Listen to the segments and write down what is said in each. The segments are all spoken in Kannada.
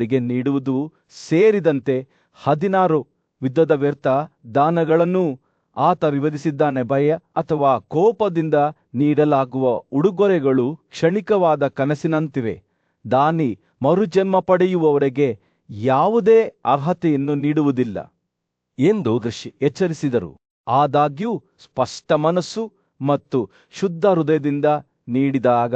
ರಿಗೆ ನೀಡುವುದು ಸೇರಿದಂತೆ 16 ವಿಧದ ವ್ಯರ್ಥ ದಾನಗಳನ್ನು ಆತ ವಿವರಿಸಿದ್ದಾನೆ. ಭಯ ಅಥವಾ ಕೋಪದಿಂದ ನೀಡಲಾಗುವ ಉಡುಗೊರೆಗಳು ಕ್ಷಣಿಕವಾದ ಕನಸಿನಂತಿವೆ. ದಾನಿ ಮರುಜನ್ಮ ಪಡೆಯುವವರೆಗೆ ಯಾವುದೇ ಅರ್ಹತೆಯನ್ನು ನೀಡುವುದಿಲ್ಲ ಎಂದು ಋಷಿ ಎಚ್ಚರಿಸಿದರು. ಆದಾಗ್ಯೂ ಸ್ಪಷ್ಟ ಮನಸ್ಸು ಮತ್ತು ಶುದ್ಧ ಹೃದಯದಿಂದ ನೀಡಿದಾಗ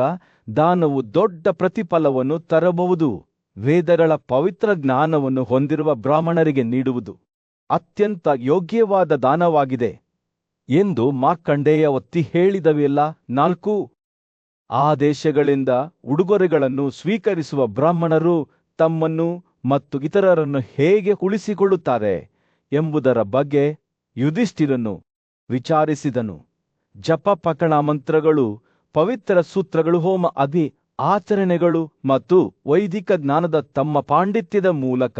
ದಾನವು ದೊಡ್ಡ ಪ್ರತಿಫಲವನ್ನು ತರಬಹುದು. ವೇದಗಳ ಪವಿತ್ರ ಜ್ಞಾನವನ್ನು ಹೊಂದಿರುವ ಬ್ರಾಹ್ಮಣರಿಗೆ ನೀಡುವುದು ಅತ್ಯಂತ ಯೋಗ್ಯವಾದ ದಾನವಾಗಿದೆ ಎಂದು ಮಾರ್ಕಂಡೇಯ ಒತ್ತಿ ಹೇಳಿದವೆಲ್ಲ 4. ಆ ದೇಶಗಳಿಂದ ಉಡುಗೊರೆಗಳನ್ನು ಸ್ವೀಕರಿಸುವ ಬ್ರಾಹ್ಮಣರು ತಮ್ಮನ್ನು ಮತ್ತು ಇತರರನ್ನು ಹೇಗೆ ಉಳಿಸಿಕೊಳ್ಳುತ್ತಾರೆ ಎಂಬುದರ ಬಗ್ಗೆ ಯುಧಿಷ್ಠಿರನು ವಿಚಾರಿಸಿದನು. ಜಪ ಪಕಣ ಮಂತ್ರಗಳು, ಪವಿತ್ರ ಸೂತ್ರಗಳು, ಹೋಮ ಆದಿ ಆಚರಣೆಗಳು ಮತ್ತು ವೈದಿಕ ಜ್ಞಾನದ ತಮ್ಮ ಪಾಂಡಿತ್ಯದ ಮೂಲಕ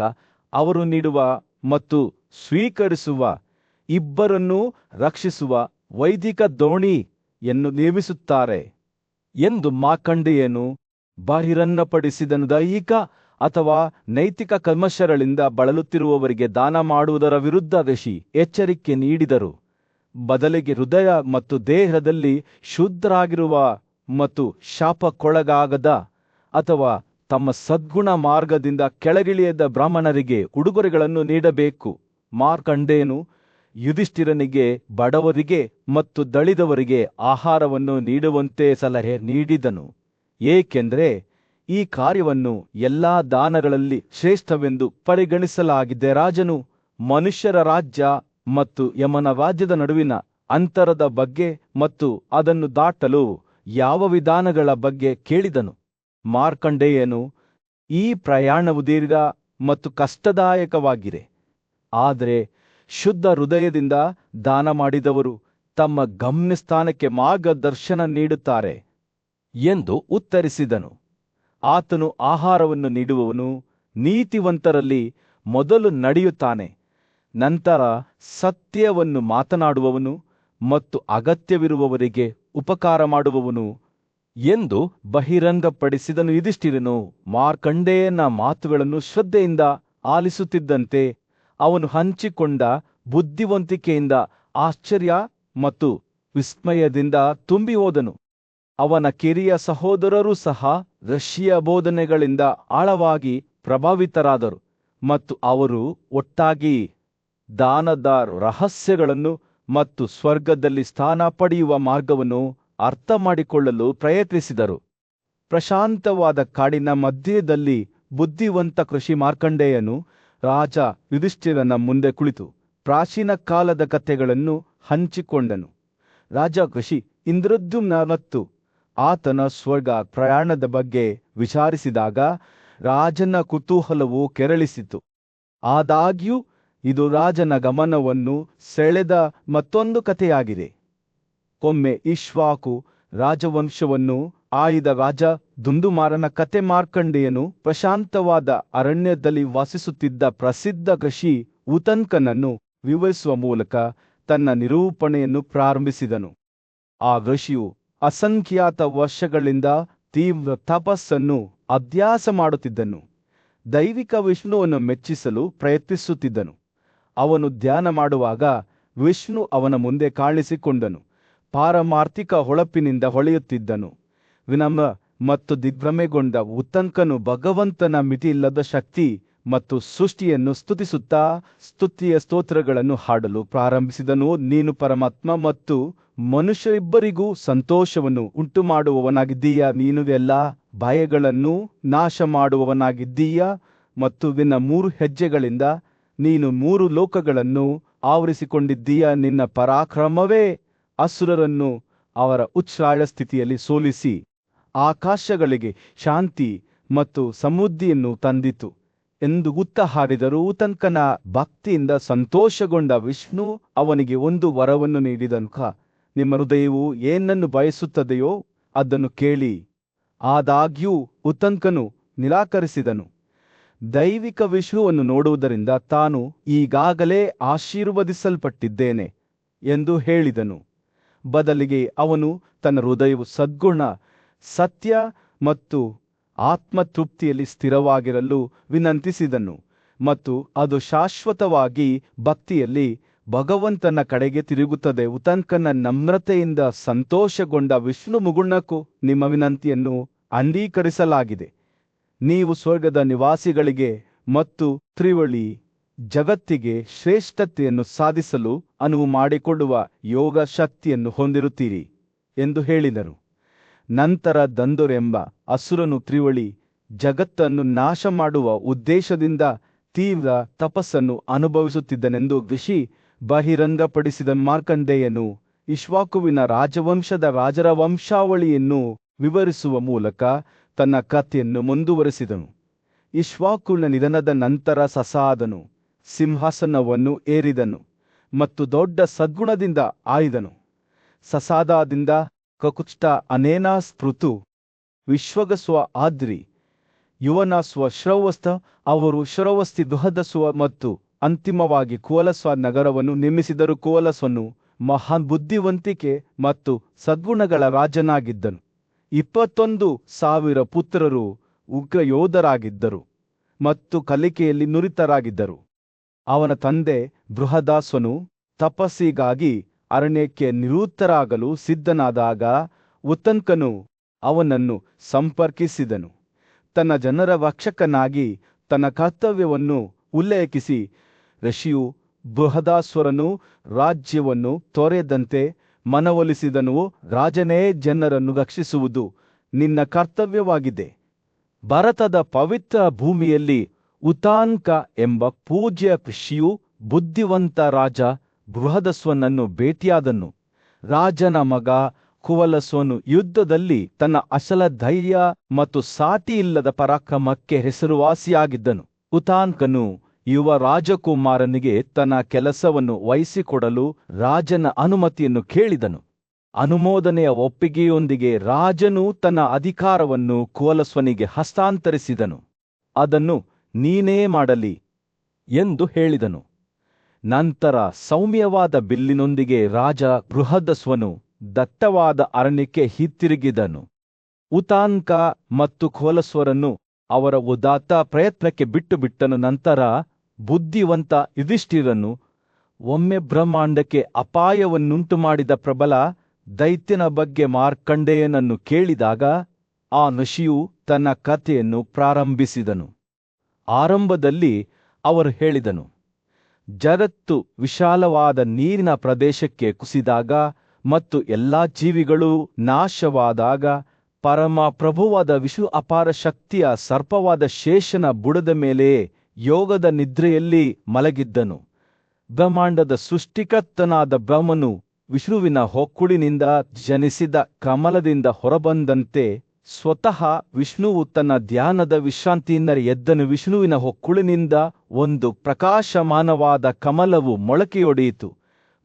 ಅವರು ನೀಡುವ ಮತ್ತು ಸ್ವೀಕರಿಸುವ ಇಬ್ಬರನ್ನೂ ರಕ್ಷಿಸುವ ವೈದಿಕ ದೋಣಿಯನ್ನು ನೇಮಿಸುತ್ತಾರೆ ಎಂದು ಮಾರ್ಕಂಡೇಯನು ಬಹಿರಂಗಪಡಿಸಿದನು. ದೈಹಿಕ ಅಥವಾ ನೈತಿಕ ಕಲ್ಮಶಗಳಿಂದ ಬಳಲುತ್ತಿರುವವರಿಗೆ ದಾನ ಮಾಡುವುದರ ವಿರುದ್ಧ ಋಷಿ ಎಚ್ಚರಿಕೆ ನೀಡಿದರು. ಬದಲಿಗೆ ಹೃದಯ ಮತ್ತು ದೇಹದಲ್ಲಿ ಶುದ್ಧರಾಗಿರುವ ಮತ್ತು ಶಾಪಕ್ಕೊಳಗಾಗದ ಅಥವಾ ತಮ್ಮ ಸದ್ಗುಣ ಮಾರ್ಗದಿಂದ ಕೆಳಗಿಳಿಯದ ಬ್ರಾಹ್ಮಣರಿಗೆ ಉಡುಗೊರೆಗಳನ್ನು ನೀಡಬೇಕು. ಮಾರ್ಕಂಡೇಯನು ಯುಧಿಷ್ಠಿರನಿಗೆ ಬಡವರಿಗೆ ಮತ್ತು ದಳಿದವರಿಗೆ ಆಹಾರವನ್ನು ನೀಡುವಂತೆ ಸಲಹೆ ನೀಡಿದನು, ಏಕೆಂದರೆ ಈ ಕಾರ್ಯವನ್ನು ಎಲ್ಲಾ ದಾನಗಳಲ್ಲಿ ಶ್ರೇಷ್ಠವೆಂದು ಪರಿಗಣಿಸಲಾಗಿದೆ. ರಾಜನು ಮನುಷ್ಯರ ರಾಜ್ಯ ಮತ್ತು ಯಮನ ರಾಜ್ಯದ ನಡುವಿನ ಅಂತರದ ಬಗ್ಗೆ ಮತ್ತು ಅದನ್ನು ದಾಟಲು ಯಾವ ವಿಧಾನಗಳ ಬಗ್ಗೆ ಕೇಳಿದನು. ಮಾರ್ಕಂಡೇಯನು, ಈ ಪ್ರಯಾಣವು ದೀರ್ಘ ಮತ್ತು ಕಷ್ಟದಾಯಕವಾಗಿದೆ, ಆದರೆ ಶುದ್ಧ ಹೃದಯದಿಂದ ದಾನ ಮಾಡಿದವರು ತಮ್ಮ ಗಮ್ಯಸ್ಥಾನಕ್ಕೆ ಮಾರ್ಗದರ್ಶನ ನೀಡುತ್ತಾರೆ ಎಂದು ಉತ್ತರಿಸಿದನು. ಆತನು ಆಹಾರವನ್ನು ನೀಡುವವನು ನೀತಿವಂತರಲ್ಲಿ ಮೊದಲು ನಡೆಯುತ್ತಾನೆ, ನಂತರ ಸತ್ಯವನ್ನು ಮಾತನಾಡುವವನು ಮತ್ತು ಅಗತ್ಯವಿರುವವರಿಗೆ ಉಪಕಾರ ಮಾಡುವವನು ಎಂದು ಬಹಿರಂಗಪಡಿಸಿದನು. ಯುಧಿಷ್ಠಿರನು ಮಾರ್ಕಂಡೇಯನ ಮಾತುಗಳನ್ನು ಶ್ರದ್ಧೆಯಿಂದ ಆಲಿಸುತ್ತಿದ್ದಂತೆ ಅವನು ಹಂಚಿಕೊಂಡ ಬುದ್ಧಿವಂತಿಕೆಯಿಂದ ಆಶ್ಚರ್ಯ ಮತ್ತು ವಿಸ್ಮಯದಿಂದ ತುಂಬಿ ಹೋದನು. ಅವನ ಕಿರಿಯ ಸಹೋದರರೂ ಸಹ ಋಷಿಯ ಬೋಧನೆಗಳಿಂದ ಆಳವಾಗಿ ಪ್ರಭಾವಿತರಾದರು ಮತ್ತು ಅವರು ಒಟ್ಟಾಗಿ ದಾನದ ರಹಸ್ಯಗಳನ್ನು ಮತ್ತು ಸ್ವರ್ಗದಲ್ಲಿ ಸ್ಥಾನ ಪಡೆಯುವ ಮಾರ್ಗವನ್ನು ಅರ್ಥ ಮಾಡಿಕೊಳ್ಳಲು ಪ್ರಯತ್ನಿಸಿದರು. ಪ್ರಶಾಂತವಾದ ಕಾಡಿನ ಮಧ್ಯದಲ್ಲಿ ಬುದ್ಧಿವಂತ ಋಷಿ ಮಾರ್ಕಂಡೇಯನು ರಾಜ ಯುಧಿಷ್ಠಿರನ ಮುಂದೆ ಕುಳಿತು ಪ್ರಾಚೀನ ಕಾಲದ ಕಥೆಗಳನ್ನು ಹಂಚಿಕೊಂಡನು. ರಾಜ ಋಷಿ ಇಂದ್ರದ್ಯುಮ್ನ ಮತ್ತು ಆತನ ಸ್ವರ್ಗ ಪ್ರಯಾಣದ ಬಗ್ಗೆ ವಿಚಾರಿಸಿದಾಗ ರಾಜನ ಕುತೂಹಲವು ಕೆರಳಿಸಿತು. ಆದಾಗ್ಯೂ ಇದು ರಾಜನ ಗಮನವನ್ನು ಸೆಳೆದ ಮತ್ತೊಂದು ಕಥೆಯಾಗಿದೆ. ಒಮ್ಮೆ ಇಕ್ಷ್ವಾಕು ರಾಜವಂಶವನ್ನು ಆಳಿದ ರಾಜ ದುಂದುಮಾರನ ಕಥೆ. ಮಾರ್ಕಂಡೇಯನು ಪ್ರಶಾಂತವಾದ ಅರಣ್ಯದಲ್ಲಿ ವಾಸಿಸುತ್ತಿದ್ದ ಪ್ರಸಿದ್ಧ ಋಷಿ ಉತಂಕನನ್ನು ವಿವರಿಸುವ ಮೂಲಕ ತನ್ನ ನಿರೂಪಣೆಯನ್ನು ಪ್ರಾರಂಭಿಸಿದನು. ಆ ಋಷಿಯು ಅಸಂಖ್ಯಾತ ವರ್ಷಗಳಿಂದ ತೀವ್ರ ತಪಸ್ಸನ್ನು ಅಭ್ಯಾಸ ಮಾಡುತ್ತಿದ್ದನು. ದೈವಿಕ ವಿಷ್ಣುವನ್ನು ಮೆಚ್ಚಿಸಲು ಪ್ರಯತ್ನಿಸುತ್ತಿದ್ದನು. ಅವನು ಧ್ಯಾನ ಮಾಡುವಾಗ ವಿಷ್ಣು ಅವನ ಮುಂದೆ ಕಾಣಿಸಿಕೊಂಡನು. ಪಾರಮಾರ್ಥಿಕ ಹೊಳಪಿನಿಂದ ಹೊಳೆಯುತ್ತಿದ್ದನು. ವಿನಮ್ರ ಮತ್ತು ದಿಗ್ಭ್ರಮೆಗೊಂಡ ಉತಂಕನು ಭಗವಂತನ ಮಿತಿಯಿಲ್ಲದ ಶಕ್ತಿ ಮತ್ತು ಸೃಷ್ಟಿಯನ್ನು ಸ್ತುತಿಸುತ್ತಾ ಸ್ತುತಿಯ ಸ್ತೋತ್ರಗಳನ್ನು ಹಾಡಲು ಪ್ರಾರಂಭಿಸಿದನು. ನೀನು ಪರಮಾತ್ಮ ಮತ್ತು ಮನುಷ್ಯರಿಬ್ಬರಿಗೂ ಸಂತೋಷವನ್ನು ಉಂಟುಮಾಡುವವನಾಗಿದ್ದೀಯಾ. ನೀನು ಎಲ್ಲ ಭಯಗಳನ್ನು ನಾಶ ಮಾಡುವವನಾಗಿದ್ದೀಯಾ ಮತ್ತು ನಿನ್ನ 3 ಹೆಜ್ಜೆಗಳಿಂದ ನೀನು 3 ಲೋಕಗಳನ್ನು ಆವರಿಸಿಕೊಂಡಿದ್ದೀಯಾ. ನಿನ್ನ ಪರಾಕ್ರಮವೇ ಅಸುರರನ್ನು ಅವರ ಉಚ್ಛ್ರಾಯ ಸ್ಥಿತಿಯಲ್ಲಿ ಸೋಲಿಸಿ ಆಕಾಶಗಳಿಗೆ ಶಾಂತಿ ಮತ್ತು ಸಮೃದ್ಧಿಯನ್ನು ತಂದಿತು ಎಂದು ಉತ್ತಹಾರಿದರು. ಉತಂಕನ ಭಕ್ತಿಯಿಂದ ಸಂತೋಷಗೊಂಡ ವಿಷ್ಣು ಅವನಿಗೆ ಒಂದು ವರವನ್ನು ನೀಡಿದನು. ನಿಮ್ಮ ಹೃದಯವು ಏನನ್ನು ಬಯಸುತ್ತದೆಯೋ ಅದನ್ನು ಕೇಳಿ. ಆದಾಗ್ಯೂ ಉತಂಕನು ನಿರಾಕರಿಸಿದನು. ದೈವಿಕ ವಿಷ್ಣುವನ್ನು ನೋಡುವುದರಿಂದ ತಾನು ಈಗಾಗಲೇ ಆಶೀರ್ವದಿಸಲ್ಪಟ್ಟಿದ್ದೇನೆ ಎಂದು ಹೇಳಿದನು. ಬದಲಿಗೆ ಅವನು ತನ್ನ ಹೃದಯವು ಸದ್ಗುಣ, ಸತ್ಯ ಮತ್ತು ಆತ್ಮತೃಪ್ತಿಯಲ್ಲಿ ಸ್ಥಿರವಾಗಿರಲು ವಿನಂತಿಸಿದನು ಮತ್ತು ಅದು ಶಾಶ್ವತವಾಗಿ ಭಕ್ತಿಯಲ್ಲಿ ಭಗವಂತನ ಕಡೆಗೆ ತಿರುಗುತ್ತದೆ. ಉತಂಕನ ನಮ್ರತೆಯಿಂದ ಸಂತೋಷಗೊಂಡ ವಿಷ್ಣು ಮುಗುಳ್ನಕ್ಕೂ ನಿಮ್ಮ ವಿನಂತಿಯನ್ನು ಅಂಗೀಕರಿಸಲಾಗಿದೆ. ನೀವು ಸ್ವರ್ಗದ ನಿವಾಸಿಗಳಿಗೆ ಮತ್ತು ತ್ರಿವಳಿ ಜಗತ್ತಿಗೆ ಶ್ರೇಷ್ಠತೆಯನ್ನು ಸಾಧಿಸಲು ಅನುವು ಮಾಡಿಕೊಡುವ ಯೋಗ ಶಕ್ತಿಯನ್ನು ಹೊಂದಿರುತ್ತೀರಿ ಎಂದು ಹೇಳಿದರು. ನಂತರ ದಂದೊರೆಂಬ ಅಸುರನು ತ್ರಿವಳಿ ಜಗತ್ತನ್ನು ನಾಶ ಮಾಡುವ ಉದ್ದೇಶದಿಂದ ತೀವ್ರ ತಪಸ್ಸನ್ನು ಅನುಭವಿಸುತ್ತಿದ್ದನೆಂದು ಋಷಿ ಬಹಿರಂಗಪಡಿಸಿದ ಮಾರ್ಕಂಡೇಯನು ಇಕ್ಷ್ವಾಕುವಿನ ರಾಜವಂಶದ ರಾಜರ ವಂಶಾವಳಿಯನ್ನು ವಿವರಿಸುವ ಮೂಲಕ ತನ್ನ ಕಥೆಯನ್ನು ಮುಂದುವರೆಸಿದನು. ಇಕ್ಷ್ವಾಕುವಿನ ನಿಧನದ ನಂತರ ಸಸಾದನು ಸಿಂಹಾಸನವನ್ನು ಏರಿದನು ಮತ್ತು ದೊಡ್ಡ ಸದ್ಗುಣದಿಂದ ಆಯ್ದನು. ಸಸಾದದಿಂದ ಕಕುಚ್ಟ ಅನೇನ ಸ್ಪೃತು ವಿಶ್ವಗಸ್ವ ಆದ್ರಿ ಯುವನಸ್ವ ಶ್ರವಸ್ತ ಅವರು ಶ್ರವಸ್ತಿ ದುಹದಸ್ವ ಮತ್ತು ಅಂತಿಮವಾಗಿ ಕುವಲಸ್ವ ನಗರವನ್ನು ನಿರ್ಮಿಸಿದರು. ಕುವಲಸ್ವನು ಮಹಾನ್ ಬುದ್ಧಿವಂತಿಕೆ ಮತ್ತು ಸದ್ಗುಣಗಳ ರಾಜನಾಗಿದ್ದನು. 21,000 ಪುತ್ರರು ಉಗ್ರ ಯೋಧರಾಗಿದ್ದರು ಮತ್ತು ಕಲಿಕೆಯಲ್ಲಿ ನುರಿತರಾಗಿದ್ದರು. ಅವನ ತಂದೆ ಬೃಹದಾಸ್ವನು ತಪಸ್ಸಿಗಾಗಿ ಅರಣ್ಯಕ್ಕೆ ನಿವೃತ್ತರಾಗಲು ಸಿದ್ಧನಾದಾಗ ಉತಂಕನು ಅವನನ್ನು ಸಂಪರ್ಕಿಸಿದನು. ತನ್ನ ಜನರ ರಕ್ಷಕನಾಗಿ ತನ್ನ ಕರ್ತವ್ಯವನ್ನು ಉಲ್ಲೇಖಿಸಿ ಋಷಿಯು ಬೃಹದಾಸ್ವರನು ರಾಜ್ಯವನ್ನು ತೊರೆದಂತೆ ಮನವೊಲಿಸಿದನು. ರಾಜನೇ, ಜನರನ್ನು ರಕ್ಷಿಸುವುದು ನಿನ್ನ ಕರ್ತವ್ಯವಾಗಿದೆ. ಭಾರತದ ಪವಿತ್ರ ಭೂಮಿಯಲ್ಲಿ ಉತಾನ್ಕ ಎಂಬ ಪೂಜ್ಯ ಋಷಿಯು ಬುದ್ಧಿವಂತ ರಾಜ ಬೃಹದಸ್ವನನ್ನು ಭೇಟಿಯಾದನು. ರಾಜನ ಮಗ ಕುವಲಸ್ವನು ಯುದ್ಧದಲ್ಲಿ ತನ್ನ ಅಸಲ ಧೈರ್ಯ ಮತ್ತು ಸಾಟಿಯಿಲ್ಲದ ಪರಾಕ್ರಮಕ್ಕೆ ಹೆಸರುವಾಸಿಯಾಗಿದ್ದನು. ಉತಾನ್ಕನು ಯುವ ರಾಜಕುಮಾರನಿಗೆ ತನ್ನ ಕೆಲಸವನ್ನು ವಹಿಸಿಕೊಡಲು ರಾಜನ ಅನುಮತಿಯನ್ನು ಕೇಳಿದನು. ಅನುಮೋದನೆಯ ಒಪ್ಪಿಗೆಯೊಂದಿಗೆ ರಾಜನು ತನ್ನ ಅಧಿಕಾರವನ್ನು ಕುವಲಸ್ವನಿಗೆ ಹಸ್ತಾಂತರಿಸಿದನು. ಅದನ್ನು ನೀನೇ ಮಾಡಲಿ ಎಂದು ಹೇಳಿದನು. ನಂತರ ಸೌಮ್ಯವಾದ ಬಿಲ್ಲಿನೊಂದಿಗೆ ರಾಜ ಬೃಹದಸ್ವನು ದಟ್ಟವಾದ ಅರಣ್ಯಕ್ಕೆ ಹಿಂತಿರುಗಿದನು. ಉತಾನ್ಕ ಮತ್ತು ಕುವಲಸ್ವರನ್ನು ಅವರ ಉದಾತ್ತ ಪ್ರಯತ್ನಕ್ಕೆ ಬಿಟ್ಟನು. ನಂತರ ಬುದ್ಧಿವಂತ ಯುಧಿಷ್ಠಿರನು ಒಮ್ಮೆ ಬ್ರಹ್ಮಾಂಡಕ್ಕೆ ಅಪಾಯವನ್ನುಂಟು ಮಾಡಿದ ಪ್ರಬಲ ದೈತ್ಯನ ಬಗ್ಗೆ ಮಾರ್ಕಂಡೇಯನನ್ನು ಕೇಳಿದಾಗ ಆ ಋಷಿಯು ತನ್ನ ಕಥೆಯನ್ನು ಪ್ರಾರಂಭಿಸಿದನು. ಆರಂಭದಲ್ಲಿ ಅವರು ಹೇಳಿದನು, ಜಗತ್ತು ವಿಶಾಲವಾದ ನೀರಿನ ಪ್ರದೇಶಕ್ಕೆ ಕುಸಿದಾಗ ಮತ್ತು ಎಲ್ಲಾ ಜೀವಿಗಳೂ ನಾಶವಾದಾಗ ಪರಮ ಪ್ರಭುವಾದ ವಿಷ್ಣು ಅಪಾರ ಶಕ್ತಿಯ ಸರ್ಪವಾದ ಶೇಷನ ಬುಡದ ಮೇಲೆ ಯೋಗದ ನಿದ್ರೆಯಲ್ಲಿ ಮಲಗಿದ್ದನು. ಬ್ರಹ್ಮಾಂಡದ ಸೃಷ್ಟಿಕರ್ತನಾದ ಬ್ರಹ್ಮನು ವಿಷ್ಣುವಿನ ಹೊಕ್ಕುಳಿನಿಂದ ಜನಿಸಿದ ಕಮಲದಿಂದ ಹೊರಬಂದಂತೆ ಸ್ವತಃ ವಿಷ್ಣುವು ತನ್ನ ಧ್ಯಾನದ ವಿಶ್ರಾಂತಿಯಿಂದ ಎದ್ದನು. ವಿಷ್ಣುವಿನ ಹೊಕ್ಕುಳಿನಿಂದ ಒಂದು ಪ್ರಕಾಶಮಾನವಾದ ಕಮಲವು ಮೊಳಕೆಯೊಡೆಯಿತು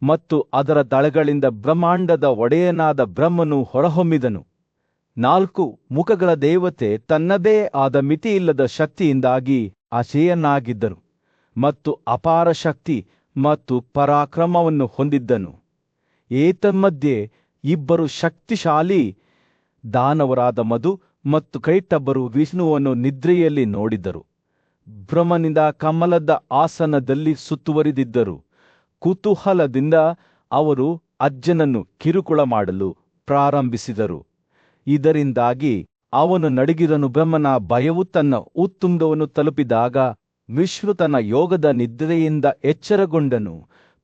ಮತ್ತು ಅದರ ದಳಗಳಿಂದ ಬ್ರಹ್ಮಾಂಡದ ಒಡೆಯನಾದ ಬ್ರಹ್ಮನು ಹೊರಹೊಮ್ಮಿದನು. 4 ಮುಖಗಳ ದೇವತೆ ತನ್ನದೇ ಆದ ಮಿತಿಯಿಲ್ಲದ ಶಕ್ತಿಯಿಂದಾಗಿ ಅಜೇಯನಾಗಿದ್ದರು ಮತ್ತು ಅಪಾರ ಶಕ್ತಿ ಮತ್ತು ಪರಾಕ್ರಮವನ್ನು ಹೊಂದಿದ್ದನು. ಏತನ್ಮಧ್ಯೆ 2 ಶಕ್ತಿಶಾಲಿ ದಾನವರಾದ ಮಧು ಮತ್ತು ಕೈಟಬ್ಬರು ವಿಷ್ಣುವನ್ನು ನಿದ್ರೆಯಲ್ಲಿ ನೋಡಿದರು. ಬ್ರಹ್ಮನಿಂದ ಕಮಲದ ಆಸನದಲ್ಲಿ ಸುತ್ತುವರಿದಿದ್ದರು. ಕುತೂಹಲದಿಂದ ಅವರು ಅಜ್ಜನನ್ನು ಕಿರುಕುಳ ಮಾಡಲು ಪ್ರಾರಂಭಿಸಿದರು. ಇದರಿಂದಾಗಿ ಅವನು ನಡುಗಿದನು. ಬ್ರಹ್ಮನ ಭಯವು ತನ್ನ ಉತ್ತುಂಗವನ್ನು ತಲುಪಿದಾಗ ವಿಷ್ಣು ತನ್ನ ಯೋಗದ ನಿದ್ರೆಯಿಂದ ಎಚ್ಚರಗೊಂಡನು.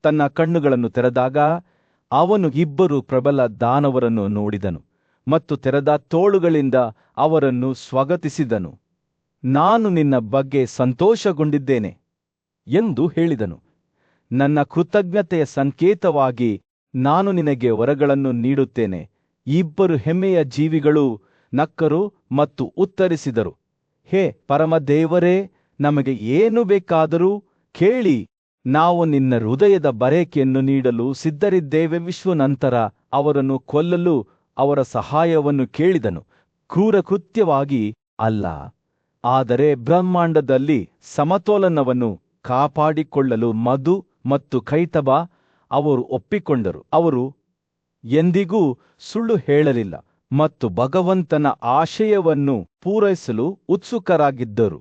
ತನ್ನ ಕಣ್ಣುಗಳನ್ನು ತೆರೆದಾಗ ಅವನು 2 ಪ್ರಬಲ ದಾನವರನ್ನು ನೋಡಿದನು ಮತ್ತು ತೆರೆದ ತೋಳುಗಳಿಂದ ಅವರನ್ನು ಸ್ವಾಗತಿಸಿದನು. ನಾನು ನಿನ್ನ ಬಗ್ಗೆ ಸಂತೋಷಗೊಂಡಿದ್ದೇನೆ ಎಂದು ಹೇಳಿದನು. ನನ್ನ ಕೃತಜ್ಞತೆಯ ಸಂಕೇತವಾಗಿ ನಾನು ನಿನಗೆ ವರಗಳನ್ನು ನೀಡುತ್ತೇನೆ. 2 ಹೆಮ್ಮೆಯ ಜೀವಿಗಳು ನಕ್ಕರು ಮತ್ತು ಉತ್ತರಿಸಿದರು, ಹೇ ಪರಮದೇವರೇ, ನಮಗೆ ಏನು ಬೇಕಾದರೂ ಕೇಳಿ, ನಾವು ನಿನ್ನ ಹೃದಯದ ಬಯಕೆಯನ್ನು ನೀಡಲು ಸಿದ್ಧರಿದ್ದೇವೆ. ವಿಷ್ಣು ನಂತರ ಅವರನ್ನು ಕೊಲ್ಲಲು ಅವರ ಸಹಾಯವನ್ನು ಕೇಳಿದನು. ಕ್ರೂರ ಕೃತ್ಯವಾಗಿ ಅಲ್ಲ, ಆದರೆ ಬ್ರಹ್ಮಾಂಡದಲ್ಲಿ ಸಮತೋಲನವನ್ನು ಕಾಪಾಡಿಕೊಳ್ಳಲು ಮಧು ಮತ್ತು ಕೈಟಬ ಅವರು ಒಪ್ಪಿಕೊಂಡರು. ಅವರು ಎಂದಿಗೂ ಸುಳ್ಳು ಹೇಳಲಿಲ್ಲ ಮತ್ತು ಭಗವಂತನ ಆಶಯವನ್ನು ಪೂರೈಸಲು ಉತ್ಸುಕರಾಗಿದ್ದರು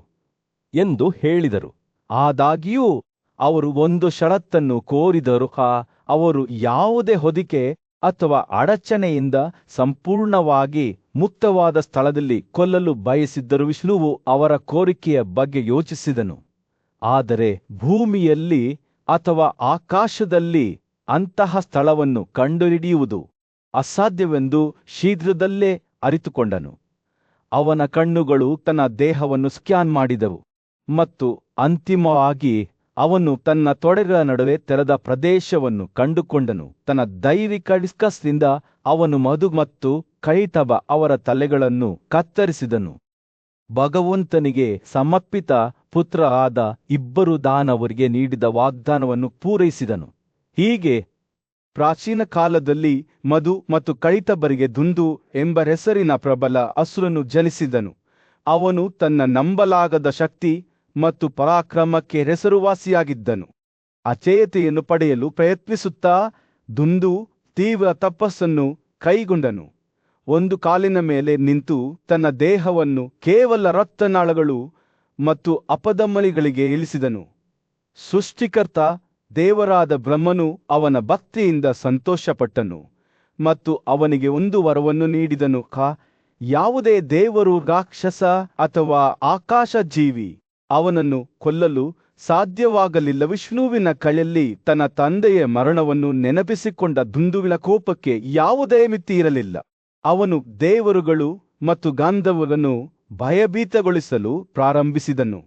ಎಂದು ಹೇಳಿದರು. ಆದಾಗ್ಯೂ ಅವರು ಒಂದು ಷರತ್ತನ್ನು ಕೋರಿದರು. ಅವರು ಯಾವುದೇ ಹೊದಿಕೆ ಅಥವಾ ಅಡಚಣೆಯಿಂದ ಸಂಪೂರ್ಣವಾಗಿ ಮುಕ್ತವಾದ ಸ್ಥಳದಲ್ಲಿ ಕೊಲ್ಲಲು ಬಯಸಿದ್ದರು. ವಿಷ್ಣುವು ಅವರ ಕೋರಿಕೆಯ ಬಗ್ಗೆ ಯೋಚಿಸಿದನು. ಆದರೆ ಭೂಮಿಯಲ್ಲಿ ಅಥವಾ ಆಕಾಶದಲ್ಲಿ ಅಂತಹ ಸ್ಥಳವನ್ನು ಕಂಡುಹಿಡಿಯುವುದು ಅಸಾಧ್ಯವೆಂದು ಶೀಘ್ರದಲ್ಲೇ ಅರಿತುಕೊಂಡನು. ಅವನ ಕಣ್ಣುಗಳು ತನ್ನ ದೇಹವನ್ನು ಸ್ಕ್ಯಾನ್ ಮಾಡಿದವು ಮತ್ತು ಅಂತಿಮವಾಗಿ ಅವನು ತನ್ನ ತೊಡೆಗಳ ನಡುವೆ ತೆರೆದ ಪ್ರದೇಶವನ್ನು ಕಂಡುಕೊಂಡನು. ತನ್ನ ದೈವಿಕ ಡಿಸ್ಕಸ್ನಿಂದ ಅವನು ಮಧು ಮತ್ತು ಕೈಟಬ ಅವರ ತಲೆಗಳನ್ನು ಕತ್ತರಿಸಿದನು. ಭಗವಂತನಿಗೆ ಸಮರ್ಪಿತ ಪುತ್ರ ಆದ ಇಬ್ಬರು ದಾನವರಿಗೆ ನೀಡಿದ ವಾಗ್ದಾನವನ್ನು ಪೂರೈಸಿದನು. ಹೀಗೆ ಪ್ರಾಚೀನ ಕಾಲದಲ್ಲಿ ಮಧು ಮತ್ತು ಕೈಟಬರಿಗೆ ದುಂದು ಎಂಬ ಹೆಸರಿನ ಪ್ರಬಲ ಅಸುರನು ಜನಿಸಿದನು. ಅವನು ತನ್ನ ನಂಬಲಾಗದ ಶಕ್ತಿ ಮತ್ತು ಪರಾಕ್ರಮಕ್ಕೆ ಹೆಸರುವಾಸಿಯಾಗಿದ್ದನು. ಅಚೇಯತೆಯನ್ನು ಪಡೆಯಲು ಪ್ರಯತ್ನಿಸುತ್ತಾ ದುಂದು ತೀವ್ರ ತಪಸ್ಸನ್ನು ಕೈಗೊಂಡನು. ಒಂದು ಕಾಲಿನ ಮೇಲೆ ನಿಂತು ತನ್ನ ದೇಹವನ್ನು ಕೇವಲ ರಕ್ತನಾಳಗಳು ಮತ್ತು ಅಪಧಮನಿಗಳಿಗೆ ಇಳಿಸಿದನು. ಸೃಷ್ಟಿಕರ್ತ ದೇವರಾದ ಬ್ರಹ್ಮನು ಅವನ ಭಕ್ತಿಯಿಂದ ಸಂತೋಷಪಟ್ಟನು ಮತ್ತು ಅವನಿಗೆ ಒಂದು ವರವನ್ನು ನೀಡಿದನು. ಯಾವುದೇ ದೇವರು, ರಾಕ್ಷಸ ಅಥವಾ ಆಕಾಶ ಜೀವಿ ಅವನನ್ನು ಕೊಲ್ಲಲು ಸಾಧ್ಯವಾಗಲಿಲ್ಲ. ವಿಷ್ಣುವಿನ ಕೈಯಲ್ಲಿ ತನ್ನ ತಂದೆಯ ಮರಣವನ್ನು ನೆನಪಿಸಿಕೊಂಡ ದುಂದುವಿನ ಕೋಪಕ್ಕೆ ಯಾವುದೇ ಮಿತಿ ಇರಲಿಲ್ಲ. ಅವನು ದೇವರುಗಳು ಮತ್ತು ಗಾಂಧರ್ವರನ್ನು ಭಯಭೀತಗೊಳಿಸಲು ಪ್ರಾರಂಭಿಸಿದನು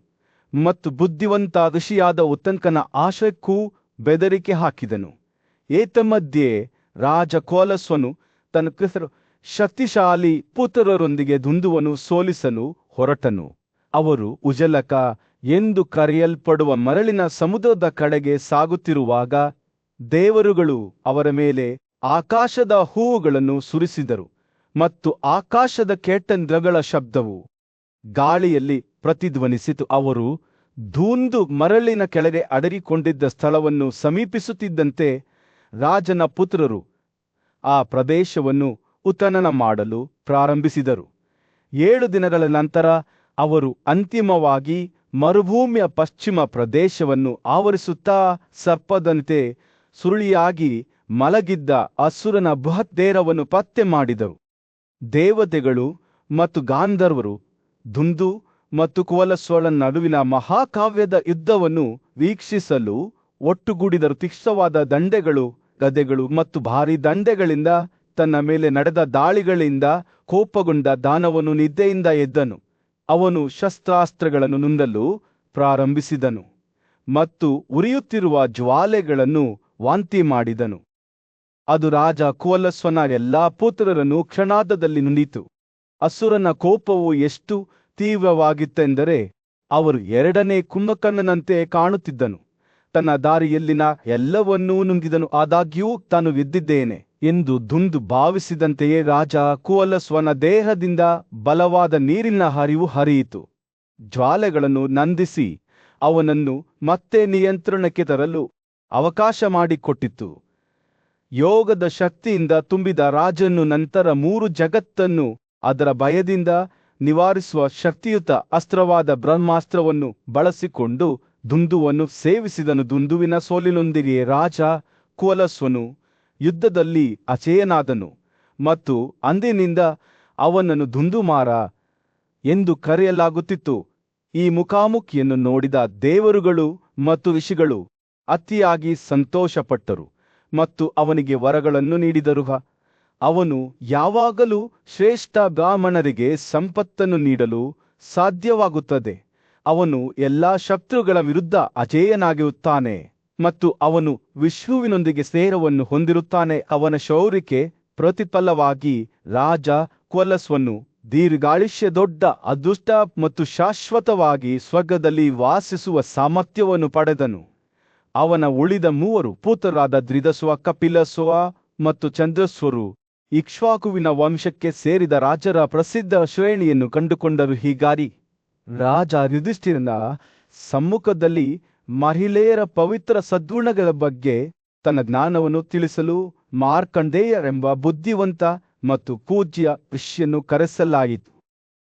ಮತ್ತು ಬುದ್ಧಿವಂತ ಋಷಿಯಾದ ಉತ್ತಂಕನ ಆಶಯಕ್ಕೂ ಬೆದರಿಕೆ ಹಾಕಿದನು. ಏತಮಧ್ಯೆ ರಾಜ ಕೋಲಸ್ವನು ತನ್ನ ಶಕ್ತಿಶಾಲಿ ಪುತ್ರರೊಂದಿಗೆ ದುಂದುವನ್ನು ಸೋಲಿಸಲು ಹೊರಟನು. ಅವರು ಉಜಲಕ ಎಂದು ಕರೆಯಲ್ಪಡುವ ಮರಳಿನ ಸಮುದ್ರದ ಕಡೆಗೆ ಸಾಗುತ್ತಿರುವಾಗ ದೇವರುಗಳು ಅವರ ಮೇಲೆ ಆಕಾಶದ ಹೂವುಗಳನ್ನು ಸುರಿಸಿದರು ಮತ್ತು ಆಕಾಶದ ಕೇಟಂದ್ರಗಳ ಶಬ್ದವು ಗಾಳಿಯಲ್ಲಿ ಪ್ರತಿಧ್ವನಿಸಿತು. ಅವರು ಧೂಂದು ಮರಳಿನ ಕೆಳಗೆ ಅಡರಿಕೊಂಡಿದ್ದ ಸ್ಥಳವನ್ನು ಸಮೀಪಿಸುತ್ತಿದ್ದಂತೆ ರಾಜನ ಪುತ್ರರು ಆ ಪ್ರದೇಶವನ್ನು ಉತ್ಖನನ ಮಾಡಲು ಪ್ರಾರಂಭಿಸಿದರು. 7 ದಿನಗಳ ನಂತರ ಅವರು ಅಂತಿಮವಾಗಿ ಮರುಭೂಮಿಯ ಪಶ್ಚಿಮ ಪ್ರದೇಶವನ್ನು ಆವರಿಸುತ್ತಾ ಸರ್ಪದಂತೆ ಸುರುಳಿಯಾಗಿ ಮಲಗಿದ್ದ ಅಸುರನ ಬೃಹದ್ದೇಹವನ್ನು ಪತ್ತೆ ಮಾಡಿದರು. ದೇವತೆಗಳು ಮತ್ತು ಗಾಂಧರ್ವರು ದುಂದು ಮತ್ತು ಕೋಲಸ್ವರನ ನಡುವಿನ ಮಹಾಕಾವ್ಯದ ಯುದ್ಧವನ್ನು ವೀಕ್ಷಿಸಲು ಒಟ್ಟುಗೂಡಿದರು. ತೀಕ್ಷ್ಣವಾದ ದಂಡೆಗಳು, ಗದೆಗಳು ಮತ್ತು ಭಾರೀ ದಂಡೆಗಳಿಂದ ತನ್ನ ಮೇಲೆ ನಡೆದ ದಾಳಿಗಳಿಂದ ಕೋಪಗೊಂಡ ದಾನವನು ನಿದ್ದೆಯಿಂದ ಎದ್ದನು. ಅವನು ಶಸ್ತ್ರಾಸ್ತ್ರಗಳನ್ನು ನುಂಗಲು ಪ್ರಾರಂಭಿಸಿದನು ಮತ್ತು ಉರಿಯುತ್ತಿರುವ ಜ್ವಾಲೆಗಳನ್ನು ವಾಂತಿ ಮಾಡಿದನು. ಅದು ರಾಜ ಕೋಲಸ್ವನ ಎಲ್ಲಾ ಪುತ್ರರನ್ನು ಕ್ಷಣಾರ್ಧದಲ್ಲಿ ನುಂಗಿತು. ಅಸುರನ ಕೋಪವು ಎಷ್ಟು ತೀವ್ರವಾಗಿತ್ತೆಂದರೆ ಅವರು 2ನೇ ಕುಂಭಕರ್ಣನಂತೆ ಕಾಣುತ್ತಿದ್ದನು. ತನ್ನ ದಾರಿಯಲ್ಲಿನ ಎಲ್ಲವನ್ನೂ ನುಂಗಿದನು. ಆದಾಗ್ಯೂ ತಾನು ಗೆದ್ದಿದ್ದೇನೆ ಎಂದು ದುಂದು ಭಾವಿಸಿದಂತೆಯೇ ರಾಜ ಕೋಲಸ್ವನ ದೇಹದಿಂದ ಬಲವಾದ ನೀರಿನ ಹರಿವು ಹರಿಯಿತು. ಜ್ವಾಲೆಗಳನ್ನು ನಂದಿಸಿ ಅವನನ್ನು ಮತ್ತೆ ನಿಯಂತ್ರಣಕ್ಕೆ ತರಲು ಅವಕಾಶ ಮಾಡಿಕೊಟ್ಟಿತು. ಯೋಗದ ಶಕ್ತಿಯಿಂದ ತುಂಬಿದ ರಾಜನು ನಂತರ 3 ಜಗತ್ತನ್ನು ಅದರ ಭಯದಿಂದ ನಿವಾರಿಸುವ ಶಕ್ತಿಯುತ ಅಸ್ತ್ರವಾದ ಬ್ರಹ್ಮಾಸ್ತ್ರವನ್ನು ಬಳಸಿಕೊಂಡು ದುಂದುವನ್ನು ಸೇವಿಸಿದನು. ದುಂದುವಿನ ಸೋಲಿನೊಂದಿಗೆ ರಾಜ ಕೋಲಸ್ವನು ಯುದ್ಧದಲ್ಲಿ ಅಚೇಯನಾದನು ಮತ್ತು ಅಂದಿನಿಂದ ಅವನನ್ನು ದುಂದುಮಾರ ಎಂದು ಕರೆಯಲಾಗುತ್ತಿತ್ತು. ಈ ಮುಖಾಮುಖಿಯನ್ನು ನೋಡಿದ ದೇವರುಗಳು ಮತ್ತು ಋಷಿಗಳು ಅತಿಯಾಗಿ ಸಂತೋಷಪಟ್ಟರು ಮತ್ತು ಅವನಿಗೆ ವರಗಳನ್ನು ನೀಡಿದರು. ಅವನು ಯಾವಾಗಲೂ ಶ್ರೇಷ್ಠ ಬ್ರಾಹ್ಮಣರಿಗೆ ಸಂಪತ್ತನ್ನು ನೀಡಲು ಸಾಧ್ಯವಾಗುತ್ತದೆ. ಅವನು ಎಲ್ಲಾ ಶತ್ರುಗಳ ವಿರುದ್ಧ ಅಜೇಯನಾಗಿರುತ್ತಾನೆ ಮತ್ತು ಅವನು ವಿಷ್ಣುವಿನೊಂದಿಗೆ ಸ್ನೇಹವನ್ನು ಹೊಂದಿರುತ್ತಾನೆ. ಅವನ ಶೌರ್ಯಕ್ಕೆ ಪ್ರತಿಫಲವಾಗಿ ರಾಜ ಕೋಲಸ್ವನು ದೀರ್ಘಾಯುಷ್ಯ, ದೊಡ್ಡ ಅದೃಷ್ಟ ಮತ್ತು ಶಾಶ್ವತವಾಗಿ ಸ್ವರ್ಗದಲ್ಲಿ ವಾಸಿಸುವ ಸಾಮರ್ಥ್ಯವನ್ನು ಪಡೆದನು. ಅವನ ಉಳಿದ 3 ಪುತ್ರರಾದ ದ್ರಿದಸ್ವ, ಕಪಿಲಸ್ವ ಮತ್ತು ಚಂದ್ರಸ್ವರು ಇಕ್ಷ್ವಾಕುವಿನ ವಂಶಕ್ಕೆ ಸೇರಿದ ರಾಜರ ಪ್ರಸಿದ್ಧ ಶ್ರೇಣಿಯನ್ನು ಕಂಡುಕೊಂಡರು. ಹೀಗಾಗಿ ರಾಜ ಯುಧಿಷ್ಠಿರನ ಸಮ್ಮುಖದಲ್ಲಿ ಮಹಿಳೆಯರ ಪವಿತ್ರ ಸದ್ಗುಣಗಳ ಬಗ್ಗೆ ತನ್ನ ಜ್ಞಾನವನ್ನು ತಿಳಿಸಲು ಮಾರ್ಕಂಡೇಯರೆಂಬ ಬುದ್ಧಿವಂತ ಮತ್ತು ಪೂಜ್ಯ ಋಷಿಯನ್ನು ಕರೆಸಲಾಯಿತು.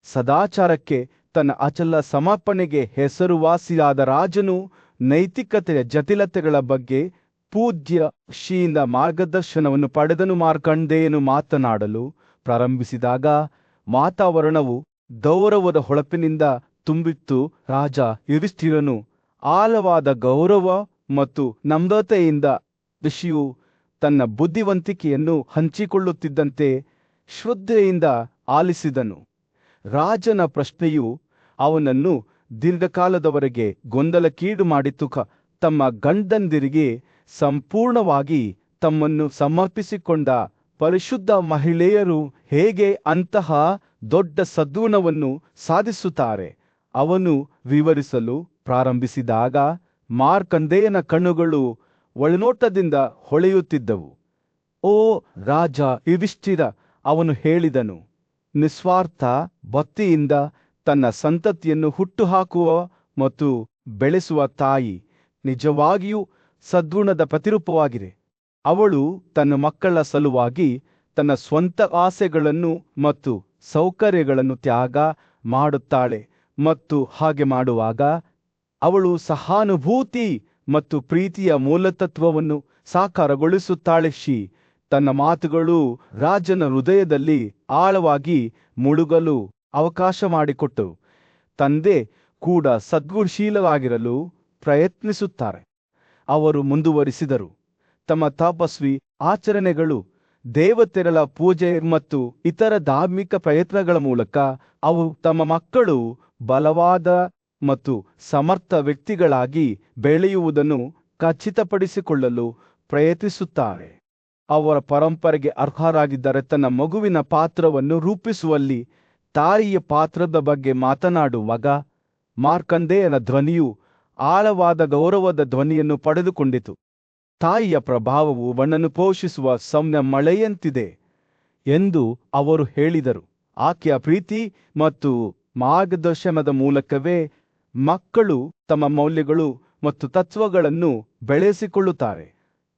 ಸದಾಚಾರಕ್ಕೆ ತನ್ನ ಅಚಲ ಸಮರ್ಪಣೆಗೆ ಹೆಸರುವಾಸಿಯಾದ ರಾಜನು ನೈತಿಕತೆಯ ಜಟಿಲತೆಗಳ ಬಗ್ಗೆ ಪೂಜ್ಯ ಋಷಿಯಿಂದ ಮಾರ್ಗದರ್ಶನವನ್ನು ಪಡೆದನು. ಮಾರ್ಕಂಡೇಯನು ಮಾತನಾಡಲು ಪ್ರಾರಂಭಿಸಿದಾಗ ವಾತಾವರಣವು ಗೌರವದ ಹೊಳಪಿನಿಂದ ತುಂಬಿತ್ತು. ರಾಜ ಯುಧಿಷ್ಠಿರನು ಆಳವಾದ ಗೌರವ ಮತ್ತು ನಮ್ರತೆಯಿಂದ ಋಷಿಯು ತನ್ನ ಬುದ್ಧಿವಂತಿಕೆಯನ್ನು ಹಂಚಿಕೊಳ್ಳುತ್ತಿದ್ದಂತೆ ಶ್ರದ್ಧೆಯಿಂದ ಆಲಿಸಿದನು. ರಾಜನ ಪ್ರಶ್ನೆಯು ಅವನನ್ನು ದೀರ್ಘಕಾಲದವರೆಗೆ ಗೊಂದಲಕ್ಕೀಡು ಮಾಡಿತು. ತಮ್ಮ ಗಂಡಂದಿರಿಗೆ ಸಂಪೂರ್ಣವಾಗಿ ತಮ್ಮನ್ನು ಸಮರ್ಪಿಸಿಕೊಂಡ ಪರಿಶುದ್ಧ ಮಹಿಳೆಯರು ಹೇಗೆ ಅಂತಹ ದೊಡ್ಡ ಸದ್ಗುಣವನ್ನು ಸಾಧಿಸುತ್ತಾರೆ? ಅವನು ವಿವರಿಸಲು ಪ್ರಾರಂಭಿಸಿದಾಗ ಮಾರ್ಕಂಡೇಯನ ಕಣ್ಣುಗಳು ಒಳನೋಟದಿಂದ ಹೊಳೆಯುತ್ತಿದ್ದವು. ಓ ರಾಜ ಯುಧಿಷ್ಠಿರ, ಅವನು ಹೇಳಿದನು, ನಿಸ್ವಾರ್ಥ ಭಕ್ತಿಯಿಂದ ತನ್ನ ಸಂತತಿಯನ್ನು ಹುಟ್ಟುಹಾಕುವ ಮತ್ತು ಬೆಳೆಸುವ ತಾಯಿ ನಿಜವಾಗಿಯೂ ಸದ್ಗುಣದ ಪ್ರತಿರೂಪವಾಗಿದೆ. ಅವಳು ತನ್ನ ಮಕ್ಕಳ ಸಲುವಾಗಿ ತನ್ನ ಸ್ವಂತ ಆಸೆಗಳನ್ನು ಮತ್ತು ಸೌಕರ್ಯಗಳನ್ನು ತ್ಯಾಗ ಮಾಡುತ್ತಾಳೆ ಮತ್ತು ಹಾಗೆ ಮಾಡುವಾಗ ಅವಳು ಸಹಾನುಭೂತಿ ಮತ್ತು ಪ್ರೀತಿಯ ಮೂಲತತ್ವವನ್ನು ಸಾಕಾರಗೊಳಿಸುತ್ತಾಳೆ. ತನ್ನ ಮಾತುಗಳು ರಾಜನ ಹೃದಯದಲ್ಲಿ ಆಳವಾಗಿ ಮುಳುಗಲು ಅವಕಾಶ ಮಾಡಿಕೊಟ್ಟವು. ತಂದೆ ಕೂಡ ಸದ್ಗುಣಶೀಲವಾಗಿರಲು ಪ್ರಯತ್ನಿಸುತ್ತಾರೆ. ಅವರು ಮುಂದುವರಿಸಿದರು, ತಮ್ಮ ತಪಸ್ವಿ ಆಚರಣೆಗಳು, ದೇವತೆಗಳ ಪೂಜೆ ಮತ್ತು ಇತರ ಧಾರ್ಮಿಕ ಪ್ರಯತ್ನಗಳ ಮೂಲಕ ಅವು ತಮ್ಮ ಮಕ್ಕಳು ಬಲವಾದ ಮತ್ತು ಸಮರ್ಥ ವ್ಯಕ್ತಿಗಳಾಗಿ ಬೆಳೆಯುವುದನ್ನು ಖಚಿತಪಡಿಸಿಕೊಳ್ಳಲು ಪ್ರಯತ್ನಿಸುತ್ತಾರೆ. ಅವರ ಪರಂಪರೆಗೆ ಅರ್ಹರಾಗಿದ್ದರೆ ತನ್ನ ಮಗುವಿನ ಪಾತ್ರವನ್ನು ರೂಪಿಸುವಲ್ಲಿ ತಾಯಿಯ ಪಾತ್ರದ ಬಗ್ಗೆ ಮಾತನಾಡುವಾಗ ಮಾರ್ಕಂಡೇಯನ ಧ್ವನಿಯು ಆಳವಾದ ಗೌರವದ ಧ್ವನಿಯನ್ನು ಪಡೆದುಕೊಂಡಿತು. ತಾಯಿಯ ಪ್ರಭಾವವು ಮಣ್ಣನ್ನು ಪೋಷಿಸುವ ಸೌಮ್ಯ ಮಳೆಯಂತಿದೆ ಎಂದು ಅವರು ಹೇಳಿದರು. ಆಕೆಯ ಪ್ರೀತಿ ಮತ್ತು ಮಾರ್ಗದರ್ಶನದ ಮೂಲಕವೇ ಮಕ್ಕಳು ತಮ್ಮ ಮೌಲ್ಯಗಳು ಮತ್ತು ತತ್ವಗಳನ್ನು ಬೆಳೆಸಿಕೊಳ್ಳುತ್ತಾರೆ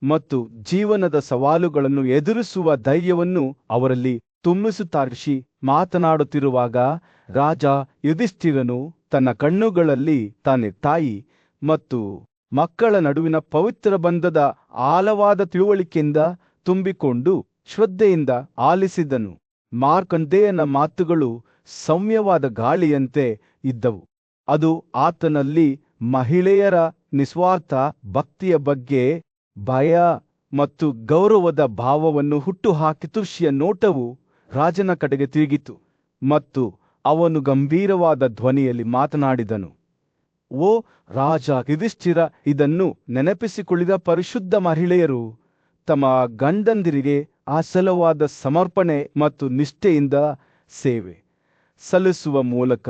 ಮತ್ತು ಜೀವನದ ಸವಾಲುಗಳನ್ನು ಎದುರಿಸುವ ಧೈರ್ಯವನ್ನು ಅವರಲ್ಲಿ ತುಂಬಿಸುತ್ತಾರೆ. ಮಾತನಾಡುತ್ತಿರುವಾಗ ರಾಜ ಯುಧಿಷ್ಠಿರನು ತನ್ನ ಕಣ್ಣುಗಳಲ್ಲಿ ತಾನೇ ತಾಯಿ ಮತ್ತು ಮಕ್ಕಳ ನಡುವಿನ ಪವಿತ್ರ ಬಂಧದ ಆಳವಾದ ತಿಳುವಳಿಕೆಯಿಂದ ತುಂಬಿಕೊಂಡು ಶ್ರದ್ಧೆಯಿಂದ ಆಲಿಸಿದನು. ಮಾರ್ಕಂಡೇಯನ ಮಾತುಗಳು ಸೌಮ್ಯವಾದ ಗಾಳಿಯಂತೆ ಇದ್ದವು. ಅದು ಆತನಲ್ಲಿ ಮಹಿಳೆಯರ ನಿಸ್ವಾರ್ಥ ಭಕ್ತಿಯ ಬಗ್ಗೆ ಭಯ ಮತ್ತು ಗೌರವದ ಭಾವವನ್ನು ಹುಟ್ಟುಹಾಕಿತು. ನೋಟವು ರಾಜನ ಕಡೆಗೆ ತಿರುಗಿತು ಮತ್ತು ಅವನು ಗಂಭೀರವಾದ ಧ್ವನಿಯಲ್ಲಿ ಮಾತನಾಡಿದನು, ಓ ರಾಜ ಯುಧಿಷ್ಠಿರ, ಇದನ್ನು ನೆನಪಿಸಿಕೊಳ್ಳಿದ ಪರಿಶುದ್ಧ ಮಹಿಳೆಯರು ತಮ್ಮ ಗಂಡಂದಿರಿಗೆ ಅಸಲವಾದ ಸಮರ್ಪಣೆ ಮತ್ತು ನಿಷ್ಠೆಯಿಂದ ಸೇವೆ ಸಲ್ಲಿಸುವ ಮೂಲಕ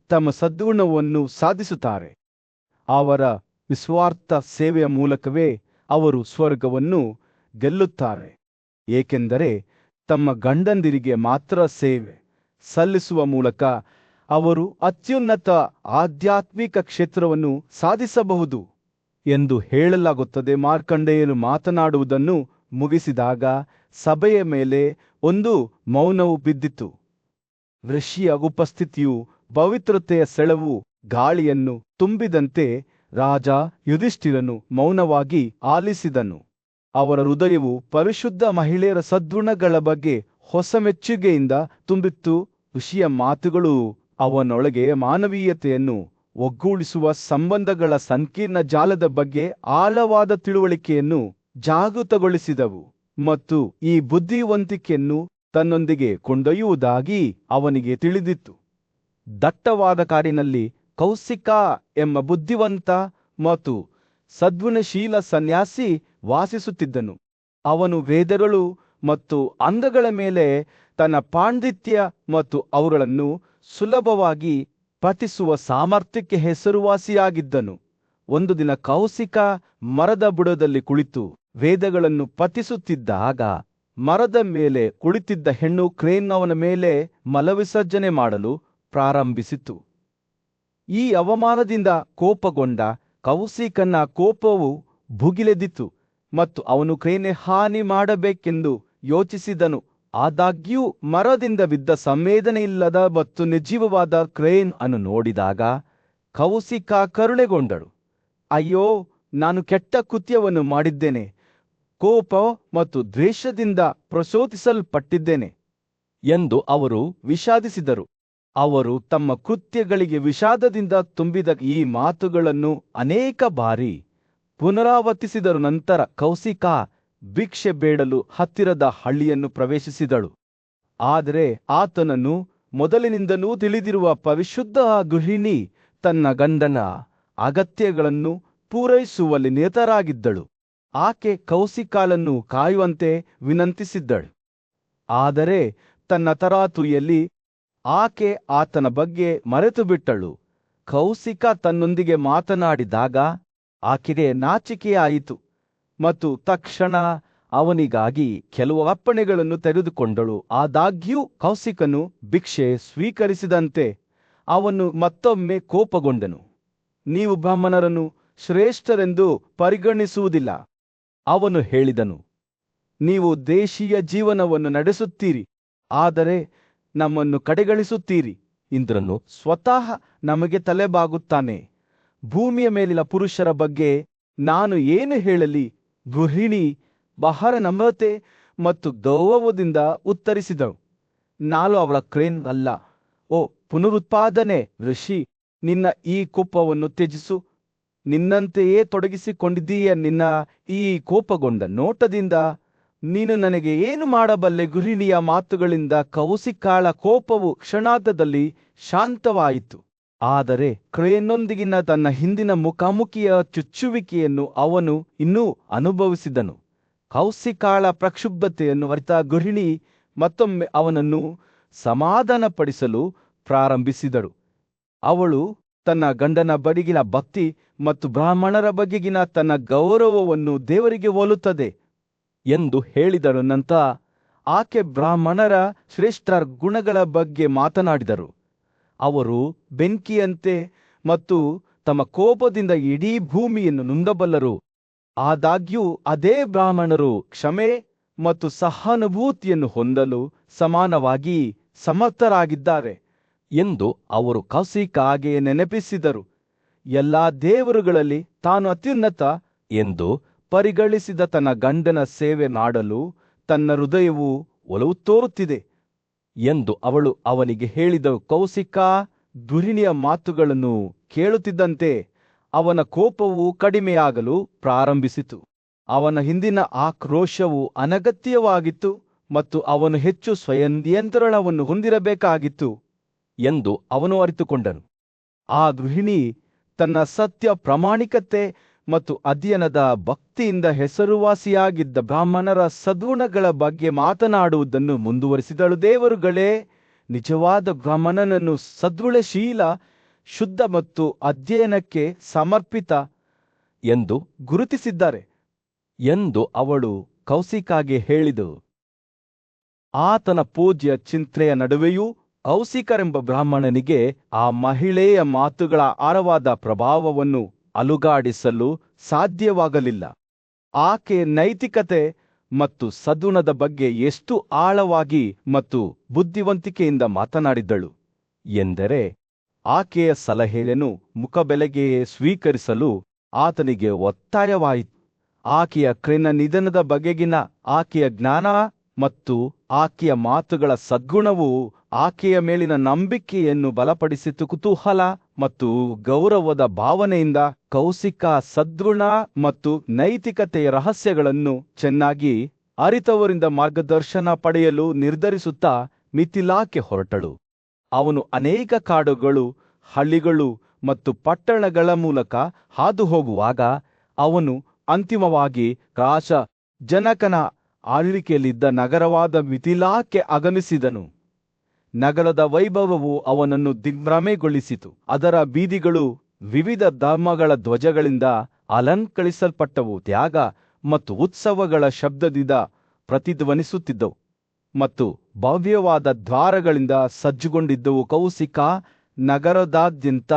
ತಮ್ಮ ಸದ್ಗುಣವನ್ನು ಸಾಧಿಸುತ್ತಾರೆ. ಅವರ ನಿಸ್ವಾರ್ಥ ಸೇವೆಯ ಮೂಲಕವೇ ಅವರು ಸ್ವರ್ಗವನ್ನು ಗೆಲ್ಲುತ್ತಾರೆ, ಏಕೆಂದರೆ ತಮ್ಮ ಗಂಡಂದಿರಿಗೆ ಮಾತ್ರ ಸೇವೆ ಸಲ್ಲಿಸುವ ಮೂಲಕ ಅವರು ಅತ್ಯುನ್ನತ ಆಧ್ಯಾತ್ಮಿಕ ಕ್ಷೇತ್ರವನ್ನು ಸಾಧಿಸಬಹುದು ಎಂದು ಹೇಳಲಾಗುತ್ತದೆ. ಮಾರ್ಕಂಡೇಯನು ಮಾತನಾಡುವುದನ್ನು ಮುಗಿಸಿದಾಗ ಸಭೆಯ ಮೇಲೆ ಒಂದು ಮೌನವು ಬಿದ್ದಿತು. ಋಷಿಯ ಉಪಸ್ಥಿತಿಯು ಪವಿತ್ರತೆಯ ಸೆಳವು ಗಾಳಿಯನ್ನು ತುಂಬಿದಂತೆ ರಾಜ ಯುಧಿಷ್ಠಿರನು ಮೌನವಾಗಿ ಆಲಿಸಿದನು. ಅವರ ಹೃದಯವು ಪರಿಶುದ್ಧ ಮಹಿಳೆಯರ ಸದ್ಗುಣಗಳ ಬಗ್ಗೆ ಹೊಸ ಮೆಚ್ಚುಗೆಯಿಂದ ತುಂಬಿತ್ತು. ಋಷಿಯ ಮಾತುಗಳು ಅವನೊಳಗೆ ಮಾನವೀಯತೆಯನ್ನು ಒಗ್ಗೂಡಿಸುವ ಸಂಬಂಧಗಳ ಸಂಕೀರ್ಣ ಜಾಲದ ಬಗ್ಗೆ ಆಳವಾದ ತಿಳುವಳಿಕೆಯನ್ನು ಜಾಗೃತಗೊಳಿಸಿದವು ಮತ್ತು ಈ ಬುದ್ಧಿವಂತಿಕೆಯನ್ನು ತನ್ನೊಂದಿಗೆ ಕೊಂಡೊಯ್ಯುವುದಾಗಿ ಅವನಿಗೆ ತಿಳಿದಿತ್ತು. ದಟ್ಟವಾದ ಕಾಡಿನಲ್ಲಿ ಕೌಶಿಕ ಎಂಬ ಬುದ್ಧಿವಂತ ಮತ್ತು ಸದ್ಗುಣಶೀಲ ಸನ್ಯಾಸಿ ವಾಸಿಸುತ್ತಿದ್ದನು. ಅವನು ವೇದಗಳು ಮತ್ತು ಅಂಗಗಳ ಮೇಲೆ ತನ್ನ ಪಾಂಡಿತ್ಯ ಮತ್ತು ಅವುಗಳನ್ನು ಸುಲಭವಾಗಿ ಪಠಿಸುವ ಸಾಮರ್ಥ್ಯಕ್ಕೆ ಹೆಸರುವಾಸಿಯಾಗಿದ್ದನು. ಒಂದು ದಿನ ಕೌಶಿಕ ಮರದ ಬುಡದಲ್ಲಿ ಕುಳಿತು ವೇದಗಳನ್ನು ಪಠಿಸುತ್ತಿದ್ದಾಗ ಮರದ ಮೇಲೆ ಕುಳಿತಿದ್ದ ಹೆಣ್ಣು ಕ್ರೇನ್ ಅವನ ಮೇಲೆ ಮಲವಿಸರ್ಜನೆ ಮಾಡಲು ಪ್ರಾರಂಭಿಸಿತು. ಈ ಅವಮಾನದಿಂದ ಕೋಪಗೊಂಡ ಕೌಶಿಕನ ಕೋಪವು ಭುಗಿಲೆದ್ದಿತು ಮತ್ತು ಅವನು ಕ್ರೇನ್ಗೆ ಹಾನಿ ಮಾಡಬೇಕೆಂದು ಯೋಚಿಸಿದನು. ಆದಾಗ್ಯೂ ಮರದಿಂದ ಬಿದ್ದ ಸಂವೇದನೆಯಿಲ್ಲದ ಮತ್ತು ನಿರ್ಜೀವವಾದ ಕ್ರೇನ್ ಅನ್ನು ನೋಡಿದಾಗ ಕೌಸಿಕಾ ಕರುಣೆಗೊಂಡಳು. ಅಯ್ಯೋ, ನಾನು ಕೆಟ್ಟ ಕೃತ್ಯವನ್ನು ಮಾಡಿದ್ದೇನೆ, ಕೋಪ ಮತ್ತು ದ್ವೇಷದಿಂದ ಪ್ರಚೋದಿಸಲ್ಪಟ್ಟಿದ್ದೇನೆ ಎಂದು ಅವರು ವಿಷಾದಿಸಿದರು. ಅವರು ತಮ್ಮ ಕೃತ್ಯಗಳಿಗೆ ವಿಷಾದದಿಂದ ತುಂಬಿದ ಈ ಮಾತುಗಳನ್ನು ಅನೇಕ ಬಾರಿ ಪುನರಾವರ್ತಿಸಿದರು. ನಂತರ ಕೌಸಿಕಾ ಭಿಕ್ಷೆ ಬೇಡಲು ಹತ್ತಿರದ ಹಳ್ಳಿಯನ್ನು ಪ್ರವೇಶಿಸಿದಳು. ಆದರೆ ಆತನನ್ನು ಮೊದಲಿನಿಂದಲೂ ತಿಳಿದಿರುವ ಪರಿಶುದ್ಧ ಗೃಹಿಣಿ ತನ್ನ ಗಂಡನ ಅಗತ್ಯಗಳನ್ನು ಪೂರೈಸುವಲ್ಲಿ ನಿರತರಾಗಿದ್ದಳು. ಆಕೆ ಕೌಸಿಕಾಳನ್ನು ಕಾಯುವಂತೆ ವಿನಂತಿಸಿದ್ದಳು. ಆದರೆ ತನ್ನ ತರಾತುರಿಯಲ್ಲಿ ಆಕೆ ಆತನ ಬಗ್ಗೆ ಮರೆತುಬಿಟ್ಟಳು. ಕೌಸಿಕಾ ತನ್ನೊಂದಿಗೆ ಮಾತನಾಡಿದಾಗ ಆಕೆಗೆ ನಾಚಿಕೆಯಾಯಿತು ಮತ್ತು ತಕ್ಷಣ ಅವನಿಗಾಗಿ ಕೆಲವು ಅಪ್ಪಣೆಗಳನ್ನು ತೆಗೆದುಕೊಂಡಳು. ಆದಾಗ್ಯೂ ಕೌಸಿಕನು ಭಿಕ್ಷೆ ಸ್ವೀಕರಿಸಿದಂತೆ ಅವನು ಮತ್ತೊಮ್ಮೆ ಕೋಪಗೊಂಡನು. ನೀವು ಬ್ರಾಹ್ಮಣರನ್ನು ಶ್ರೇಷ್ಠರೆಂದು ಪರಿಗಣಿಸುವುದಿಲ್ಲ, ಅವನು ಹೇಳಿದನು. ನೀವು ದೇಶೀಯ ಜೀವನವನ್ನು ನಡೆಸುತ್ತೀರಿ, ಆದರೆ ನಮ್ಮನ್ನು ಕಡೆಗಣಿಸುತ್ತೀರಿ. ಇಂದ್ರನು ಸ್ವತಃ ನಮಗೆ ತಲೆಬಾಗುತ್ತಾನೆ. ಭೂಮಿಯ ಮೇಲಿನ ಪುರುಷರ ಬಗ್ಗೆ ನಾನು ಏನು ಹೇಳಲಿ? ಗೃಹಿಣಿ ಬಹಳ ನಮ್ರತೆ ಮತ್ತು ಗೌರವದಿಂದ ಉತ್ತರಿಸಿದಳು. ನಾನು ಅವಳ ಕ್ರೇನ್ ಅಲ್ಲ. ಓ ಪುನರುತ್ಪಾದನೆ ಋಷಿ, ನಿನ್ನ ಈ ಕೋಪವನ್ನು ತ್ಯಜಿಸು. ನಿನ್ನಂತೆಯೇ ತೊಡಗಿಸಿಕೊಂಡಿದ್ದೀಯ. ನಿನ್ನ ಈ ಕೋಪಗೊಂಡ ನೋಟದಿಂದ ನೀನು ನನಗೆ ಏನು ಮಾಡಬಲ್ಲೆ? ಗೃಹಿಣಿಯ ಮಾತುಗಳಿಂದ ಕೌಸಿಕಾಳ ಕೋಪವು ಕ್ಷಣಾರ್ಧದಲ್ಲಿ ಶಾಂತವಾಯಿತು. ಆದರೆ ಕ್ರೇನ್ನೊಂದಿಗಿನ ತನ್ನ ಹಿಂದಿನ ಮುಖಾಮುಖಿಯ ಚುಚ್ಚುವಿಕೆಯನ್ನು ಅವನು ಇನ್ನೂ ಅನುಭವಿಸಿದನು. ಕೌಸಿಕಾಳ ಪ್ರಕ್ಷುಬ್ಧತೆಯನ್ನು ಅರಿತ ಗೃಹಿಣಿ ಮತ್ತೊಮ್ಮೆ ಅವನನ್ನು ಸಮಾಧಾನಪಡಿಸಲು ಪ್ರಾರಂಭಿಸಿದಳು. ಅವಳು ತನ್ನ ಗಂಡನ ಬಗೆಗಿನ ಭಕ್ತಿ ಮತ್ತು ಬ್ರಾಹ್ಮಣರ ಬಗೆಗಿನ ತನ್ನ ಗೌರವವನ್ನು ದೇವರಿಗೆ ಹೋಲುತ್ತದೆ ಎಂದು ಹೇಳಿದಳು. ನಂತರ ಆಕೆ ಬ್ರಾಹ್ಮಣರ ಶ್ರೇಷ್ಠ ಗುಣಗಳ ಬಗ್ಗೆ ಮಾತನಾಡಿದರು. ಅವರು ಬೆಂಕಿಯಂತೆ ಮತ್ತು ತಮ್ಮ ಕೋಪದಿಂದ ಇಡೀ ಭೂಮಿಯನ್ನು ನುಂಗಬಲ್ಲರು. ಆದಾಗ್ಯೂ ಅದೇ ಬ್ರಾಹ್ಮಣರು ಕ್ಷಮೆ ಮತ್ತು ಸಹಾನುಭೂತಿಯನ್ನು ಹೊಂದಲು ಸಮಾನವಾಗಿ ಸಮರ್ಥರಾಗಿದ್ದಾರೆ ಎಂದು ಅವರು ಕೌಸಿಕಾಗೆ ನೆನಪಿಸಿದರು. ಎಲ್ಲಾ ದೇವರುಗಳಲ್ಲಿ ತಾನು ಅತ್ಯುನ್ನತ ಎಂದು ಪರಿಗಣಿಸಿದ ತನ್ನ ಗಂಡನ ಸೇವೆ ಮಾಡಲು ತನ್ನ ಹೃದಯವು ಒಲವು ತೋರುತ್ತಿದೆ ಎಂದು ಅವಳು ಅವನಿಗೆ ಹೇಳಿದಳು. ಕೌಸಿಕಾ ಗೃಹಿಣಿಯ ಮಾತುಗಳನ್ನು ಕೇಳುತ್ತಿದ್ದಂತೆ ಅವನ ಕೋಪವು ಕಡಿಮೆಯಾಗಲು ಪ್ರಾರಂಭಿಸಿತು. ಅವನ ಹಿಂದಿನ ಆಕ್ರೋಶವು ಅನಗತ್ಯವಾಗಿತ್ತು ಮತ್ತು ಅವನು ಹೆಚ್ಚು ಸ್ವಯಂ ನಿಯಂತ್ರಣವನ್ನು ಹೊಂದಿರಬೇಕಾಗಿತ್ತು ಎಂದು ಅವನು ಅರಿತುಕೊಂಡನು. ಆ ಗೃಹಿಣಿ ತನ್ನ ಸತ್ಯ, ಪ್ರಾಮಾಣಿಕತೆ ಮತ್ತು ಅಧ್ಯಯನದ ಭಕ್ತಿಯಿಂದ ಹೆಸರುವಾಸಿಯಾಗಿದ್ದ ಬ್ರಾಹ್ಮಣರ ಸದ್ಗುಣಗಳ ಬಗ್ಗೆ ಮಾತನಾಡುವುದನ್ನು ಮುಂದುವರಿಸಿದಳು. ದೇವರುಗಳೇ ನಿಜವಾದ ಬ್ರಾಹ್ಮಣನನ್ನು ಸದ್ಗುಣಶೀಲ, ಶುದ್ಧ ಮತ್ತು ಅಧ್ಯಯನಕ್ಕೆ ಸಮರ್ಪಿತ ಎಂದು ಗುರುತಿಸಿದ್ದಾರೆ ಎಂದು ಅವಳು ಕೌಸಿಕಾಗೆ ಹೇಳಿದಳು. ಆತನ ಪೂಜ್ಯ ಚಿಂತೆಯ ನಡುವೆಯೂ ಕೌಸಿಕರೆಂಬ ಬ್ರಾಹ್ಮಣನಿಗೆ ಆ ಮಹಿಳೆಯ ಮಾತುಗಳ ಆಳವಾದ ಪ್ರಭಾವವನ್ನು ಅಲುಗಾಡಿಸಲು ಸಾಧ್ಯವಾಗಲಿಲ್ಲ. ಆಕೆ ನೈತಿಕತೆ ಮತ್ತು ಸದ್ಗುಣದ ಬಗ್ಗೆ ಎಷ್ಟು ಆಳವಾಗಿ ಮತ್ತು ಬುದ್ಧಿವಂತಿಕೆಯಿಂದ ಮಾತನಾಡಿದ್ದಳು ಎಂದರೆ ಆಕೆಯ ಸಲಹೆಯನ್ನು ಮುಖಬೆಲೆಗೆ ಸ್ವೀಕರಿಸಲು ಆತನಿಗೆ ಒತ್ತಾಯವಾಯಿತು. ಆಕೆಯ ಕ್ರೇನ್ನ ನಿಧನದ ಬಗೆಗಿನ ಆಕೆಯ ಜ್ಞಾನ ಮತ್ತು ಆಕೆಯ ಮಾತುಗಳ ಸದ್ಗುಣವು ಆಕೆಯ ಮೇಲಿನ ನಂಬಿಕೆಯನ್ನು ಬಲಪಡಿಸಿತು. ಕುತೂಹಲ ಮತ್ತು ಗೌರವದ ಭಾವನೆಯಿಂದ ಕೌಸಿಕಾ ಸದ್ಗುಣ ಮತ್ತು ನೈತಿಕತೆಯ ರಹಸ್ಯಗಳನ್ನು ಚೆನ್ನಾಗಿ ಅರಿತವರಿಂದ ಮಾರ್ಗದರ್ಶನ ಪಡೆಯಲು ನಿರ್ಧರಿಸುತ್ತಾ ಮಿಥಿಲಾಕ್ಕೆ ಹೊರಟಳು. ಅವನು ಅನೇಕ ಕಾಡುಗಳು, ಹಳ್ಳಿಗಳು ಮತ್ತು ಪಟ್ಟಣಗಳ ಮೂಲಕ ಹಾದು ಹೋಗುವಾಗ ಅವನು ಅಂತಿಮವಾಗಿ ರಾಜ ಜನಕನ ಆಳ್ವಿಕೆಯಲ್ಲಿದ್ದ ನಗರವಾದ ಮಿಥಿಲಾಕ್ಕೆ ಆಗಮಿಸಿದನು. ನಗರದ ವೈಭವವು ಅವನನ್ನು ದಿಗ್ಭ್ರಮೆಗೊಳಿಸಿತು. ಅದರ ಬೀದಿಗಳು ವಿವಿಧ ಧರ್ಮಗಳ ಧ್ವಜಗಳಿಂದ ಅಲಂಕರಿಸಲ್ಪಟ್ಟವು. ತ್ಯಾಗ ಮತ್ತು ಉತ್ಸವಗಳ ಶಬ್ದದಿಂದ ಪ್ರತಿಧ್ವನಿಸುತ್ತಿದ್ದವು ಮತ್ತು ಭವ್ಯವಾದ ದ್ವಾರಗಳಿಂದ ಸಜ್ಜುಗೊಂಡಿದ್ದವು. ಕೌಸಿಕಾ ನಗರದಾದ್ಯಂತ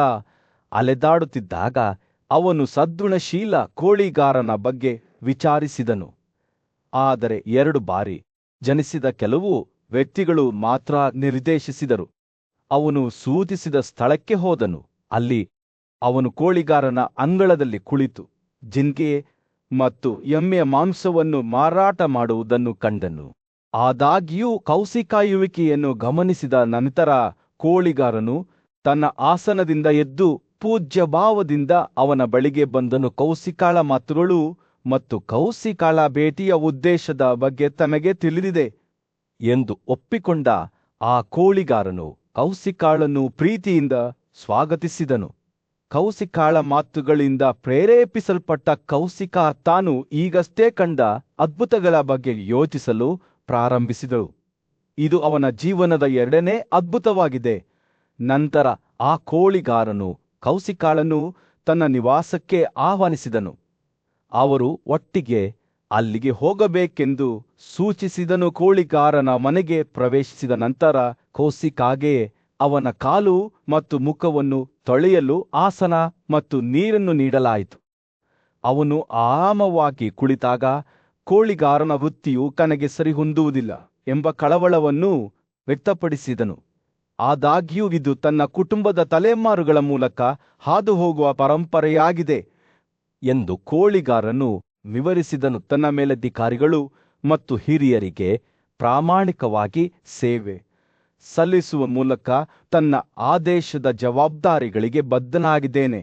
ಅಲೆದಾಡುತ್ತಿದ್ದಾಗ ಅವನು ಸದ್ಗುಣಶೀಲ ಕೋಳಿಗಾರನ ಬಗ್ಗೆ ವಿಚಾರಿಸಿದನು. ಆದರೆ 2 ಬಾರಿ ಜನಿಸಿದ ಕೆಲವು ವ್ಯಕ್ತಿಗಳು ಮಾತ್ರ ನಿರ್ದೇಶಿಸಿದರು. ಅವನು ಸೂಚಿಸಿದ ಸ್ಥಳಕ್ಕೆ ಹೋದನು. ಅಲ್ಲಿ ಅವನು ಕೋಳಿಗಾರನ ಅಂಗಳದಲ್ಲಿ ಕುಳಿತು ಜಿಂಕೆ ಮತ್ತು ಎಮ್ಮೆಯ ಮಾಂಸವನ್ನು ಮಾರಾಟ ಮಾಡುವುದನ್ನು ಕಂಡನು. ಆದಾಗ್ಯೂ ಕೌಸಿಕಾಯುವಿಕೆಯನ್ನು ಗಮನಿಸಿದ ನಂತರ ಕೋಳಿಗಾರನು ತನ್ನ ಆಸನದಿಂದ ಎದ್ದು ಪೂಜ್ಯಭಾವದಿಂದ ಅವನ ಬಳಿಗೆ ಬಂದನು. ಕೌಸಿಕಾಳ ಮಾತುಗಳು ಮತ್ತು ಕೌಸಿಕಾಳ ಭೇಟಿಯ ಉದ್ದೇಶದ ಬಗ್ಗೆ ತನಗೆ ತಿಳಿದಿದೆ ಎಂದು ಒಪ್ಪಿಕೊಂಡ ಆ ಕೋಳಿಗಾರನು ಕೌಸಿಕಾಳನ್ನು ಪ್ರೀತಿಯಿಂದ ಸ್ವಾಗತಿಸಿದನು. ಕೌಸಿಕಾಳ ಮಾತುಗಳಿಂದ ಪ್ರೇರೇಪಿಸಲ್ಪಟ್ಟ ಕೌಸಿಕ ತಾನು ಈಗಷ್ಟೇ ಕಂಡ ಅದ್ಭುತಗಳ ಬಗ್ಗೆ ಯೋಚಿಸಲು ಪ್ರಾರಂಭಿಸಿದಳು. ಇದು ಅವನ ಜೀವನದ ಎರಡನೇ ಅದ್ಭುತವಾಗಿದೆ. ನಂತರ ಆ ಕೋಳಿಗಾರನು ಕೌಸಿಕಾಳನ್ನು ತನ್ನ ನಿವಾಸಕ್ಕೆ ಆಹ್ವಾನಿಸಿದನು. ಅವರು ಒಟ್ಟಿಗೆ ಅಲ್ಲಿಗೆ ಹೋಗಬೇಕೆಂದು ಸೂಚಿಸಿದನು. ಕೋಳಿಗಾರನ ಮನೆಗೆ ಪ್ರವೇಶಿಸಿದ ನಂತರ ಕೌಸಿಕಾಗೆ ಅವನ ಕಾಲು ಮತ್ತು ಮುಖವನ್ನು ತೊಳೆಯಲು ಆಸನ ಮತ್ತು ನೀರನ್ನು ನೀಡಲಾಯಿತು. ಅವನು ಆರಾಮವಾಗಿ ಕುಳಿತಾಗ ಕೋಳಿಗಾರನ ವೃತ್ತಿಯು ತನಗೆ ಸರಿಹೊಂದುವುದಿಲ್ಲ ಎಂಬ ಕಳವಳವನ್ನು ವ್ಯಕ್ತಪಡಿಸಿದನು. ಆದಾಗ್ಯೂ ಇದು ತನ್ನ ಕುಟುಂಬದ ತಲೆಮಾರುಗಳ ಮೂಲಕ ಹಾದುಹೋಗುವ ಪರಂಪರೆಯಾಗಿದೆ ಎಂದು ಕೋಳಿಗಾರನು ವಿವರಿಸಿದನು. ತನ್ನ ಮೇಲಧಿಕಾರಿಗಳು ಮತ್ತು ಹಿರಿಯರಿಗೆ ಪ್ರಾಮಾಣಿಕವಾಗಿ ಸೇವೆ ಸಲ್ಲಿಸುವ ಮೂಲಕ ತನ್ನ ಆದೇಶದ ಜವಾಬ್ದಾರಿಗಳಿಗೆ ಬದ್ಧನಾಗಿದ್ದೇನೆ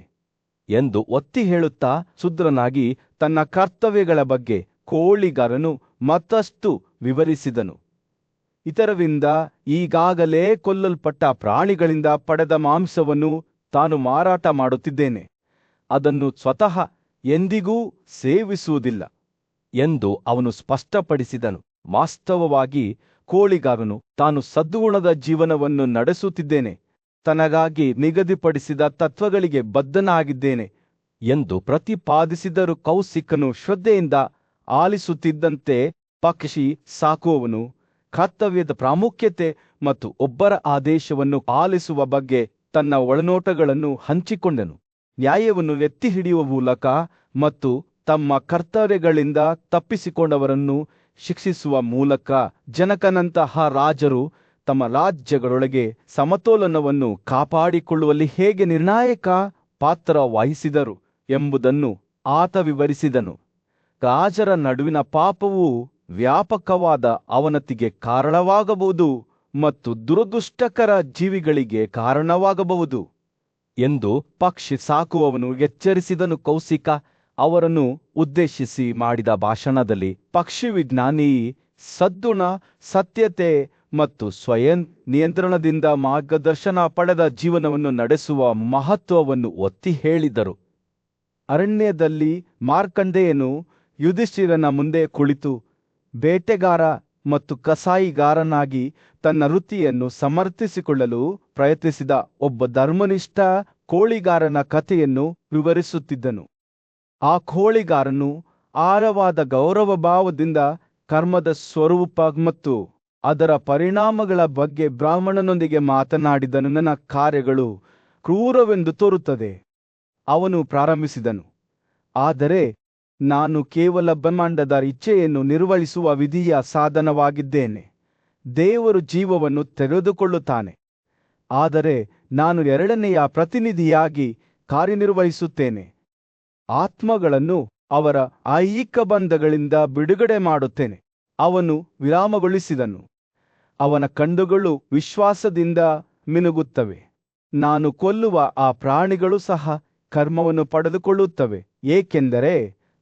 ಎಂದು ಒತ್ತಿ ಹೇಳುತ್ತಾ ಶೂದ್ರನಾಗಿ ತನ್ನ ಕರ್ತವ್ಯಗಳ ಬಗ್ಗೆ ಕೋಳಿಗಾರನು ಮತ್ತಷ್ಟು ವಿವರಿಸಿದನು. ಇತರರಿಂದ ಈಗಾಗಲೇ ಕೊಲ್ಲಲ್ಪಟ್ಟ ಪ್ರಾಣಿಗಳಿಂದ ಪಡೆದ ಮಾಂಸವನ್ನು ತಾನು ಮಾರಾಟ ಮಾಡುತ್ತಿದ್ದೇನೆ. ಅದನ್ನು ಸ್ವತಃ ಎಂದಿಗೂ ಸೇವಿಸುವುದಿಲ್ಲ ಎಂದು ಅವನು ಸ್ಪಷ್ಟಪಡಿಸಿದನು. ವಾಸ್ತವವಾಗಿ ಕೋಳಿಗಾರನು ತಾನು ಸದ್ಗುಣದ ಜೀವನವನ್ನು ನಡೆಸುತ್ತಿದ್ದೇನೆ, ತನಗಾಗಿ ನಿಗದಿಪಡಿಸಿದ ತತ್ವಗಳಿಗೆ ಬದ್ಧನಾಗಿದ್ದೇನೆ ಎಂದು ಪ್ರತಿಪಾದಿಸಿದರು. ಕೌಸಿಕನು ಶ್ರದ್ಧೆಯಿಂದ ಆಲಿಸುತ್ತಿದ್ದಂತೆ ಪಕ್ಷಿ ಸಾಕುವವನು ಕರ್ತವ್ಯದ ಪ್ರಾಮುಖ್ಯತೆ ಮತ್ತು ಒಬ್ಬರ ಆದೇಶವನ್ನು ಪಾಲಿಸುವ ಬಗ್ಗೆ ತನ್ನ ಒಳನೋಟಗಳನ್ನು ಹಂಚಿಕೊಂಡನು. ನ್ಯಾಯವನ್ನು ಎತ್ತಿ ಹಿಡಿಯುವ ಮೂಲಕ ಮತ್ತು ತಮ್ಮ ಕರ್ತವ್ಯಗಳಿಂದ ತಪ್ಪಿಸಿಕೊಂಡವರನ್ನು ಶಿಕ್ಷಿಸುವ ಮೂಲಕ ಜನಕನಂತಹ ರಾಜರು ತಮ್ಮ ರಾಜ್ಯಗಳೊಳಗೆ ಸಮತೋಲನವನ್ನು ಕಾಪಾಡಿಕೊಳ್ಳುವಲ್ಲಿ ಹೇಗೆ ನಿರ್ಣಾಯಕ ಪಾತ್ರ ವಹಿಸಿದರು ಎಂಬುದನ್ನು ಆತ ವಿವರಿಸಿದನು. ರಾಜರ ನಡುವಿನ ಪಾಪವು ವ್ಯಾಪಕವಾದ ಅವನತಿಗೆ ಕಾರಣವಾಗಬಹುದು ಮತ್ತು ದುರದೃಷ್ಟಕರ ಜೀವಿಗಳಿಗೆ ಕಾರಣವಾಗಬಹುದು ಎಂದು ಪಕ್ಷಿ ಸಾಕುವವನು ಎಚ್ಚರಿಸಿದನು. ಕೌಸಿಕ ಅವರನ್ನು ಉದ್ದೇಶಿಸಿ ಮಾಡಿದ ಭಾಷಣದಲ್ಲಿ ಪಕ್ಷಿ ವಿಜ್ಞಾನಿ ಸದ್ಗುಣ, ಸತ್ಯತೆ ಮತ್ತು ಸ್ವಯಂ ನಿಯಂತ್ರಣದಿಂದ ಮಾರ್ಗದರ್ಶನ ಪಡೆದ ಜೀವನವನ್ನು ನಡೆಸುವ ಮಹತ್ವವನ್ನು ಒತ್ತಿ ಹೇಳಿದರು. ಅರಣ್ಯದಲ್ಲಿ ಮಾರ್ಕಂಡೇಯನು ಯುಧಿಷ್ಠಿರನ ಮುಂದೆ ಕುಳಿತು ಬೇಟೆಗಾರ ಮತ್ತು ಕಸಾಯಿಗಾರನಾಗಿ ತನ್ನ ವೃತ್ತಿಯನ್ನು ಸಮರ್ಥಿಸಿಕೊಳ್ಳಲು ಪ್ರಯತ್ನಿಸಿದ ಒಬ್ಬ ಧರ್ಮನಿಷ್ಠ ಕೋಳಿಗಾರನ ಕಥೆಯನ್ನು ವಿವರಿಸುತ್ತಿದ್ದನು. ಆ ಕೋಳಿಗಾರನು ಆಳವಾದ ಗೌರವಭಾವದಿಂದ ಕರ್ಮದ ಸ್ವರೂಪ ಮತ್ತು ಅದರ ಪರಿಣಾಮಗಳ ಬಗ್ಗೆ ಬ್ರಾಹ್ಮಣನೊಂದಿಗೆ ಮಾತನಾಡಿದನು. ನನ್ನ ಕಾರ್ಯಗಳು ಕ್ರೂರವೆಂದು ತೋರುತ್ತದೆ ಅವನು ಪ್ರಾರಂಭಿಸಿದನು, ಆದರೆ ನಾನು ಕೇವಲ ಬ್ರಹ್ಮಾಂಡದ ಇಚ್ಛೆಯನ್ನು ನಿರ್ವಹಿಸುವ ವಿಧಿಯ ಸಾಧನವಾಗಿದ್ದೇನೆ. ದೇವರು ಜೀವವನ್ನು ತೆಗೆದುಕೊಳ್ಳುತ್ತಾನೆ, ಆದರೆ ನಾನು ಎರಡನೆಯ ಪ್ರತಿನಿಧಿಯಾಗಿ ಕಾರ್ಯನಿರ್ವಹಿಸುತ್ತೇನೆ. ಆತ್ಮಗಳನ್ನು ಅವರ ಐಹಿಕ ಬಂಧಗಳಿಂದ ಬಿಡುಗಡೆ ಮಾಡುತ್ತೇನೆ. ಅವನು ವಿರಾಮಗೊಳಿಸಿದನು. ಅವನ ಕಣ್ಣುಗಳು ವಿಶ್ವಾಸದಿಂದ ಮಿನುಗುತ್ತವೆ. ನಾನು ಕೊಲ್ಲುವ ಆ ಪ್ರಾಣಿಗಳು ಸಹ ಕರ್ಮವನ್ನು ಪಡೆದುಕೊಳ್ಳುತ್ತವೆ, ಏಕೆಂದರೆ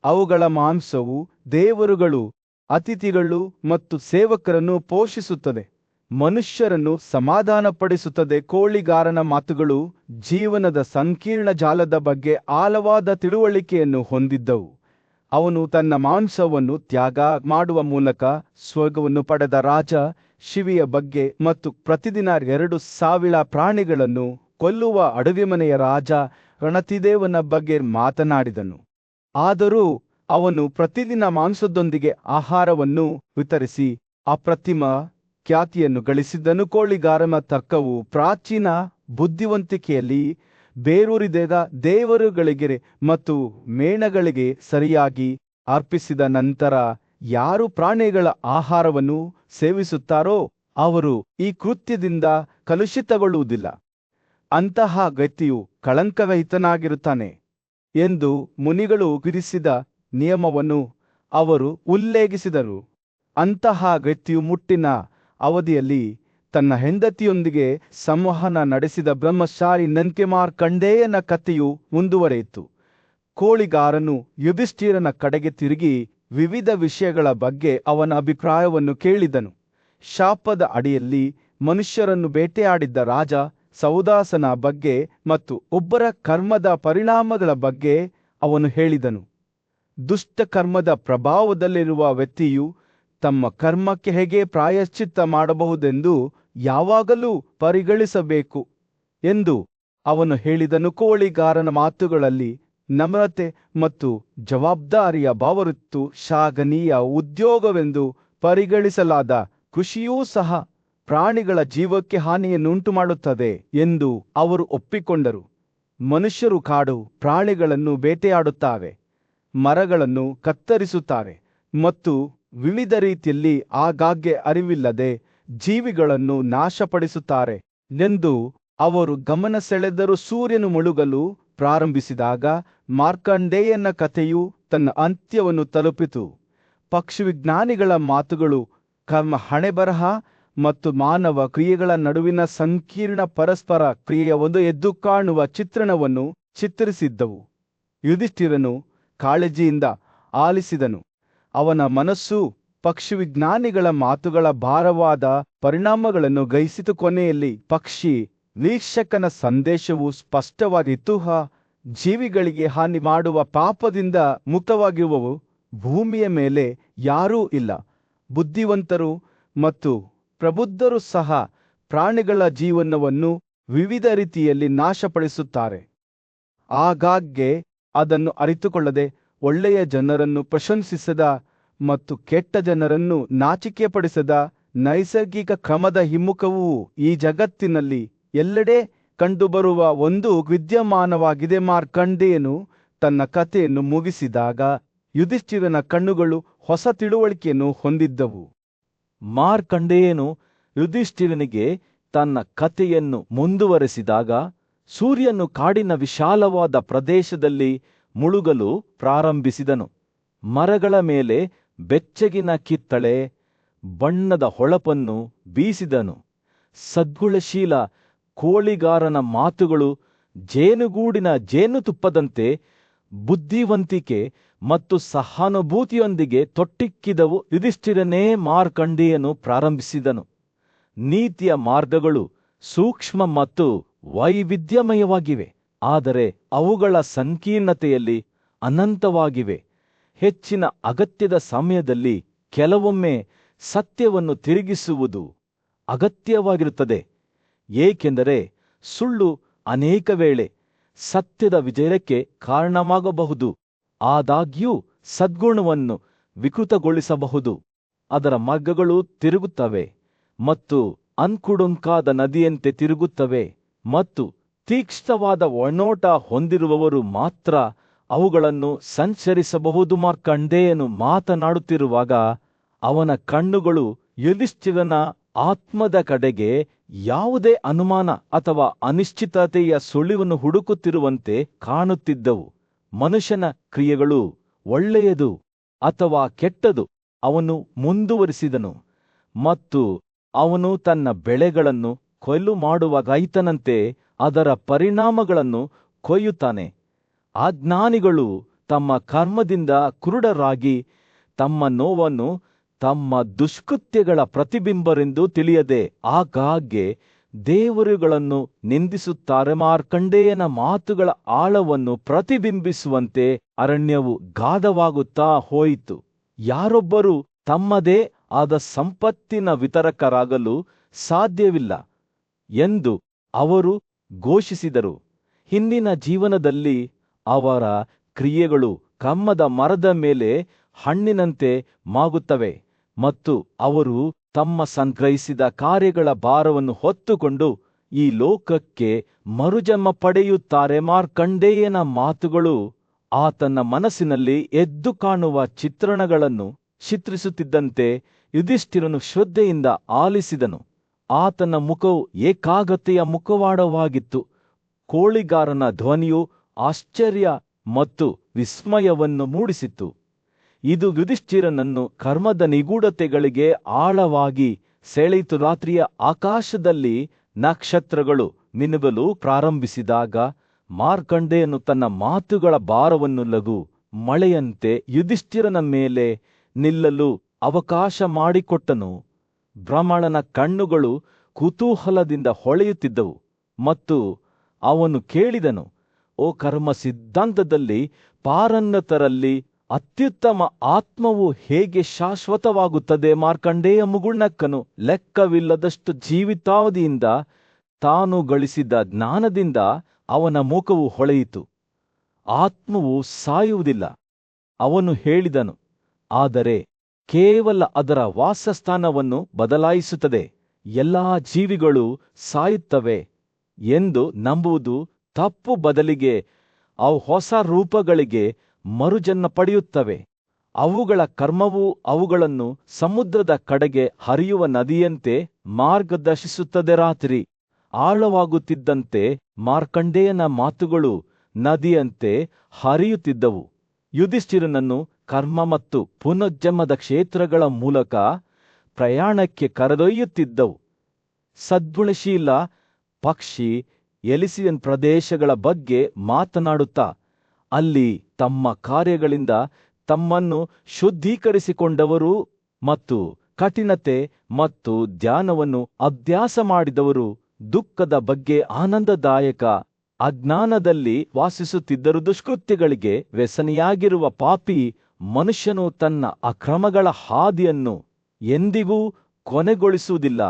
ಅವುಗಳ ಮಾಂಸವು ದೇವರುಗಳು, ಅತಿಥಿಗಳು ಮತ್ತು ಸೇವಕರನ್ನು ಪೋಷಿಸುತ್ತದೆ, ಮನುಷ್ಯರನ್ನು ಸಮಾಧಾನಪಡಿಸುತ್ತದೆ. ಕೋಳಿಗಾರನ ಮಾತುಗಳು ಜೀವನದ ಸಂಕೀರ್ಣ ಜಾಲದ ಬಗ್ಗೆ ಆಳವಾದ ತಿಳುವಳಿಕೆಯನ್ನು ಹೊಂದಿದ್ದವು. ಅವನು ತನ್ನ ಮಾಂಸವನ್ನು ತ್ಯಾಗ ಮಾಡುವ ಮೂಲಕ ಸ್ವರ್ಗವನ್ನು ಪಡೆದ ರಾಜ ಶಿವಿಯ ಬಗ್ಗೆ ಮತ್ತು ಪ್ರತಿದಿನ 2,000 ಪ್ರಾಣಿಗಳನ್ನು ಕೊಲ್ಲುವ ಅಡವಿಮನೆಯ ರಾಜ ರಣತಿದೇವನ ಬಗ್ಗೆ ಮಾತನಾಡಿದನು. ಆದರೂ ಅವನು ಪ್ರತಿದಿನ ಮಾಂಸದೊಂದಿಗೆ ಆಹಾರವನ್ನು ವಿತರಿಸಿ ಅಪ್ರತಿಮ ಖ್ಯಾತಿಯನ್ನು ಗಳಿಸಿದ್ದನು. ಕೋಳಿಗಾರನ ತರ್ಕವು ಪ್ರಾಚೀನ ಬುದ್ಧಿವಂತಿಕೆಯಲ್ಲಿ ಬೇರೂರಿದ ದೇವರುಗಳಿಗೆ ಮತ್ತು ಮೇಣಗಳಿಗೆ ಸರಿಯಾಗಿ ಅರ್ಪಿಸಿದ ನಂತರ ಯಾರು ಪ್ರಾಣಿಗಳ ಆಹಾರವನ್ನು ಸೇವಿಸುತ್ತಾರೋ ಅವರು ಈ ಕೃತ್ಯದಿಂದ ಕಲುಷಿತಗೊಳ್ಳುವುದಿಲ್ಲ. ಅಂತಹ ವ್ಯಕ್ತಿಯು ಕಳಂಕರಹಿತನಾಗಿರುತ್ತಾನೆ ಎಂದು ಮುನಿಗಳು ವಿಧಿಸಿದ ನಿಯಮವನ್ನು ಅವರು ಉಲ್ಲೇಖಿಸಿದರು. ಅಂತಹ ವ್ಯಕ್ತಿಯು ಮುಟ್ಟಿನ ಅವಧಿಯಲ್ಲಿ ತನ್ನ ಹೆಂಡತಿಯೊಂದಿಗೆ ಸಂವಹನ ನಡೆಸಿದ ಬ್ರಹ್ಮಚಾರಿ ನಂತೆ ಮಾರ್ಕಂಡೇಯನ ಕಥೆಯು ಮುಂದುವರೆಯಿತು. ಕೋಳಿಗಾರನು ಯುಧಿಷ್ಠಿರನ ಕಡೆಗೆ ತಿರುಗಿ ವಿವಿಧ ವಿಷಯಗಳ ಬಗ್ಗೆ ಅವನ ಅಭಿಪ್ರಾಯವನ್ನು ಕೇಳಿದನು. ಶಾಪದ ಅಡಿಯಲ್ಲಿ ಮನುಷ್ಯರನ್ನು ಬೇಟೆಯಾಡಿದ್ದ ರಾಜ ಸೌದಾಸನ ಬಗ್ಗೆ ಮತ್ತು ಒಬ್ಬರ ಕರ್ಮದ ಪರಿಣಾಮಗಳ ಬಗ್ಗೆ ಅವನು ಹೇಳಿದನು. ದುಷ್ಟ ಕರ್ಮದ ಪ್ರಭಾವದಲ್ಲಿರುವ ವ್ಯಕ್ತಿಯು ತಮ್ಮ ಕರ್ಮಕ್ಕೆ ಹೇಗೆ ಪ್ರಾಯಶ್ಚಿತ್ತ ಮಾಡಬಹುದೆಂದು ಯಾವಾಗಲೂ ಪರಿಗಣಿಸಬೇಕು ಎಂದು ಅವನು ಹೇಳಿದನು. ಕೋಳಿಗಾರನ ಮಾತುಗಳಲ್ಲಿ ನಮ್ರತೆ ಮತ್ತು ಜವಾಬ್ದಾರಿಯ ಭಾವವಿತ್ತು. ಶ್ಲಾಘನೀಯ ಉದ್ಯೋಗವೆಂದು ಪರಿಗಣಿಸಲಾದ ಕೃಷಿಯೂ ಸಹ ಪ್ರಾಣಿಗಳ ಜೀವಕ್ಕೆ ಹಾನಿಯನ್ನುಂಟು ಮಾಡುತ್ತದೆ ಎಂದು ಅವರು ಒಪ್ಪಿಕೊಂಡರು. ಮನುಷ್ಯರು ಕಾಡು ಪ್ರಾಣಿಗಳನ್ನು ಬೇಟೆಯಾಡುತ್ತಾರೆ, ಮರಗಳನ್ನು ಕತ್ತರಿಸುತ್ತಾರೆ ಮತ್ತು ವಿವಿಧ ರೀತಿಯಲ್ಲಿ ಆಗಾಗ್ಗೆ ಅರಿವಿಲ್ಲದೆ ಜೀವಿಗಳನ್ನು ನಾಶಪಡಿಸುತ್ತಾರೆ ಎಂದು ಅವರು ಗಮನ ಸೆಳೆದರು. ಸೂರ್ಯನು ಮುಳುಗಲು ಪ್ರಾರಂಭಿಸಿದಾಗ ಮಾರ್ಕಂಡೇಯನ ಕಥೆಯು ತನ್ನ ಅಂತ್ಯವನ್ನು ತಲುಪಿತು. ಪಕ್ಷಿವಿಜ್ಞಾನಿಗಳ ಮಾತುಗಳು ಕರ್ಮ, ಹಣೆಬರಹ ಮತ್ತು ಮಾನವ ಕ್ರಿಯೆಗಳ ನಡುವಿನ ಸಂಕೀರ್ಣ ಪರಸ್ಪರ ಕ್ರಿಯೆಯ ಒಂದು ಎದ್ದು ಕಾಣುವ ಚಿತ್ರಣವನ್ನು ಚಿತ್ರಿಸಿದ್ದವು. ಯುಧಿಷ್ಠಿರನು ಕಾಳಜಿಯಿಂದ ಆಲಿಸಿದನು. ಅವನ ಮನಸ್ಸು ಪಕ್ಷಿವಿಜ್ಞಾನಿಗಳ ಮಾತುಗಳ ಭಾರವಾದ ಪರಿಣಾಮಗಳನ್ನು ಗ್ರಹಿಸಿತು. ಕೊನೆಯಲ್ಲಿ ಪಕ್ಷಿ ವೀಕ್ಷಕನ ಸಂದೇಶವು ಸ್ಪಷ್ಟವಾಗಿತ್ತು. ಜೀವಿಗಳಿಗೆ ಹಾನಿ ಮಾಡುವ ಪಾಪದಿಂದ ಮುಕ್ತವಾಗಿರುವವು ಭೂಮಿಯ ಮೇಲೆ ಯಾರೂ ಇಲ್ಲ. ಬುದ್ಧಿವಂತರು ಮತ್ತು ಪ್ರಬುದ್ಧರು ಸಹ ಪ್ರಾಣಿಗಳ ಜೀವನವನ್ನು ವಿವಿಧ ರೀತಿಯಲ್ಲಿ ನಾಶಪಡಿಸುತ್ತಾರೆ. ಆಗಾಗ್ಗೆ ಅದನ್ನು ಅರಿತುಕೊಳ್ಳದೆ ಒಳ್ಳೆಯ ಜನರನ್ನು ಪ್ರಶಂಸಿಸದ ಮತ್ತು ಕೆಟ್ಟ ಜನರನ್ನು ನಾಚಿಕೆಪಡಿಸದ ನೈಸರ್ಗಿಕ ಕ್ರಮದ ಹಿಮ್ಮುಖವು ಈ ಜಗತ್ತಿನಲ್ಲಿ ಎಲ್ಲೆಡೆ ಕಂಡುಬರುವ ಒಂದು ವಿದ್ಯಮಾನವಾಗಿದೆ. ಮಾರ್ಕಂಡೇಯನು ತನ್ನ ಕಥೆಯನ್ನು ಮುಗಿಸಿದಾಗ ಯುಧಿಷ್ಠಿರನ ಕಣ್ಣುಗಳು ಹೊಸ ತಿಳುವಳಿಕೆಯನ್ನು ಹೊಂದಿದ್ದವು. ಮಾರ್ಕಂಡೇಯನು ಯುಧಿಷ್ಠಿರನಿಗೆ ತನ್ನ ಕಥೆಯನ್ನು ಮುಂದುವರೆಸಿದಾಗ ಸೂರ್ಯನು ಕಾಡಿನ ವಿಶಾಲವಾದ ಪ್ರದೇಶದಲ್ಲಿ ಮುಳುಗಲು ಪ್ರಾರಂಭಿಸಿದನು. ಮರಗಳ ಮೇಲೆ ಬೆಚ್ಚಗಿನ ಕಿತ್ತಳೆ ಬಣ್ಣದ ಹೊಳಪನ್ನು ಬೀಸಿದನು. ಸದ್ಗುಣಶೀಲ ಕೋಳಿಗಾರನ ಮಾತುಗಳು ಜೇನುಗೂಡಿನ ಜೇನುತುಪ್ಪದಂತೆ ಬುದ್ಧಿವಂತಿಕೆ ಮತ್ತು ಸಹಾನುಭೂತಿಯೊಂದಿಗೆ ತೊಟ್ಟಿಕ್ಕಿದವು. ಯುಧಿಷ್ಠಿರನೇ, ಮಾರ್ಕಂಡೇಯನು ಪ್ರಾರಂಭಿಸಿದನು. ನೀತಿಯ ಮಾರ್ಗಗಳು ಸೂಕ್ಷ್ಮ ಮತ್ತು ವೈವಿಧ್ಯಮಯವಾಗಿವೆ, ಆದರೆ ಅವುಗಳ ಸಂಕೀರ್ಣತೆಯಲ್ಲಿ ಅನಂತವಾಗಿವೆ. ಹೆಚ್ಚಿನ ಅಗತ್ಯದ ಸಮಯದಲ್ಲಿ ಕೆಲವೊಮ್ಮೆ ಸತ್ಯವನ್ನು ತಿರುಗಿಸುವುದು ಅಗತ್ಯವಾಗಿರುತ್ತದೆ, ಏಕೆಂದರೆ ಸುಳ್ಳು ಅನೇಕ ವೇಳೆ ಸತ್ಯದ ವಿಜಯಕ್ಕೆ ಕಾರಣವಾಗಬಹುದು. ಆದಾಗ್ಯೂ ಸದ್ಗುಣವನ್ನು ವಿಕೃತಗೊಳಿಸಬಹುದು. ಅದರ ಮಾರ್ಗಗಳು ತಿರುಗುತ್ತವೆ ಮತ್ತು ಅನ್ಕುಡುಂಕಾದ ನದಿಯಂತೆ ತಿರುಗುತ್ತವೆ ಮತ್ತು ತೀಕ್ಷ್ಣವಾದ ಒಳನೋಟ ಹೊಂದಿರುವವರು ಮಾತ್ರ ಅವುಗಳನ್ನು ಸಂಚರಿಸಬಹುದು. ಮಾರ್ಕಂಡೇಯನು ಮಾತನಾಡುತ್ತಿರುವಾಗ ಅವನ ಕಣ್ಣುಗಳು ಯುಧಿಷ್ಠಿರನ ಆತ್ಮದ ಕಡೆಗೆ ಯಾವುದೇ ಅನುಮಾನ ಅಥವಾ ಅನಿಶ್ಚಿತತೆಯ ಸುಳಿವನ್ನು ಹುಡುಕುತ್ತಿರುವಂತೆ ಕಾಣುತ್ತಿದ್ದವು. ಮನುಷ್ಯನ ಕ್ರಿಯೆಗಳು ಒಳ್ಳೆಯದು ಅಥವಾ ಕೆಟ್ಟದು, ಅವನು ಮುಂದುವರಿಸಿದನು, ಮತ್ತು ಅವನು ತನ್ನ ಬೆಳೆಗಳನ್ನು ಕೊಯ್ಲು ಮಾಡುವ ರೈತನಂತೆ ಅದರ ಪರಿಣಾಮಗಳನ್ನು ಕೊಯ್ಯುತ್ತಾನೆ. ಅಜ್ಞಾನಿಗಳು ತಮ್ಮ ಕರ್ಮದಿಂದ ಕುರುಡರಾಗಿ ತಮ್ಮ ನೋವನ್ನು ತಮ್ಮ ದುಷ್ಕೃತ್ಯಗಳ ಪ್ರತಿಬಿಂಬರೆಂದು ತಿಳಿಯದೆ ಆಗಾಗ್ಗೆ ದೇವರುಗಳನ್ನು ನಿಂದಿಸುತ್ತಾರೆ. ಮಾರ್ಕಂಡೇಯನ ಮಾತುಗಳ ಆಳವನ್ನು ಪ್ರತಿಬಿಂಬಿಸುವಂತೆ ಅರಣ್ಯವು ಗಾಢವಾಗುತ್ತಾ ಹೋಯಿತು. ಯಾರೊಬ್ಬರೂ ತಮ್ಮದೇ ಆದ ಸಂಪತ್ತಿನ ವಿತರಕರಾಗಲು ಸಾಧ್ಯವಿಲ್ಲ ಎಂದು ಅವರು ಘೋಷಿಸಿದರು. ಹಿಂದಿನ ಜೀವನದಲ್ಲಿ ಅವರ ಕ್ರಿಯೆಗಳು ಕಮ್ಮದ ಮರದ ಮೇಲೆ ಹಣ್ಣಿನಂತೆ ಮಾಗುತ್ತವೆ ಮತ್ತು ಅವರು ತಮ್ಮ ಸಂಗ್ರಹಿಸಿದ ಕಾರ್ಯಗಳ ಭಾರವನ್ನು ಹೊತ್ತುಕೊಂಡು ಈ ಲೋಕಕ್ಕೆ ಮರುಜನ್ಮ ಪಡೆಯುತ್ತಾರೆ. ಮಾರ್ಕಂಡೇಯನ ಮಾತುಗಳು ಆತನ ಮನಸ್ಸಿನಲ್ಲಿ ಎದ್ದು ಕಾಣುವ ಚಿತ್ರಣಗಳನ್ನು ಚಿತ್ರಿಸುತ್ತಿದ್ದಂತೆ ಯುಧಿಷ್ಠಿರನು ಶ್ರದ್ಧೆಯಿಂದ ಆಲಿಸಿದನು. ಆತನ ಮುಖವು ಏಕಾಗ್ರತೆಯ ಮುಖವಾಡವಾಗಿತ್ತು. ಕೋಳಿಗಾರನ ಧ್ವನಿಯು ಆಶ್ಚರ್ಯ ಮತ್ತು ವಿಸ್ಮಯವನ್ನು ಮೂಡಿಸಿತು. ಇದು ಯುಧಿಷ್ಠಿರನನ್ನು ಕರ್ಮದ ನಿಗೂಢತೆಗಳಿಗೆ ಆಳವಾಗಿ ಸೆಳೆಯಿತು. ರಾತ್ರಿಯ ಆಕಾಶದಲ್ಲಿ ನಕ್ಷತ್ರಗಳು ಮಿನುಗಲು ಪ್ರಾರಂಭಿಸಿದಾಗ ಮಾರ್ಕಂಡೇಯನು ತನ್ನ ಮಾತುಗಳ ಭಾರವನ್ನು ಲಘು ಮಳೆಯಂತೆ ಯುಧಿಷ್ಠಿರನ ಮೇಲೆ ನಿಲ್ಲಲು ಅವಕಾಶ ಮಾಡಿಕೊಟ್ಟನು. ಬ್ರಾಹ್ಮಣನ ಕಣ್ಣುಗಳು ಕುತೂಹಲದಿಂದ ಹೊಳೆಯುತ್ತಿದ್ದವು ಮತ್ತು ಅವನು ಕೇಳಿದನು, ಓ ಕರ್ಮ ಸಿದ್ಧಾಂತದಲ್ಲಿ ಪಾರನ್ನತರಲ್ಲಿ ಅತ್ಯುತ್ತಮ ಆತ್ಮವು ಹೇಗೆ ಶಾಶ್ವತವಾಗುತ್ತದೆ? ಮಾರ್ಕಂಡೇಯ ಮುಗುಳ್ನಕ್ಕನು. ಲೆಕ್ಕವಿಲ್ಲದಷ್ಟು ಜೀವಿತಾವಧಿಯಿಂದ ತಾನು ಗಳಿಸಿದ ಜ್ಞಾನದಿಂದ ಅವನ ಮುಖವು ಹೊಳೆಯಿತು. ಆತ್ಮವು ಸಾಯುವುದಿಲ್ಲ, ಅವನು ಹೇಳಿದನು, ಆದರೆ ಕೇವಲ ಅದರ ವಾಸಸ್ಥಾನವನ್ನು ಬದಲಾಯಿಸುತ್ತದೆ. ಎಲ್ಲಾ ಜೀವಿಗಳು ಸಾಯುತ್ತವೆ ಎಂದು ನಂಬುವುದು ತಪ್ಪು. ಬದಲಿಗೆ ಅವು ಹೊಸ ರೂಪಗಳಿಗೆ ಮರುಜನ್ಮ ಪಡೆಯುತ್ತವೆ. ಅವುಗಳ ಕರ್ಮವು ಅವುಗಳನ್ನು ಸಮುದ್ರದ ಕಡೆಗೆ ಹರಿಯುವ ನದಿಯಂತೆ ಮಾರ್ಗದರ್ಶಿಸುತ್ತದೆ. ರಾತ್ರಿ ಆಳವಾಗುತ್ತಿದ್ದಂತೆ ಮಾರ್ಕಂಡೇಯನ ಮಾತುಗಳು ನದಿಯಂತೆ ಹರಿಯುತ್ತಿದ್ದವು. ಯುಧಿಷ್ಠಿರನನ್ನು ಕರ್ಮ ಮತ್ತು ಪುನರ್ಜನ್ಮದ ಕ್ಷೇತ್ರಗಳ ಮೂಲಕ ಪ್ರಯಾಣಕ್ಕೆ ಕರೆದೊಯ್ಯುತ್ತಿದ್ದವು. ಸದ್ಗುಣಶೀಲ ಪಕ್ಷಿ ಎಲಿಸಿಯನ್ ಪ್ರದೇಶಗಳ ಬಗ್ಗೆ ಮಾತನಾಡುತ್ತಾ, ಅಲ್ಲಿ ತಮ್ಮ ಕಾರ್ಯಗಳಿಂದ ತಮ್ಮನ್ನು ಶುದ್ಧೀಕರಿಸಿಕೊಂಡವರು ಮತ್ತು ಕಠಿಣತೆ ಮತ್ತು ಧ್ಯಾನವನ್ನು ಅಭ್ಯಾಸ ಮಾಡಿದವರು ದುಃಖದ ಬಗ್ಗೆ ಆನಂದದಾಯಕ ಅಜ್ಞಾನದಲ್ಲಿ ವಾಸಿಸುತ್ತಿದ್ದರು. ದುಷ್ಕೃತ್ಯಗಳಿಗೆ ವ್ಯಸನಿಯಾಗಿರುವ ಪಾಪಿ ಮನುಷ್ಯನು ತನ್ನ ಅಕ್ರಮಗಳ ಹಾದಿಯನ್ನು ಎಂದಿಗೂ ಕೊನೆಗೊಳಿಸುವುದಿಲ್ಲ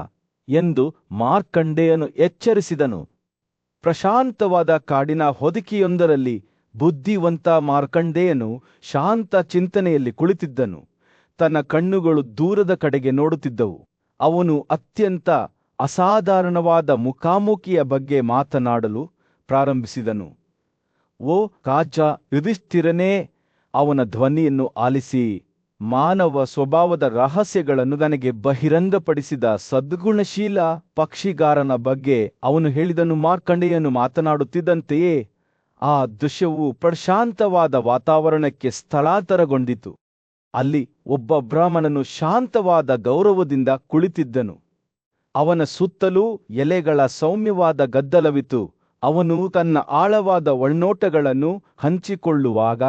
ಎಂದು ಮಾರ್ಕಂಡೇಯನು ಎಚ್ಚರಿಸಿದನು. ಪ್ರಶಾಂತವಾದ ಕಾಡಿನ ಹೊದಿಕೆಯೊಂದರಲ್ಲಿ ಬುದ್ಧಿವಂತ ಮಾರ್ಕಂಡೇಯನು ಶಾಂತ ಚಿಂತನೆಯಲ್ಲಿ ಕುಳಿತಿದ್ದನು. ತನ್ನ ಕಣ್ಣುಗಳು ದೂರದ ಕಡೆಗೆ ನೋಡುತ್ತಿದ್ದವು. ಅವನು ಅತ್ಯಂತ ಅಸಾಧಾರಣವಾದ ಮುಖಾಮುಖಿಯ ಬಗ್ಗೆ ಮಾತನಾಡಲು ಪ್ರಾರಂಭಿಸಿದನು. ಓ ರಾಜ ಯುಧಿಷ್ಠಿರನೇ, ಅವನ ಧ್ವನಿಯನ್ನು ಆಲಿಸಿ. ಮಾನವ ಸ್ವಭಾವದ ರಹಸ್ಯಗಳನ್ನು ನನಗೆ ಬಹಿರಂಗಪಡಿಸಿದ ಸದ್ಗುಣಶೀಲ ಪಕ್ಷಿಗಾರನ ಬಗ್ಗೆ ಅವನು ಹೇಳಿದನು. ಮಾರ್ಕಂಡೇಯನು ಮಾತನಾಡುತ್ತಿದ್ದಂತೆಯೇ ಆ ದೃಶ್ಯವು ಪ್ರಶಾಂತವಾದ ವಾತಾವರಣಕ್ಕೆ ಸ್ಥಳಾಂತರಗೊಂಡಿತು. ಅಲ್ಲಿ ಒಬ್ಬ ಬ್ರಾಹ್ಮಣನು ಶಾಂತವಾದ ಗೌರವದಿಂದ ಕುಳಿತಿದ್ದನು. ಅವನ ಸುತ್ತಲೂ ಎಲೆಗಳ ಸೌಮ್ಯವಾದ ಗದ್ದಲವಿತ್ತು. ಅವನು ತನ್ನ ಆಳವಾದ ಒಳನೋಟಗಳನ್ನು ಹಂಚಿಕೊಳ್ಳುವಾಗ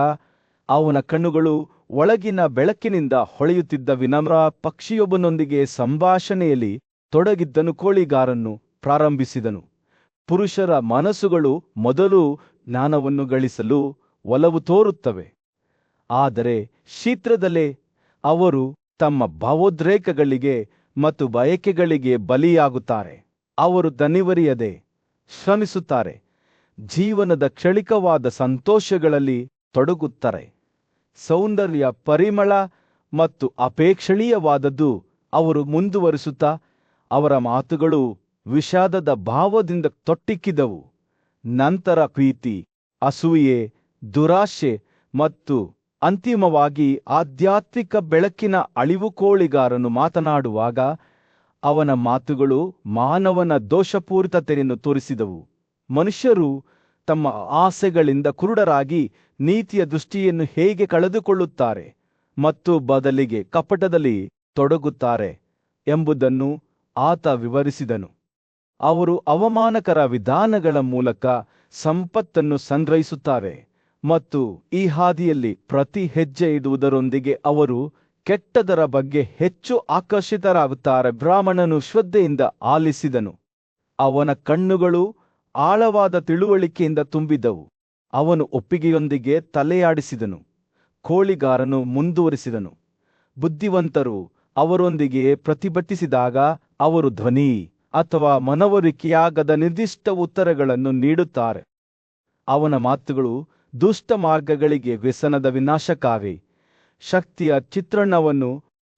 ಅವನ ಕಣ್ಣುಗಳು ಒಳಗಿನ ಬೆಳಕಿನಿಂದ ಹೊಳೆಯುತ್ತಿದ್ದ. ವಿನಮ್ರ ಪಕ್ಷಿಯೊಬ್ಬನೊಂದಿಗೆ ಸಂಭಾಷಣೆಯಲ್ಲಿ ತೊಡಗಿದ್ದನು. ಕೋಳಿಗಾರನು ಪ್ರಾರಂಭಿಸಿದನು. ಪುರುಷರ ಮನಸ್ಸುಗಳು ಮೊದಲು ಜ್ಞಾನವನ್ನು ಗಳಿಸಲು ಒಲವು ತೋರುತ್ತವೆ, ಆದರೆ ಶೀಘ್ರದಲ್ಲೇ ಅವರು ತಮ್ಮ ಭಾವೋದ್ರೇಕಗಳಿಗೆ ಮತ್ತು ಬಯಕೆಗಳಿಗೆ ಬಲಿಯಾಗುತ್ತಾರೆ. ಅವರು ದಣಿವರಿಯದೆ ಶ್ರಮಿಸುತ್ತಾರೆ, ಜೀವನದ ಕ್ಷಣಿಕವಾದ ಸಂತೋಷಗಳಲ್ಲಿ ತೊಡಗುತ್ತಾರೆ. ಸೌಂದರ್ಯ, ಪರಿಮಳ ಮತ್ತು ಅಪೇಕ್ಷಣೀಯವಾದದ್ದು ಅವರು ಮುಂದುವರಿಸುತ್ತಾ ಅವರ ಮಾತುಗಳು ವಿಷಾದದ ಭಾವದಿಂದ ತೊಟ್ಟಿಕ್ಕಿದವು. ನಂತರ ಪ್ರೀತಿ, ಅಸೂಯೆ, ದುರಾಶೆ ಮತ್ತು ಅಂತಿಮವಾಗಿ ಆಧ್ಯಾತ್ಮಿಕ ಬೆಳಕಿನ ಅಳಿವು. ಕೋಳಿಗಾರನು ಮಾತನಾಡುವಾಗ ಅವನ ಮಾತುಗಳು ಮಾನವನ ದೋಷಪೂರಿತತೆಯನ್ನು ತೋರಿಸಿದವು. ಮನುಷ್ಯರು ತಮ್ಮ ಆಸೆಗಳಿಂದ ಕುರುಡರಾಗಿ ನೀತಿಯ ದೃಷ್ಟಿಯನ್ನು ಹೇಗೆ ಕಳೆದುಕೊಳ್ಳುತ್ತಾರೆ ಮತ್ತು ಬದಲಿಗೆ ಕಪಟದಲ್ಲಿ ತೊಡಗುತ್ತಾರೆ ಎಂಬುದನ್ನು ಆತ ವಿವರಿಸಿದನು. ಅವರು ಅವಮಾನಕರ ವಿಧಾನಗಳ ಮೂಲಕ ಸಂಪತ್ತನ್ನು ಸಂಗ್ರಹಿಸುತ್ತಾರೆ ಮತ್ತು ಈ ಹಾದಿಯಲ್ಲಿ ಪ್ರತಿ ಹೆಜ್ಜೆ ಇಡುವುದರೊಂದಿಗೆ ಅವರು ಕೆಟ್ಟದರ ಬಗ್ಗೆ ಹೆಚ್ಚು ಆಕರ್ಷಿತರಾಗುತ್ತಾರೆ. ಬ್ರಾಹ್ಮಣನು ಶ್ರದ್ಧೆಯಿಂದ ಆಲಿಸಿದನು. ಅವನ ಕಣ್ಣುಗಳು ಆಳವಾದ ತಿಳುವಳಿಕೆಯಿಂದ ತುಂಬಿದ್ದವು. ಅವನು ಒಪ್ಪಿಗೆಯೊಂದಿಗೆ ತಲೆಯಾಡಿಸಿದನು. ಕೋಳಿಗಾರನು ಮುಂದುವರಿಸಿದನು. ಬುದ್ಧಿವಂತರು ಅವರೊಂದಿಗೆ ಪ್ರತಿಭಟಿಸಿದಾಗ ಅವರು ಧ್ವನಿ ಅಥವಾ ಮನವರಿಕೆಯಾಗದ ನಿರ್ದಿಷ್ಟ ಉತ್ತರಗಳನ್ನು ನೀಡುತ್ತಾರೆ. ಅವನ ಮಾತುಗಳು ದುಷ್ಟ ಮಾರ್ಗಗಳಿಗೆ ವ್ಯಸನದ ವಿನಾಶಕಾರಿ ಶಕ್ತಿಯ ಚಿತ್ರಣವನ್ನು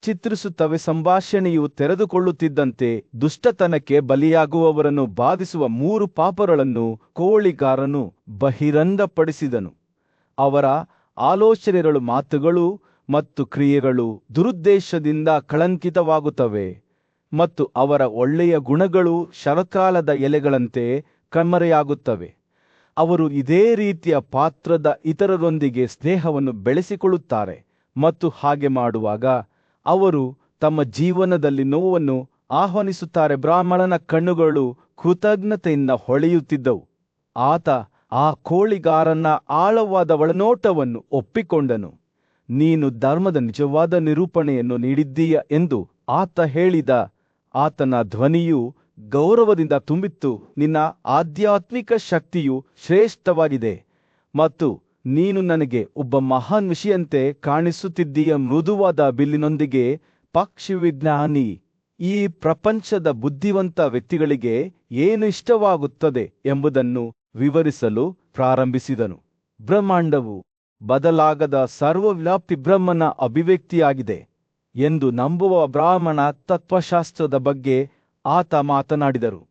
ಚಿತ್ರಿಸುತ್ತವೆ. ಸಂಭಾಷಣೆಯು ತೆರೆದುಕೊಳ್ಳುತ್ತಿದ್ದಂತೆ ದುಷ್ಟತನಕ್ಕೆ ಬಲಿಯಾಗುವವರನ್ನು ಬಾಧಿಸುವ 3 ಪಾಪಗಳನ್ನು ಕೋಳಿಗಾರನು ಬಹಿರಂಗಪಡಿಸಿದನು. ಅವರ ಆಲೋಚನೆಗಳು, ಮಾತುಗಳು ಮತ್ತು ಕ್ರಿಯೆಗಳು ದುರುದ್ದೇಶದಿಂದ ಕಳಂಕಿತವಾಗುತ್ತವೆ ಮತ್ತು ಅವರ ಒಳ್ಳೆಯ ಗುಣಗಳು ಶರತ್ಕಾಲದ ಎಲೆಗಳಂತೆ ಕಣ್ಮರೆಯಾಗುತ್ತವೆ. ಅವರು ಇದೇ ರೀತಿಯ ಪಾತ್ರದ ಇತರರೊಂದಿಗೆ ಸ್ನೇಹವನ್ನು ಬೆಳೆಸಿಕೊಳ್ಳುತ್ತಾರೆ ಮತ್ತು ಹಾಗೆ ಮಾಡುವಾಗ ಅವರು ತಮ್ಮ ಜೀವನದಲ್ಲಿ ನೋವನ್ನು ಆಹ್ವಾನಿಸುತ್ತಾರೆ. ಬ್ರಾಹ್ಮಣನ ಕಣ್ಣುಗಳು ಕೃತಜ್ಞತೆಯಿಂದ ಹೊಳೆಯುತ್ತಿದ್ದವು. ಆತ ಆ ಕೋಳಿಗಾರನ ಆಳವಾದ ಒಳನೋಟವನ್ನು ಒಪ್ಪಿಕೊಂಡನು. ನೀನು ಧರ್ಮದ ನಿಜವಾದ ನಿರೂಪಣೆಯನ್ನು ನೀಡಿದ್ದೀಯ ಎಂದು ಆತ ಹೇಳಿದ. ಆತನ ಧ್ವನಿಯು ಗೌರವದಿಂದ ತುಂಬಿತ್ತು. ನಿನ್ನ ಆಧ್ಯಾತ್ಮಿಕ ಶಕ್ತಿಯು ಶ್ರೇಷ್ಠವಾಗಿದೆ ಮತ್ತು ನೀನು ನನಗೆ ಒಬ್ಬ ಮಹಾನ್ ವಿಷಯಂತೆ ಕಾಣಿಸುತ್ತಿದ್ದೀಯ. ಮೃದುವಾದ ಬಿಲ್ಲಿನೊಂದಿಗೆ ಪಕ್ಷಿವಿಜ್ಞಾನಿ ಈ ಪ್ರಪಂಚದ ಬುದ್ಧಿವಂತ ವ್ಯಕ್ತಿಗಳಿಗೆ ಏನು ಇಷ್ಟವಾಗುತ್ತದೆ ಎಂಬುದನ್ನು ವಿವರಿಸಲು ಪ್ರಾರಂಭಿಸಿದನು. ಬ್ರಹ್ಮಾಂಡವು ಬದಲಾಗದ ಸರ್ವವ್ಯಾಪಿ ಬ್ರಹ್ಮನ ಅಭಿವ್ಯಕ್ತಿಯಾಗಿದೆ ಎಂದು ನಂಬುವ ಬ್ರಾಹ್ಮಣ ತತ್ವಶಾಸ್ತ್ರದ ಬಗ್ಗೆ ಆತ ಮಾತನಾಡಿದರು.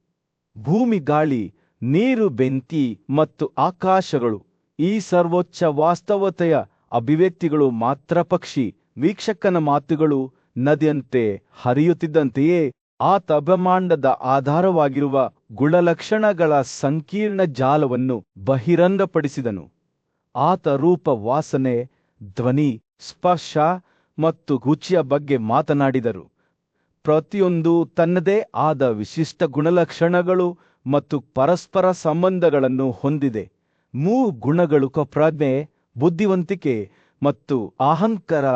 ಭೂಮಿ, ಗಾಳಿ, ನೀರು, ಬೆಂಕಿ ಮತ್ತು ಆಕಾಶಗಳು ಈ ಸರ್ವೋಚ್ಚ ವಾಸ್ತವತೆಯ ಅಭಿವ್ಯಕ್ತಿಗಳು ಮಾತ್ರ. ಪಕ್ಷಿ ವೀಕ್ಷಕನ ಮಾತುಗಳು ನದಿಯಂತೆ ಹರಿಯುತ್ತಿದ್ದಂತೆಯೇ ಆತ ಬ್ರಹ್ಮಾಂಡದ ಆಧಾರವಾಗಿರುವ ಗುಣಲಕ್ಷಣಗಳ ಸಂಕೀರ್ಣ ಜಾಲವನ್ನು ಬಹಿರಂಗಪಡಿಸಿದನು. ಆತ ರೂಪ, ವಾಸನೆ, ಧ್ವನಿ, ಸ್ಪರ್ಶ ಮತ್ತು ರುಚಿಯ ಬಗ್ಗೆ ಮಾತನಾಡಿದರು. ಪ್ರತಿಯೊಂದು ತನ್ನದೇ ಆದ ವಿಶಿಷ್ಟ ಗುಣಲಕ್ಷಣಗಳು ಮತ್ತು ಪರಸ್ಪರ ಸಂಬಂಧಗಳನ್ನು ಹೊಂದಿದೆ. ಮೂರು ಗುಣಗಳು: ಪ್ರಜ್ಞೆ, ಬುದ್ಧಿವಂತಿಕೆ ಮತ್ತು ಅಹಂಕಾರ.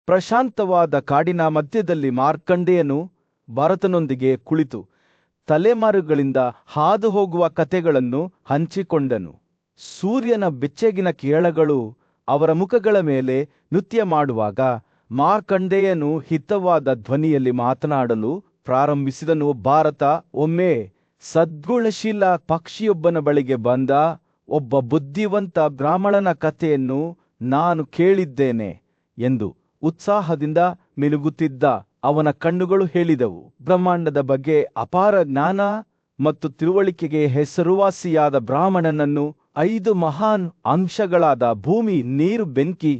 ಪ್ರಶಾಂತವಾದ ಕಾಡಿನ ಮಧ್ಯದಲ್ಲಿ ಮಾರ್ಕಂಡೇಯನು ಭರತನೊಂದಿಗೆ ಕುಳಿತು ತಲೆಮಾರುಗಳಿಂದ ಹಾದು ಹೋಗುವ ಕಥೆಗಳನ್ನು ಹಂಚಿಕೊಂಡನು. ಸೂರ್ಯನ ಬೆಚ್ಚಗಿನ ಕಿರಣಗಳು ಅವರ ಮುಖಗಳ ಮೇಲೆ ನೃತ್ಯ ಮಾಡುವಾಗ ಮಾರ್ಕಂಡೇಯನು ಹಿತವಾದ ಧ್ವನಿಯಲ್ಲಿ ಮಾತನಾಡಲು ಪ್ರಾರಂಭಿಸಿದನು. ಭಾರತ ಒಮ್ಮೆ ಸದ್ಗುಣಶೀಲ ಪಕ್ಷಿಯೊಬ್ಬನ ಬಳಿಗೆ ಬಂದ ಒಬ್ಬ ಬುದ್ಧಿವಂತ ಬ್ರಾಹ್ಮಣನ ಕಥೆಯನ್ನು ನಾನು ಕೇಳಿದ್ದೇನೆ ಎಂದು ಉತ್ಸಾಹದಿಂದ ಮಿನುಗುತ್ತಿದ್ದ ಅವನ ಕಣ್ಣುಗಳು ಹೇಳಿದವು. ಬ್ರಹ್ಮಾಂಡದ ಬಗ್ಗೆ ಅಪಾರ ಜ್ಞಾನ ಮತ್ತು ತಿಳುವಳಿಕೆಗೆ ಹೆಸರುವಾಸಿಯಾದ ಬ್ರಾಹ್ಮಣನನ್ನು 5 ಮಹಾನ್ ಅಂಶಗಳಾದ ಭೂಮಿ, ನೀರು, ಬೆಂಕಿ,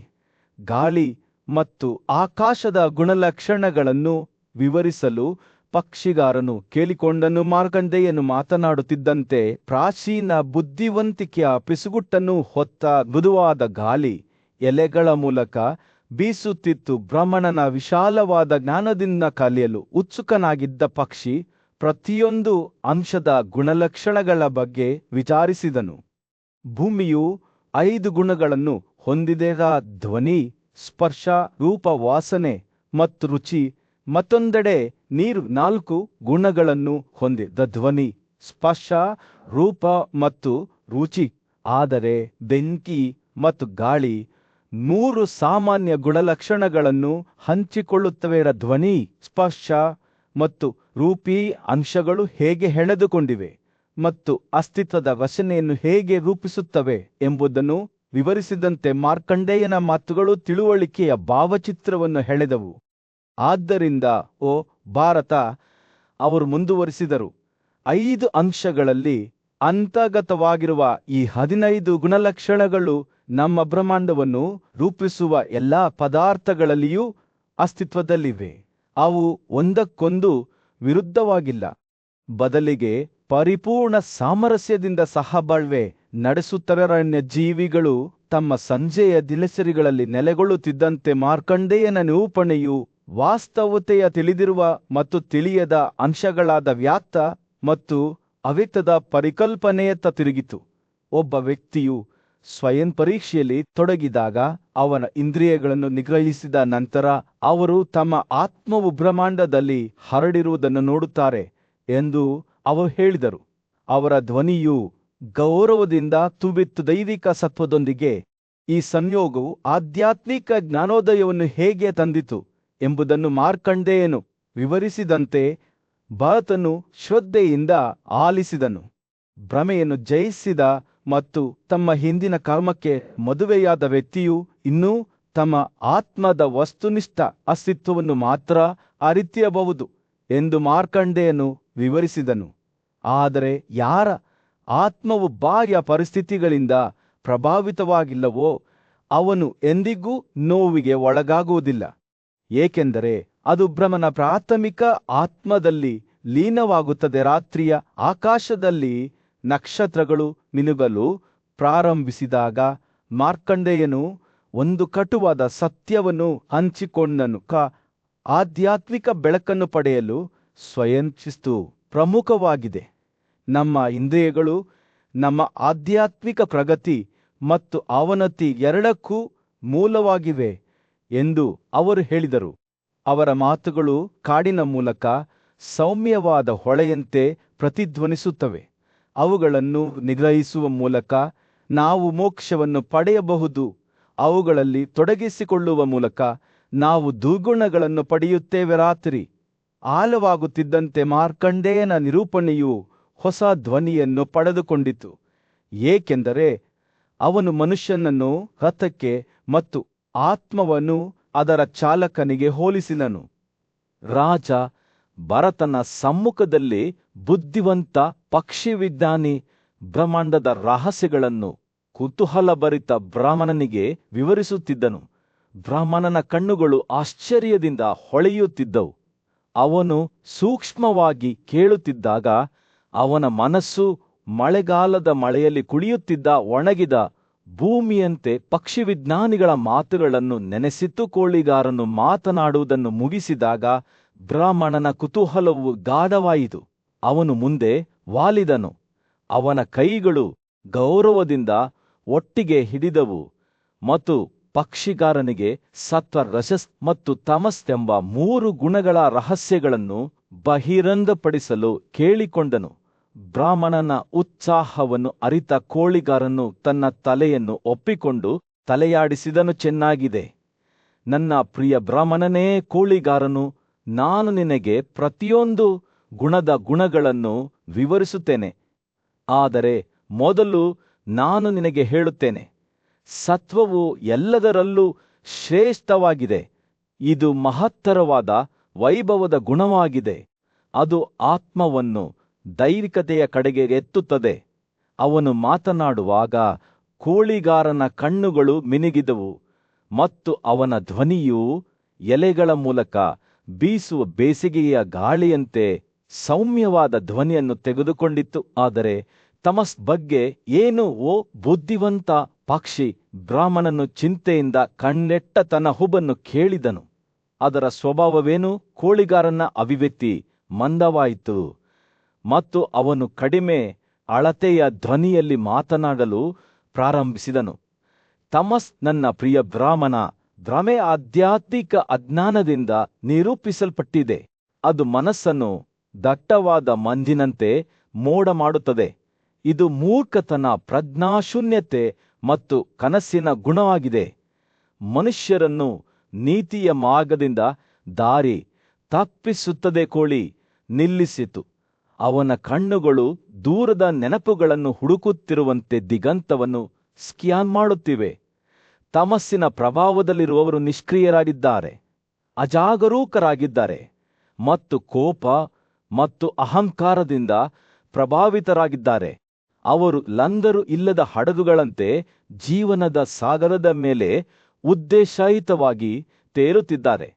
ಗಾಳಿ ಮತ್ತು ಆಕಾಶದ ಗುಣಲಕ್ಷಣಗಳನ್ನು ವಿವರಿಸಲು ಪಕ್ಷಿಗಾರನು ಕೇಳಿಕೊಂಡನು. ಮಾರ್ಕಂಡೇಯನು ಮಾತನಾಡುತ್ತಿದ್ದಂತೆ ಪ್ರಾಚೀನ ಬುದ್ಧಿವಂತಿಕೆಯ ಪಿಸುಗುಟ್ಟನ್ನು ಹೊತ್ತ ಮೃದುವಾದ ಗಾಳಿ ಎಲೆಗಳ ಮೂಲಕ ಬೀಸುತ್ತಿತ್ತು. ಬ್ರಾಹ್ಮಣನ ವಿಶಾಲವಾದ ಜ್ಞಾನದಿಂದ ಕಲಿಯಲು ಉತ್ಸುಕನಾಗಿದ್ದ ಪಕ್ಷಿ ಪ್ರತಿಯೊಂದು ಅಂಶದ ಗುಣಲಕ್ಷಣಗಳ ಬಗ್ಗೆ ವಿಚಾರಿಸಿದನು. ಭೂಮಿಯು 5 ಗುಣಗಳನ್ನು ಹೊಂದಿದೆ: ಧ್ವನಿ, ಸ್ಪರ್ಶ, ರೂಪ, ವಾಸನೆ ಮತ್ತು ರುಚಿ. ಮತ್ತೊಂದೆಡೆ ನೀರು 4 ಗುಣಗಳನ್ನು ಹೊಂದಿದೆ: ಧ್ವನಿ, ಸ್ಪರ್ಶ, ರೂಪ ಮತ್ತು ರುಚಿ. ಆದರೆ ಬೆಂಕಿ ಮತ್ತು ಗಾಳಿ 3 ಸಾಮಾನ್ಯ ಗುಣಲಕ್ಷಣಗಳನ್ನು ಹಂಚಿಕೊಳ್ಳುತ್ತವೆ: ಧ್ವನಿ, ಸ್ಪರ್ಶ ಮತ್ತು ರೂಪಿ ಅಂಶಗಳು ಹೇಗೆ ಹೆಣೆದುಕೊಂಡಿವೆ ಮತ್ತು ಅಸ್ತಿತ್ವದ ರಚನೆಯನ್ನು ಹೇಗೆ ರೂಪಿಸುತ್ತವೆ ಎಂಬುದನ್ನು ವಿವರಿಸಿದಂತೆ ಮಾರ್ಕಂಡೇಯನ ಮಾತುಗಳು ತಿಳುವಳಿಕೆಯ ಭಾವಚಿತ್ರವನ್ನು ಹೆಣೆದವು. ಆದ್ದರಿಂದ ಓ ಭಾರತ, ಅವರು ಮುಂದುವರಿಸಿದರು, 5 ಅಂಶಗಳಲ್ಲಿ ಅಂತರ್ಗತವಾಗಿರುವ ಈ 15 ಗುಣಲಕ್ಷಣಗಳು ನಮ್ಮ ಬ್ರಹ್ಮಾಂಡವನ್ನು ರೂಪಿಸುವ ಎಲ್ಲ ಪದಾರ್ಥಗಳಲ್ಲಿಯೂ ಅಸ್ತಿತ್ವದಲ್ಲಿವೆ. ಅವು ಒಂದಕ್ಕೊಂದು ವಿರುದ್ಧವಾಗಿಲ್ಲ, ಬದಲಿಗೆ ಪರಿಪೂರ್ಣ ಸಾಮರಸ್ಯದಿಂದ ಸಹಬಾಳ್ವೆ ನಡೆಸುತ್ತವೆ. ಜೀವಿಗಳು ತಮ್ಮ ಸಂಜೆಯ ದಿನಚರಿಗಳಲ್ಲಿ ನೆಲೆಗೊಳ್ಳುತ್ತಿದ್ದಂತೆ ಮಾರ್ಕಂಡೇಯನ ನಿರೂಪಣೆಯು ವಾಸ್ತವತೆಯ ತಿಳಿದಿರುವ ಮತ್ತು ತಿಳಿಯದ ಅಂಶಗಳಾದ ವ್ಯಕ್ತ ಮತ್ತು ಅವ್ಯಕ್ತದ ಪರಿಕಲ್ಪನೆಯತ್ತ ತಿರುಗಿತು. ಒಬ್ಬ ವ್ಯಕ್ತಿಯು ಸ್ವಯಂ ಪರೀಕ್ಷೆಯಲ್ಲಿ ತೊಡಗಿದಾಗ ಅವನ ಇಂದ್ರಿಯಗಳನ್ನು ನಿಗ್ರಹಿಸಿದ ನಂತರ ಅವರು ತಮ್ಮ ಆತ್ಮವು ಬ್ರಹ್ಮಾಂಡದಲ್ಲಿ ಹರಡಿರುವುದನ್ನು ನೋಡುತ್ತಾರೆ ಎಂದು ಅವರು ಹೇಳಿದರು. ಅವರ ಧ್ವನಿಯು ಗೌರವದಿಂದ ತುಂಬಿತ್ತು. ದೈವಿಕ ಸತ್ವದೊಂದಿಗೆ ಈ ಸಂಯೋಗವು ಆಧ್ಯಾತ್ಮಿಕ ಜ್ಞಾನೋದಯವನ್ನು ಹೇಗೆ ತಂದಿತು ಎಂಬುದನ್ನು ಮಾರ್ಕಂಡೇಯನು ವಿವರಿಸಿದಂತೆ ಭರತನು ಶ್ರದ್ಧೆಯಿಂದ ಆಲಿಸಿದನು. ಭ್ರಮೆಯನ್ನು ಜಯಿಸಿದ ಮತ್ತು ತಮ್ಮ ಹಿಂದಿನ ಕರ್ಮಕ್ಕೆ ಮದುವೆಯಾದ ವ್ಯಕ್ತಿಯು ಇನ್ನೂ ತಮ್ಮ ಆತ್ಮದ ವಸ್ತುನಿಷ್ಠ ಅಸ್ತಿತ್ವವನ್ನು ಮಾತ್ರ ಅರಿತಿರಬಹುದು ಎಂದು ಮಾರ್ಕಂಡೇಯನು ವಿವರಿಸಿದನು. ಆದರೆ ಯಾರ ಆತ್ಮವು ಬಾಹ್ಯ ಪರಿಸ್ಥಿತಿಗಳಿಂದ ಪ್ರಭಾವಿತವಾಗಿಲ್ಲವೋ ಅವನು ಎಂದಿಗೂ ನೋವಿಗೆ ಒಳಗಾಗುವುದಿಲ್ಲ, ಏಕೆಂದರೆ ಅದು ಭ್ರಮನ ಪ್ರಾಥಮಿಕ ಆತ್ಮದಲ್ಲಿ ಲೀನವಾಗುತ್ತದೆ. ರಾತ್ರಿಯ ಆಕಾಶದಲ್ಲಿ ನಕ್ಷತ್ರಗಳು ಮಿನುಗಲು ಪ್ರಾರಂಭಿಸಿದಾಗ ಮಾರ್ಕಂಡೇಯನು ಒಂದು ಕಟುವಾದ ಸತ್ಯವನ್ನು ಹಂಚಿಕೊಂಡನು. ಆಧ್ಯಾತ್ಮಿಕ ಬೆಳಕನ್ನು ಪಡೆಯಲು ಸ್ವಯಂಶಿಸ್ತು ಪ್ರಮುಖವಾಗಿದೆ. ನಮ್ಮ ಇಂದ್ರಿಯಗಳು ನಮ್ಮ ಆಧ್ಯಾತ್ಮಿಕ ಪ್ರಗತಿ ಮತ್ತು ಅವನತಿ ಎರಡಕ್ಕೂ ಮೂಲವಾಗಿವೆ ಎಂದು ಅವರು ಹೇಳಿದರು. ಅವರ ಮಾತುಗಳು ಕಾಡಿನ ಮೂಲಕ ಸೌಮ್ಯವಾದ ಹೊಳೆಯಂತೆ ಪ್ರತಿಧ್ವನಿಸುತ್ತವೆ. ಅವುಗಳನ್ನು ನಿಗ್ರಹಿಸುವ ಮೂಲಕ ನಾವು ಮೋಕ್ಷವನ್ನು ಪಡೆಯಬಹುದು. ಅವುಗಳಲ್ಲಿ ತೊಡಗಿಸಿಕೊಳ್ಳುವ ಮೂಲಕ ನಾವು ದುರ್ಗುಣಗಳನ್ನು ಪಡೆಯುತ್ತೇವೆ. ರಾತ್ರಿ ಆಳವಾಗುತ್ತಿದ್ದಂತೆ ಮಾರ್ಕಂಡೇಯನ ನಿರೂಪಣೆಯು ಹೊಸ ಧ್ವನಿಯನ್ನು ಪಡೆದುಕೊಂಡಿತು, ಏಕೆಂದರೆ ಅವನು ಮನುಷ್ಯನನ್ನು ರಥಕ್ಕೆ ಮತ್ತು ಆತ್ಮವನ್ನು ಅದರ ಚಾಲಕನಿಗೆ ಹೋಲಿಸಿದನು. ರಾಜ ಭರತನ ಸಮ್ಮುಖದಲ್ಲಿ ಬುದ್ಧಿವಂತ ಪಕ್ಷಿವಿಜ್ಞಾನಿ ಬ್ರಹ್ಮಾಂಡದ ರಹಸ್ಯಗಳನ್ನು ಕುತೂಹಲಭರಿತ ಬ್ರಾಹ್ಮಣನಿಗೆ ವಿವರಿಸುತ್ತಿದ್ದನು. ಬ್ರಾಹ್ಮಣನ ಕಣ್ಣುಗಳು ಆಶ್ಚರ್ಯದಿಂದ ಹೊಳೆಯುತ್ತಿದ್ದವು. ಅವನು ಸೂಕ್ಷ್ಮವಾಗಿ ಕೇಳುತ್ತಿದ್ದಾಗ ಅವನ ಮನಸ್ಸು ಮಳೆಗಾಲದ ಮಳೆಯಲ್ಲಿ ಕುಳಿಯುತ್ತಿದ್ದ ಒಣಗಿದ ಭೂಮಿಯಂತೆ ಪಕ್ಷಿವಿಜ್ಞಾನಿಗಳ ಮಾತುಗಳನ್ನು ನೆನೆಸಿತು. ಕೋಳಿಗಾರನು ಮಾತನಾಡುವುದನ್ನು ಮುಗಿಸಿದಾಗ ಬ್ರಾಹ್ಮಣನ ಕುತೂಹಲವು ಗಾಢವಾಯಿತು. ಅವನು ಮುಂದೆ ವಾಲಿದನು. ಅವನ ಕೈಗಳು ಗೌರವದಿಂದ ಒಟ್ಟಿಗೆ ಹಿಡಿದವು ಮತ್ತು ಪಕ್ಷಿಗಾರನಿಗೆ ಸತ್ವ, ರಜಸ್ ಮತ್ತು ತಮಸ್ ಎಂಬ 3 ಗುಣಗಳ ರಹಸ್ಯಗಳನ್ನು ಬಹಿರಂಗಪಡಿಸಲು ಕೇಳಿಕೊಂಡನು. ಬ್ರಾಹ್ಮಣನ ಉತ್ಸಾಹವನ್ನು ಅರಿತ ಕೋಳಿಗಾರನು ತನ್ನ ತಲೆಯನ್ನು ಒಪ್ಪಿಕೊಂಡು ತಲೆಯಾಡಿಸಿದನು. ಚೆನ್ನಾಗಿದೆ, ನನ್ನ ಪ್ರಿಯ ಬ್ರಾಹ್ಮಣನೇ. ಕೋಳಿಗಾರನು, ನಾನು ನಿನಗೆ ಪ್ರತಿಯೊಂದು ಗುಣದ ಗುಣಗಳನ್ನು ವಿವರಿಸುತ್ತೇನೆ. ಆದರೆ ಮೊದಲು ನಾನು ನಿನಗೆ ಹೇಳುತ್ತೇನೆ, ಸತ್ವವು ಎಲ್ಲದರಲ್ಲೂ ಶ್ರೇಷ್ಠವಾಗಿದೆ. ಇದು ಮಹತ್ತರವಾದ ವೈಭವದ ಗುಣವಾಗಿದೆ. ಅದು ಆತ್ಮವನ್ನು ದೈವಿಕತೆಯ ಕಡೆಗೆ ಎತ್ತುತ್ತದೆ. ಅವನು ಮಾತನಾಡುವಾಗ ಕೋಳಿಗಾರನ ಕಣ್ಣುಗಳು ಮಿನುಗಿದವು ಮತ್ತು ಅವನ ಧ್ವನಿಯು ಎಲೆಗಳ ಮೂಲಕ ಬೀಸುವ ಬೇಸಿಗೆಯ ಗಾಳಿಯಂತೆ ಸೌಮ್ಯವಾದ ಧ್ವನಿಯನ್ನು ತೆಗೆದುಕೊಂಡಿತ್ತು. ಆದರೆ ತಮಸ್ ಬಗ್ಗೆ ಏನು, ಓ ಬುದ್ಧಿವಂತ ಪಕ್ಷಿ? ಬ್ರಾಹ್ಮಣನು ಚಿಂತೆಯಿಂದ ಕಣ್ಣೆಟ್ಟ ತನ್ನ ಹುಬ್ಬನ್ನು ಕೇಳಿದನು. ಅದರ ಸ್ವಭಾವವೇನು? ಕೋಳಿಗಾರನ ಅಭಿವ್ಯಕ್ತಿ ಮಂದವಾಯಿತು ಮತ್ತು ಅವನು ಕಡಿಮೆ ಅಳತೆಯ ಧ್ವನಿಯಲ್ಲಿ ಮಾತನಾಡಲು ಪ್ರಾರಂಭಿಸಿದನು. ತಮಸ್, ನನ್ನ ಪ್ರಿಯ ಬ್ರಾಹ್ಮಣ, ಭ್ರಮೆ ಆಧ್ಯಾತ್ಮಿಕ ಅಜ್ಞಾನದಿಂದ ನಿರೂಪಿಸಲ್ಪಟ್ಟಿದೆ. ಅದು ಮನಸ್ಸನ್ನು ದಟ್ಟವಾದ ಮಂಜಿನಂತೆ ಮೋಡ ಮಾಡುತ್ತದೆ. ಇದು ಮೂರ್ಖತನ, ಪ್ರಜ್ಞಾಶೂನ್ಯತೆ ಮತ್ತು ಕನಸಿನ ಗುಣವಾಗಿದೆ. ಮನುಷ್ಯರನ್ನು ನೀತಿಯ ಮಾರ್ಗದಿಂದ ದಾರಿ ತಪ್ಪಿಸುತ್ತದೆ. ಕೋಳಿ ನಿಲ್ಲಿಸಿತು. ಅವನ ಕಣ್ಣುಗಳು ದೂರದ ನೆನಪುಗಳನ್ನು ಹುಡುಕುತ್ತಿರುವಂತೆ ದಿಗಂತವನ್ನು ಸ್ಕ್ಯಾನ್ ಮಾಡುತ್ತಿವೆ. ತಮಸ್ಸಿನ ಪ್ರಭಾವದಲ್ಲಿರುವವರು ನಿಷ್ಕ್ರಿಯರಾಗಿದ್ದಾರೆ, ಅಜಾಗರೂಕರಾಗಿದ್ದಾರೆ ಮತ್ತು ಕೋಪ ಮತ್ತು ಅಹಂಕಾರದಿಂದ ಪ್ರಭಾವಿತರಾಗಿದ್ದಾರೆ. ಅವರು ಲಂಗರು ಇಲ್ಲದ ಹಡಗುಗಳಂತೆ ಜೀವನದ ಸಾಗರದ ಮೇಲೆ ಉದ್ದೇಶಯುತವಾಗಿ ತೇಲುತ್ತಿದ್ದಾರೆ.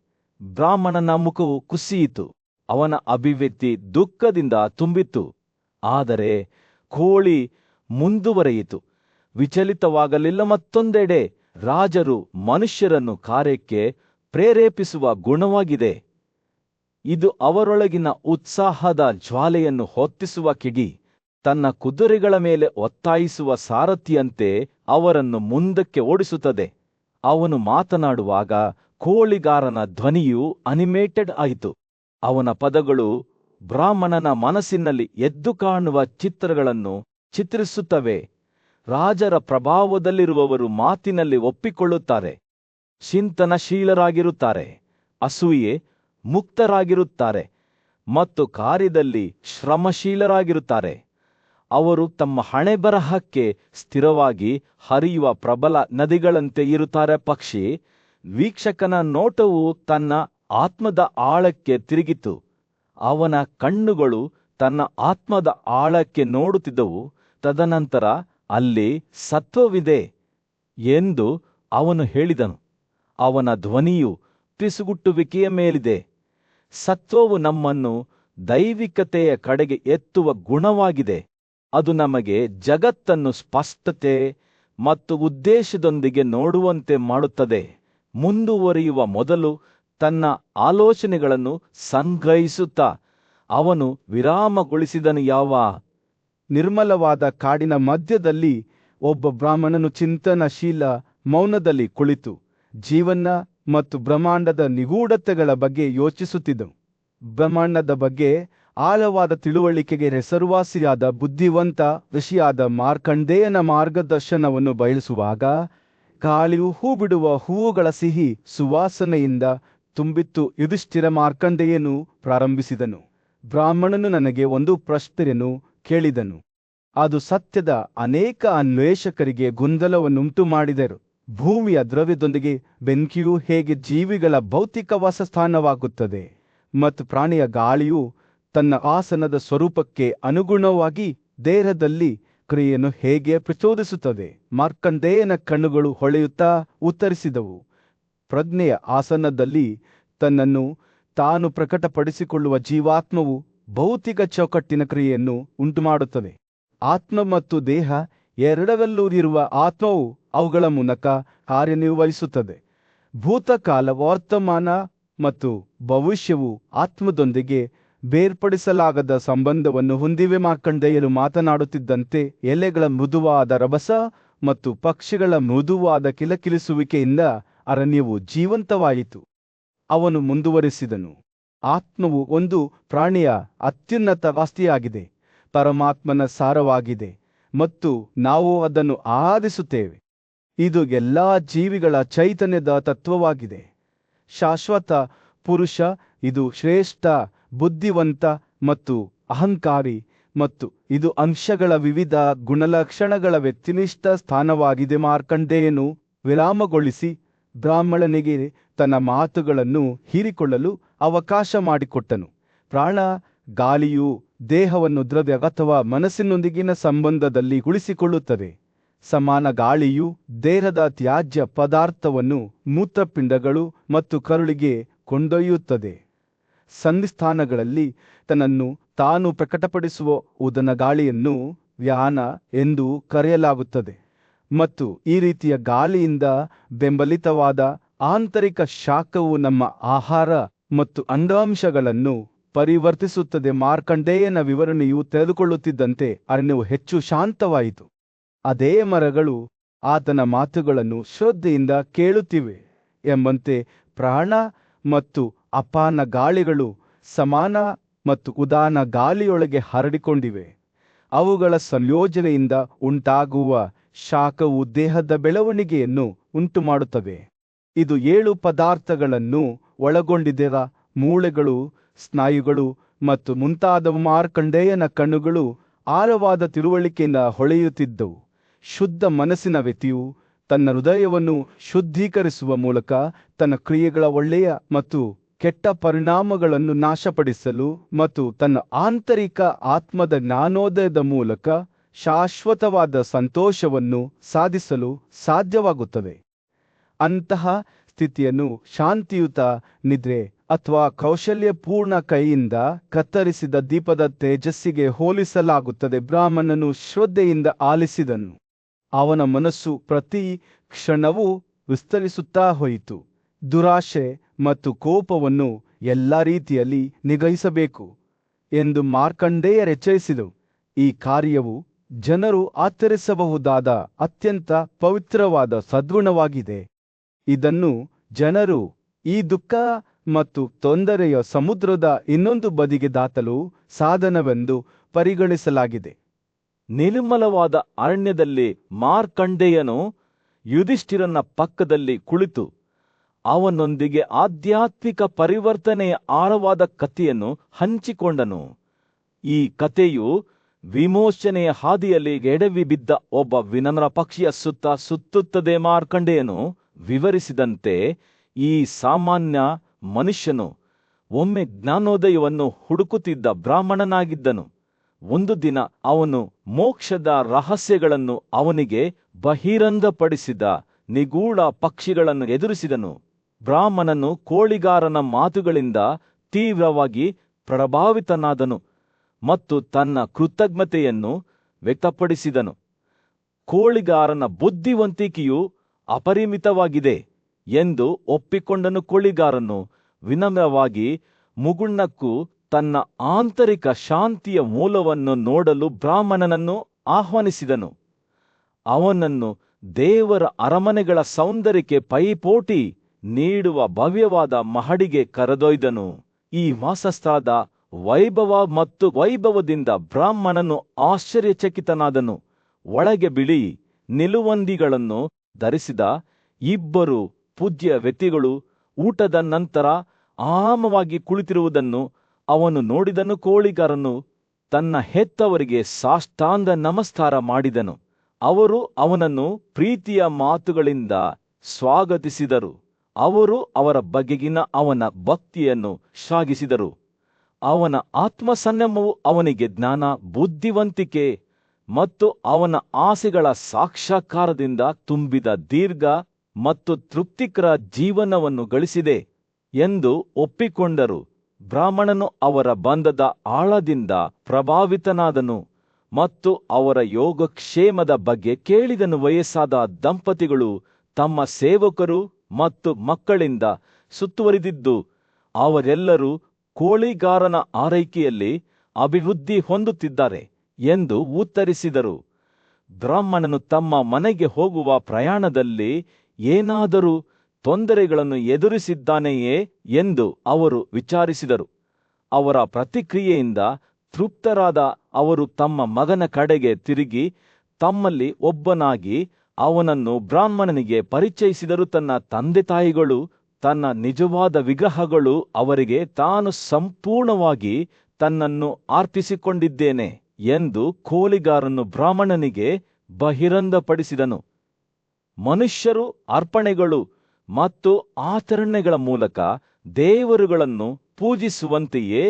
ಬ್ರಾಹ್ಮಣನ ಮುಖವು ಕುಸಿಯಿತು, ಅವನ ಅಭಿವ್ಯಕ್ತಿ ದುಃಖದಿಂದ ತುಂಬಿತ್ತು. ಆದರೆ ಕೋಳಿ ಮುಂದುವರೆಯಿತು, ವಿಚಲಿತವಾಗಲಿಲ್ಲ. ಮತ್ತೊಂದೆಡೆ ರಾಜರು ಮನುಷ್ಯರನ್ನು ಕಾರ್ಯಕ್ಕೆ ಪ್ರೇರೇಪಿಸುವ ಗುಣವಾಗಿದೆ. ಇದು ಅವರೊಳಗಿನ ಉತ್ಸಾಹದ ಜ್ವಾಲೆಯನ್ನು ಹೊತ್ತಿಸುವ ಕಿಡಿ, ತನ್ನ ಕುದುರೆಗಳ ಮೇಲೆ ಒತ್ತಾಯಿಸುವ ಸಾರಥಿಯಂತೆ ಅವರನ್ನು ಮುಂದಕ್ಕೆ ಓಡಿಸುತ್ತದೆ. ಅವನು ಮಾತನಾಡುವಾಗ ಕೋಳಿಗಾರನ ಧ್ವನಿಯು ಅನಿಮೇಟೆಡ್ ಆಯಿತು. ಅವನ ಪದಗಳು ಬ್ರಾಹ್ಮಣನ ಮನಸ್ಸಿನಲ್ಲಿ ಎದ್ದು ಕಾಣುವ ಚಿತ್ರಗಳನ್ನು ಚಿತ್ರಿಸುತ್ತವೆ. ರಾಜರ ಪ್ರಭಾವದಲ್ಲಿರುವವರು ಮಾತಿನಲ್ಲಿ ಒಪ್ಪಿಕೊಳ್ಳುತ್ತಾರೆ, ಚಿಂತನಶೀಲರಾಗಿರುತ್ತಾರೆ, ಅಸೂಯೆ ಮುಕ್ತರಾಗಿರುತ್ತಾರೆ ಮತ್ತು ಕಾರ್ಯದಲ್ಲಿ ಶ್ರಮಶೀಲರಾಗಿರುತ್ತಾರೆ. ಅವರು ತಮ್ಮ ಹಣೆಬರಹಕ್ಕೆ ಸ್ಥಿರವಾಗಿ ಹರಿಯುವ ಪ್ರಬಲ ನದಿಗಳಂತೆ ಇರುತ್ತಾರೆ. ಪಕ್ಷಿ ವೀಕ್ಷಕನ ನೋಟವು ತನ್ನ ಆತ್ಮದ ಆಳಕ್ಕೆ ತಿರುಗಿತು. ಅವನ ಕಣ್ಣುಗಳು ತನ್ನ ಆತ್ಮದ ಆಳಕ್ಕೆ ನೋಡುತ್ತಿದ್ದವು. ತದನಂತರ ಅಲ್ಲಿ ಸತ್ವವಿದೆ ಎಂದು ಅವನು ಹೇಳಿದನು. ಅವನ ಧ್ವನಿಯು ಪಿಸುಗುಟ್ಟುವಿಕೆಯ ಮೇಲಿದೆ. ಸತ್ವವು ನಮ್ಮನ್ನು ದೈವಿಕತೆಯ ಕಡೆಗೆ ಎತ್ತುವ ಗುಣವಾಗಿದೆ. ಅದು ನಮಗೆ ಜಗತ್ತನ್ನು ಸ್ಪಷ್ಟತೆ ಮತ್ತು ಉದ್ದೇಶದೊಂದಿಗೆ ನೋಡುವಂತೆ ಮಾಡುತ್ತದೆ. ಮುಂದುವರಿಯುವ ಮೊದಲು ತನ್ನ ಆಲೋಚನೆಗಳನ್ನು ಸಂಗ್ರಹಿಸುತ್ತಾ ಅವನು ವಿರಾಮಗೊಳಿಸಿದನು. ನಿರ್ಮಲವಾದ ಕಾಡಿನ ಮಧ್ಯದಲ್ಲಿ ಒಬ್ಬ ಬ್ರಾಹ್ಮಣನು ಚಿಂತನಶೀಲ ಮೌನದಲ್ಲಿ ಕುಳಿತು ಜೀವನ ಮತ್ತು ಬ್ರಹ್ಮಾಂಡದ ನಿಗೂಢತೆಗಳ ಬಗ್ಗೆ ಯೋಚಿಸುತ್ತಿದ್ದನು. ಬ್ರಹ್ಮಾಂಡದ ಬಗ್ಗೆ ಆಳವಾದ ತಿಳುವಳಿಕೆಗೆ ಹೆಸರುವಾಸಿಯಾದ ಬುದ್ಧಿವಂತ ಋಷಿಯಾದ ಮಾರ್ಕಂಡೇಯನ ಮಾರ್ಗದರ್ಶನವನ್ನು ಬಯಸುವಾಗ ಗಾಳಿಯು ಹೂ ಬಿಡುವ ಹೂವುಗಳ ಸಿಹಿ ಸುವಾಸನೆಯಿಂದ ತುಂಬಿತ್ತು. ಯುಧಿಷ್ಠಿರ ಮಾರ್ಕಂಡೇಯನು ಪ್ರಾರಂಭಿಸಿದನು. ಬ್ರಾಹ್ಮಣನು ನನಗೆ ಒಂದು ಪ್ರಶ್ನೆಯನ್ನು ಕೇಳಿದನು. ಅದು ಸತ್ಯದ ಅನೇಕ ಅನ್ವೇಷಕರಿಗೆ ಗೊಂದಲವನ್ನುಂಟು ಮಾಡಿದರು. ಭೂಮಿಯ ದ್ರವ್ಯದೊಂದಿಗೆ ಬೆಂಕಿಯು ಹೇಗೆ ಜೀವಿಗಳ ಭೌತಿಕ ವಾಸಸ್ಥಾನವಾಗುತ್ತದೆ ಮತ್ತು ಪ್ರಾಣಿಯ ಗಾಳಿಯು ತನ್ನ ಆಸನದ ಸ್ವರೂಪಕ್ಕೆ ಅನುಗುಣವಾಗಿ ದೇಹದಲ್ಲಿ ಕ್ರಿಯೆಯನ್ನು ಹೇಗೆ ಪ್ರಚೋದಿಸುತ್ತದೆ. ಮಾರ್ಕಂಡೇಯನ ಕಣ್ಣುಗಳು ಹೊಳೆಯುತ್ತಾ ಉತ್ತರಿಸಿದವು. ಪ್ರಜ್ಞೆಯ ಆಸನದಲ್ಲಿ ತನ್ನನ್ನು ತಾನು ಪ್ರಕಟಪಡಿಸಿಕೊಳ್ಳುವ ಜೀವಾತ್ಮವು ಭೌತಿಕ ಚೌಕಟ್ಟಿನ ಕ್ರಿಯೆಯನ್ನು ಉಂಟುಮಾಡುತ್ತದೆ. ಆತ್ಮ ಮತ್ತು ದೇಹ ಎರಡರಲ್ಲೂ ಇರುವ ಆತ್ಮವು ಅವುಗಳ ಮೂಲಕ ಕಾರ್ಯನಿರ್ವಹಿಸುತ್ತದೆ. ಭೂತಕಾಲ, ವರ್ತಮಾನ ಮತ್ತು ಭವಿಷ್ಯವು ಆತ್ಮದೊಂದಿಗೆ ಬೇರ್ಪಡಿಸಲಾಗದ ಸಂಬಂಧವನ್ನು ಹೊಂದಿವೆ. ಮಾರ್ಕಂಡೇಯನು ಮಾತನಾಡುತ್ತಿದ್ದಂತೆ ಎಲೆಗಳ ಮೃದುವಾದ ರಭಸ ಮತ್ತು ಪಕ್ಷಿಗಳ ಮೃದುವಾದ ಕಿಲಕಿಲಿಸುವಿಕೆಯಿಂದ ಅರಣ್ಯವು ಜೀವಂತವಾಯಿತು. ಅವನು ಮುಂದುವರಿಸಿದನು. ಆತ್ಮವು ಒಂದು ಪ್ರಾಣಿಯ ಅತ್ಯುನ್ನತ ಆಸ್ತಿಯಾಗಿದೆ, ಪರಮಾತ್ಮನ ಸಾರವಾಗಿದೆ ಮತ್ತು ನಾವು ಅದನ್ನು ಆರಾಧಿಸುತ್ತೇವೆ. ಇದು ಎಲ್ಲಾ ಜೀವಿಗಳ ಚೈತನ್ಯದ ತತ್ವವಾಗಿದೆ. ಶಾಶ್ವತ ಪುರುಷ ಇದು ಶ್ರೇಷ್ಠ, ಬುದ್ಧಿವಂತ ಮತ್ತು ಅಹಂಕಾರಿ, ಮತ್ತು ಇದು ಅಂಶಗಳ ವಿವಿಧ ಗುಣಲಕ್ಷಣಗಳ ವ್ಯಕ್ತಿನಿಷ್ಠ ಸ್ಥಾನವಾಗಿದೆ. ಮಾರ್ಕಂಡೇಯನು ವಿರಾಮಗೊಳಿಸಿ ಬ್ರಾಹ್ಮಣನಿಗೆ ತನ್ನ ಮಾತುಗಳನ್ನು ಹೀರಿಕೊಳ್ಳಲು ಅವಕಾಶ ಮಾಡಿಕೊಟ್ಟನು. ಪ್ರಾಣ ಗಾಳಿಯು ದೇಹವನ್ನು ದ್ರವ್ಯ ಅಥವಾ ಮನಸ್ಸಿನೊಂದಿಗಿನ ಸಂಬಂಧದಲ್ಲಿ ಉಳಿಸಿಕೊಳ್ಳುತ್ತದೆ. ಸಮಾನ ಗಾಳಿಯು ದೇಹದ ತ್ಯಾಜ್ಯ ಪದಾರ್ಥವನ್ನು ಮೂತ್ರಪಿಂಡಗಳು ಮತ್ತು ಕರುಳಿಗೆ ಕೊಂಡೊಯ್ಯುತ್ತದೆ. ಸಂಧಿಸ್ಥಾನಗಳಲ್ಲಿ ತನ್ನನ್ನು ತಾನು ಪ್ರಕಟಪಡಿಸುವ ಉದನ ಗಾಳಿಯನ್ನು ವ್ಯಾನ ಎಂದು ಕರೆಯಲಾಗುತ್ತದೆ. ಮತ್ತು ಈ ರೀತಿಯ ಗಾಳಿಯಿಂದ ಬೆಂಬಲಿತವಾದ ಆಂತರಿಕ ಶಾಖವು ನಮ್ಮ ಆಹಾರ ಮತ್ತು ಅಂಗಾಂಶಗಳನ್ನು ಪರಿವರ್ತಿಸುತ್ತದೆ. ಮಾರ್ಕಂಡೇಯನ ವಿವರಣೆಯು ತೆರೆದುಕೊಳ್ಳುತ್ತಿದ್ದಂತೆ ಅರಣ್ಯವು ಹೆಚ್ಚು ಶಾಂತವಾಯಿತು. ಅದೇ ಮರಗಳು ಆತನ ಮಾತುಗಳನ್ನು ಶ್ರದ್ಧೆಯಿಂದ ಕೇಳುತ್ತಿವೆ ಎಂಬಂತೆ ಪ್ರಾಣ ಮತ್ತು ಅಪಾನ ಗಾಳಿಗಳು ಸಮಾನ ಮತ್ತು ಉದಾನ ಗಾಳಿಯೊಳಗೆ ಹರಡಿಕೊಂಡಿವೆ. ಅವುಗಳ ಸಂಯೋಜನೆಯಿಂದ ಉಂಟಾಗುವ ಶಾಖವು ದೇಹದ ಬೆಳವಣಿಗೆಯನ್ನು ಉಂಟುಮಾಡುತ್ತವೆ. ಇದು 7 ಪದಾರ್ಥಗಳನ್ನು ಒಳಗೊಂಡಿದೆ: ಮೂಳೆಗಳು, ಸ್ನಾಯುಗಳು ಮತ್ತು ಮುಂತಾದವು. ಮಾರ್ಕಂಡೇಯನ ಕಣ್ಣುಗಳು ಆಳವಾದ ತಿಳುವಳಿಕೆಯಿಂದ ಹೊಳೆಯುತ್ತಿದ್ದವು. ಶುದ್ಧ ಮನಸ್ಸಿನ ವ್ಯಕ್ತಿಯು ತನ್ನ ಹೃದಯವನ್ನು ಶುದ್ಧೀಕರಿಸುವ ಮೂಲಕ ತನ್ನ ಕ್ರಿಯೆಗಳ ಒಳ್ಳೆಯ ಮತ್ತು ಕೆಟ್ಟ ಪರಿಣಾಮಗಳನ್ನು ನಾಶಪಡಿಸಲು ಮತ್ತು ತನ್ನ ಆಂತರಿಕ ಆತ್ಮದ ಜ್ಞಾನೋದಯದ ಮೂಲಕ ಶಾಶ್ವತವಾದ ಸಂತೋಷವನ್ನು ಸಾಧಿಸಲು ಸಾಧ್ಯವಾಗುತ್ತದೆ. ಅಂತಹ ಸ್ಥಿತಿಯನ್ನು ಶಾಂತಿಯುತ ನಿದ್ರೆ ಅಥವಾ ಕೌಶಲ್ಯಪೂರ್ಣ ಕೈಯಿಂದ ಕತ್ತರಿಸಿದ ದೀಪದ ತೇಜಸ್ಸಿಗೆ ಹೋಲಿಸಲಾಗುತ್ತದೆ. ಬ್ರಾಹ್ಮಣನು ಶ್ರದ್ಧೆಯಿಂದ ಆಲಿಸಿದನು. ಅವನ ಮನಸ್ಸು ಪ್ರತಿ ಕ್ಷಣವೂ ವಿಸ್ತರಿಸುತ್ತಾ ಹೋಯಿತು. ದುರಾಶೆ ಮತ್ತು ಕೋಪವನ್ನು ಎಲ್ಲ ರೀತಿಯಲ್ಲಿ ನಿಗ್ರಹಿಸಬೇಕು ಎಂದು ಮಾರ್ಕಂಡೇಯರು ಎಚ್ಚರಿಸಿದರು. ಈ ಕಾರ್ಯವು ಜನರು ಆಚರಿಸಬಹುದಾದ ಅತ್ಯಂತ ಪವಿತ್ರವಾದ ಸದ್ಗುಣವಾಗಿದೆ. ಇದನ್ನು ಜನರು ಈ ದುಃಖ ಮತ್ತು ತೊಂದರೆಯ ಸಮುದ್ರದ ಇನ್ನೊಂದು ಬದಿಗೆ ದಾಟಲು ಸಾಧನವೆಂದು ಪರಿಗಣಿಸಲಾಗಿದೆ. ನಿರ್ಮಲವಾದ ಅರಣ್ಯದಲ್ಲಿ ಮಾರ್ಕಂಡೇಯನು ಯುಧಿಷ್ಠಿರನ ಪಕ್ಕದಲ್ಲಿ ಕುಳಿತು ಅವನೊಂದಿಗೆ ಆಧ್ಯಾತ್ಮಿಕ ಪರಿವರ್ತನೆಯ ಆಳವಾದ ಕಥೆಯನ್ನು ಹಂಚಿಕೊಂಡನು. ಈ ಕಥೆಯು ವಿಮೋಚನೆಯ ಹಾದಿಯಲ್ಲಿ ಎಡವಿ ಬಿದ್ದ ಒಬ್ಬ ವಿನಮ್ರ ಪಕ್ಷಿಯ ಸುತ್ತ ಸುತ್ತುತ್ತದೆ. ಮಾರ್ಕಂಡೇಯನು ವಿವರಿಸಿದಂತೆ ಈ ಸಾಮಾನ್ಯ ಮನುಷ್ಯನು ಒಮ್ಮೆ ಜ್ಞಾನೋದಯವನ್ನು ಹುಡುಕುತ್ತಿದ್ದ ಬ್ರಾಹ್ಮಣನಾಗಿದ್ದನು. ಒಂದು ದಿನ ಅವನು ಮೋಕ್ಷದ ರಹಸ್ಯಗಳನ್ನು ಅವನಿಗೆ ಬಹಿರಂಗಪಡಿಸಿದ ನಿಗೂಢ ಪಕ್ಷಿಗಳನ್ನು ಎದುರಿಸಿದನು. ಬ್ರಾಹ್ಮಣನು ಕೋಳಿಗಾರನ ಮಾತುಗಳಿಂದ ತೀವ್ರವಾಗಿ ಪ್ರಭಾವಿತನಾದನು ಮತ್ತು ತನ್ನ ಕೃತಜ್ಞತೆಯನ್ನು ವ್ಯಕ್ತಪಡಿಸಿದನು. ಕೋಳಿಗಾರನ ಬುದ್ಧಿವಂತಿಕೆಯು ಅಪರಿಮಿತವಾಗಿದೆ ಎಂದು ಒಪ್ಪಿಕೊಂಡನು. ಕೋಳಿಗಾರನು ವಿನಮ್ರವಾಗಿ ಮುಗುಳ್ನಕ್ಕು ತನ್ನ ಆಂತರಿಕ ಶಾಂತಿಯ ಮೂಲವನ್ನು ನೋಡಲು ಬ್ರಾಹ್ಮಣನನ್ನು ಆಹ್ವಾನಿಸಿದನು. ಅವನನ್ನು ದೇವರ ಅರಮನೆಗಳ ಸೌಂದರ್ಯಕ್ಕೆ ಪೈಪೋಟಿ ನೀಡುವ ಭವ್ಯವಾದ ಮಹಡಿಗೆ ಕರೆದೊಯ್ದನು. ಈ ವಾಸಸ್ಥಳದ ವೈಭವದಿಂದ ಬ್ರಾಹ್ಮಣನು ಆಶ್ಚರ್ಯಚಕಿತನಾದನು. ಒಳಗೆ ಬಿಳಿ ನಿಲುವಂಗಿಗಳನ್ನು ಧರಿಸಿದ ಇಬ್ಬರು ಪೂಜ್ಯ ವ್ಯಕ್ತಿಗಳು ಊಟದ ನಂತರ ಆರಾಮವಾಗಿ ಕುಳಿತಿರುವುದನ್ನು ಅವನು ನೋಡಿದನು. ಕೋಳಿಗಾರನು ತನ್ನ ಹೆತ್ತವರಿಗೆ ಸಾಷ್ಟಾಂಗ ನಮಸ್ಕಾರ ಮಾಡಿದನು. ಅವರು ಅವನನ್ನು ಪ್ರೀತಿಯ ಮಾತುಗಳಿಂದ ಸ್ವಾಗತಿಸಿದರು. ಅವರು ಅವರ ಬಗೆಗಿನ ಅವನ ಭಕ್ತಿಯನ್ನು ಶ್ಲಾಘಿಸಿದರು. ಅವನ ಆತ್ಮಸಂಯಮವು ಅವನಿಗೆ ಜ್ಞಾನ, ಬುದ್ಧಿವಂತಿಕೆ ಮತ್ತು ಅವನ ಆಸೆಗಳ ಸಾಕ್ಷಾತ್ಕಾರದಿಂದ ತುಂಬಿದ ದೀರ್ಘ ಮತ್ತು ತೃಪ್ತಿಕರ ಜೀವನವನ್ನು ಗಳಿಸಿದೆ ಎಂದು ಒಪ್ಪಿಕೊಂಡರು. ಬ್ರಾಹ್ಮಣನು ಅವರ ಬಂಧದ ಆಳದಿಂದ ಪ್ರಭಾವಿತನಾದನು ಮತ್ತು ಅವರ ಯೋಗಕ್ಷೇಮದ ಬಗ್ಗೆ ಕೇಳಿದನು. ವಯಸ್ಸಾದ ದಂಪತಿಗಳು ತಮ್ಮ ಸೇವಕರು ಮತ್ತು ಮಕ್ಕಳಿಂದ ಸುತ್ತುವರಿದಿದ್ದು, ಅವರೆಲ್ಲರೂ ಕೋಳಿಗಾರನ ಆರೈಕೆಯಲ್ಲಿ ಅಭಿವೃದ್ಧಿ ಹೊಂದುತ್ತಿದ್ದಾರೆ ಎಂದು ಉತ್ತರಿಸಿದರು. ಬ್ರಾಹ್ಮಣನು ತಮ್ಮ ಮನೆಗೆ ಹೋಗುವ ಪ್ರಯಾಣದಲ್ಲಿ ಏನಾದರೂ ತೊಂದರೆಗಳನ್ನು ಎದುರಿಸಿದ್ದಾನೆಯೇ ಎಂದು ಅವರು ವಿಚಾರಿಸಿದರು. ಅವರ ಪ್ರತಿಕ್ರಿಯೆಯಿಂದ ತೃಪ್ತರಾದ ಅವರು ತಮ್ಮ ಮಗನ ಕಡೆಗೆ ತಿರುಗಿ ತಮ್ಮಲ್ಲಿ ಒಬ್ಬನಾಗಿ ಅವನನ್ನು ಬ್ರಾಹ್ಮಣನಿಗೆ ಪರಿಚಯಿಸಿದರು. ತನ್ನ ತಂದೆತಾಯಿಗಳು, ತನ್ನ ನಿಜವಾದ ವಿಗ್ರಹಗಳು ಅವರಿಗೆ ತಾನು ಸಂಪೂರ್ಣವಾಗಿ ತನ್ನನ್ನು ಅರ್ಪಿಸಿಕೊಂಡಿದ್ದೇನೆ ಎಂದು ಕೋಳಿಗಾರನು ಬ್ರಾಹ್ಮಣನಿಗೆ ಬಹಿರಂಗಪಡಿಸಿದನು. ಮನುಷ್ಯರು ಅರ್ಪಣೆಗಳು ಮತ್ತು ಆಚರಣೆಗಳ ಮೂಲಕ ದೇವರುಗಳನ್ನು ಪೂಜಿಸುವಂತೆಯೇ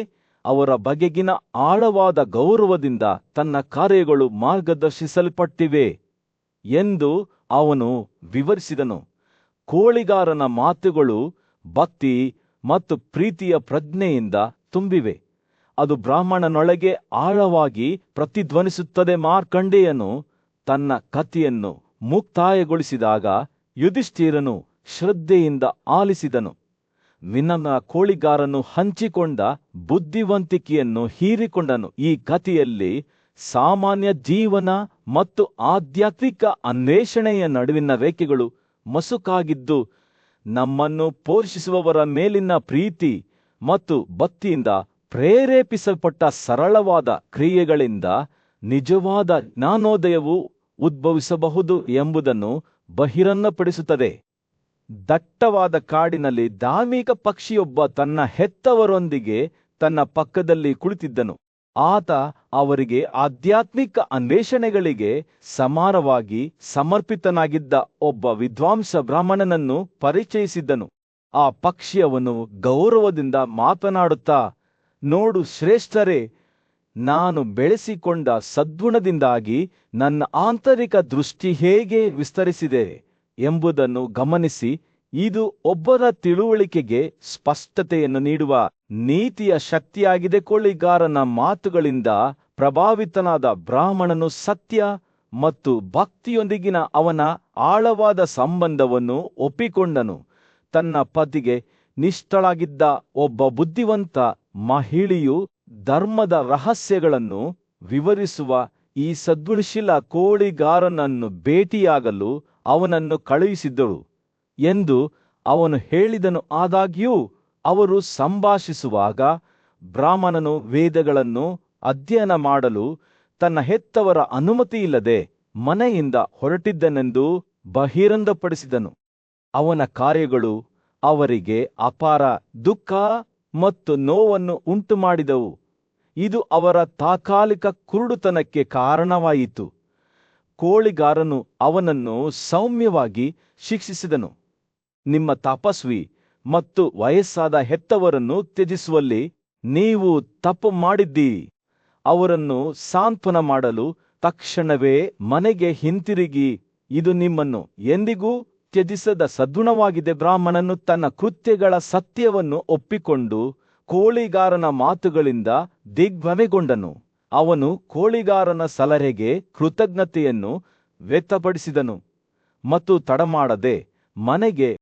ಅವರ ಬಗೆಗಿನ ಆಳವಾದ ಗೌರವದಿಂದ ತನ್ನ ಕಾರ್ಯಗಳು ಮಾರ್ಗದರ್ಶಿಸಲ್ಪಟ್ಟಿವೆ ಎಂದು ಅವನು ವಿವರಿಸಿದನು. ಕೋಳಿಗಾರನ ಮಾತುಗಳು ಭಕ್ತಿ ಮತ್ತು ಪ್ರೀತಿಯ ಪ್ರಜ್ಞೆಯಿಂದ ತುಂಬಿವೆ. ಅದು ಬ್ರಾಹ್ಮಣನೊಳಗೆ ಆಳವಾಗಿ ಪ್ರತಿಧ್ವನಿಸುತ್ತದೆ. ಮಾರ್ಕಂಡೇಯನು ತನ್ನ ಕಥೆಯನ್ನು ಮುಕ್ತಾಯಗೊಳಿಸಿದಾಗ ಯುಧಿಷ್ಠಿರನು ಶ್ರದ್ಧೆಯಿಂದ ಆಲಿಸಿದನು. ವಿನಮ್ರ ಕೋಳಿಗಾರನು ಹಂಚಿಕೊಂಡ ಬುದ್ಧಿವಂತಿಕೆಯನ್ನು ಹೀರಿಕೊಂಡನು. ಈ ಕಥೆಯಲ್ಲಿ ಸಾಮಾನ್ಯ ಜೀವನ ಮತ್ತು ಆಧ್ಯಾತ್ಮಿಕ ಅನ್ವೇಷಣೆಯ ನಡುವಿನ ರೇಖೆಗಳು ಮಸುಕಾಗಿದ್ದು, ನಮ್ಮನ್ನು ಪೋಷಿಸುವವರ ಮೇಲಿನ ಪ್ರೀತಿ ಮತ್ತು ಭಕ್ತಿಯಿಂದ ಪ್ರೇರೇಪಿಸಲ್ಪಟ್ಟ ಸರಳವಾದ ಕ್ರಿಯೆಗಳಿಂದ ನಿಜವಾದ ಜ್ಞಾನೋದಯವು ಉದ್ಭವಿಸಬಹುದು ಎಂಬುದನ್ನು ಬಹಿರಂಗಪಡಿಸುತ್ತದೆ. ದಟ್ಟವಾದ ಕಾಡಿನಲ್ಲಿ ಧಾರ್ಮಿಕ ಪಕ್ಷಿಯೊಬ್ಬ ತನ್ನ ಹೆತ್ತವರೊಂದಿಗೆ ತನ್ನ ಪಕ್ಕದಲ್ಲಿ ಕುಳಿತಿದ್ದನು. ಆತ ಅವರಿಗೆ ಆಧ್ಯಾತ್ಮಿಕ ಅನ್ವೇಷಣೆಗಳಿಗೆ ಸಮಾನವಾಗಿ ಸಮರ್ಪಿತನಾಗಿದ್ದ ಒಬ್ಬ ವಿದ್ವಾಂಸ ಬ್ರಾಹ್ಮಣನನ್ನು ಪರಿಚಯಿಸಿದ್ದನು. ಆ ಪಕ್ಷಿಯವನು ಗೌರವದಿಂದ ಮಾತನಾಡುತ್ತಾ, ನೋಡು ಶ್ರೇಷ್ಠರೇ, ನಾನು ಬೆಳೆಸಿಕೊಂಡ ಸದ್ಗುಣದಿಂದಾಗಿ ನನ್ನ ಆಂತರಿಕ ದೃಷ್ಟಿ ಹೇಗೆ ವಿಸ್ತರಿಸಿದೆ ಎಂಬುದನ್ನು ಗಮನಿಸಿ, ಇದು ಒಬ್ಬರ ತಿಳುವಳಿಕೆಗೆ ಸ್ಪಷ್ಟತೆಯನ್ನು ನೀಡುವ ನೀತಿಯ ಶಕ್ತಿಯಾಗಿದೆ. ಕೋಳಿಗಾರನ ಮಾತುಗಳಿಂದ ಪ್ರಭಾವಿತನಾದ ಬ್ರಾಹ್ಮಣನು ಸತ್ಯ ಮತ್ತು ಭಕ್ತಿಯೊಂದಿಗಿನ ಅವನ ಆಳವಾದ ಸಂಬಂಧವನ್ನು ಒಪ್ಪಿಕೊಂಡನು. ತನ್ನ ಪತಿಗೆ ನಿಷ್ಠಳಾಗಿದ್ದ ಒಬ್ಬ ಬುದ್ಧಿವಂತ ಮಹಿಳೆಯು ಧರ್ಮದ ರಹಸ್ಯಗಳನ್ನು ವಿವರಿಸುವ ಈ ಸದ್ಗುಣಶೀಲ ಕೋಳಿಗಾರನನ್ನು ಭೇಟಿಯಾಗಲು ಅವನನ್ನು ಕಳುಹಿಸಿದ್ದಳು ಎಂದು ಅವನು ಹೇಳಿದನು. ಆದಾಗ್ಯೂ ಅವರು ಸಂಭಾಷಿಸುವಾಗ ಬ್ರಾಹ್ಮಣನು ವೇದಗಳನ್ನು ಅಧ್ಯಯನ ಮಾಡಲು ತನ್ನ ಹೆತ್ತವರ ಅನುಮತಿಯಿಲ್ಲದೆ ಮನೆಯಿಂದ ಹೊರಟಿದ್ದನೆಂದು ಬಹಿರಂಗಪಡಿಸಿದನು. ಅವನ ಕಾರ್ಯಗಳು ಅವರಿಗೆ ಅಪಾರ ದುಃಖ ಮತ್ತು ನೋವನ್ನು ಉಂಟುಮಾಡಿದವು. ಇದು ಅವರ ತಾತ್ಕಾಲಿಕ ಕುರುಡುತನಕ್ಕೆ ಕಾರಣವಾಯಿತು. ಕೋಳಿಗಾರನು ಅವನನ್ನು ಸೌಮ್ಯವಾಗಿ ಶಿಕ್ಷಿಸಿದನು. ನಿಮ್ಮ ತಪಸ್ವಿ ಮತ್ತು ವಯಸ್ಸಾದ ಹೆತ್ತವರನ್ನು ತ್ಯಜಿಸುವಲ್ಲಿ ನೀವು ತಪ್ಪು ಮಾಡಿದ್ದೀರಿ. ಅವರನ್ನು ಸಾಂತ್ವನ ಮಾಡಲು ತಕ್ಷಣವೇ ಮನೆಗೆ ಹಿಂತಿರುಗಿ, ಇದು ನಿಮ್ಮನ್ನು ಎಂದಿಗೂ ತ್ಯಜಿಸದ ಸದ್ಗುಣವಾಗಿದೆ. ಬ್ರಾಹ್ಮಣನು ತನ್ನ ಕೃತ್ಯಗಳ ಸತ್ಯವನ್ನು ಒಪ್ಪಿಕೊಂಡು ಕೋಳಿಗಾರನ ಮಾತುಗಳಿಂದ ದಿಗ್ಭ್ರಮೆಗೊಂಡನು. ಅವನು ಕೋಳಿಗಾರನ ಸಲಹೆಗೆ ಕೃತಜ್ಞತೆಯನ್ನು ವ್ಯಕ್ತಪಡಿಸಿದನು ಮತ್ತು ತಡಮಾಡದೆ ಮನೆಗೆ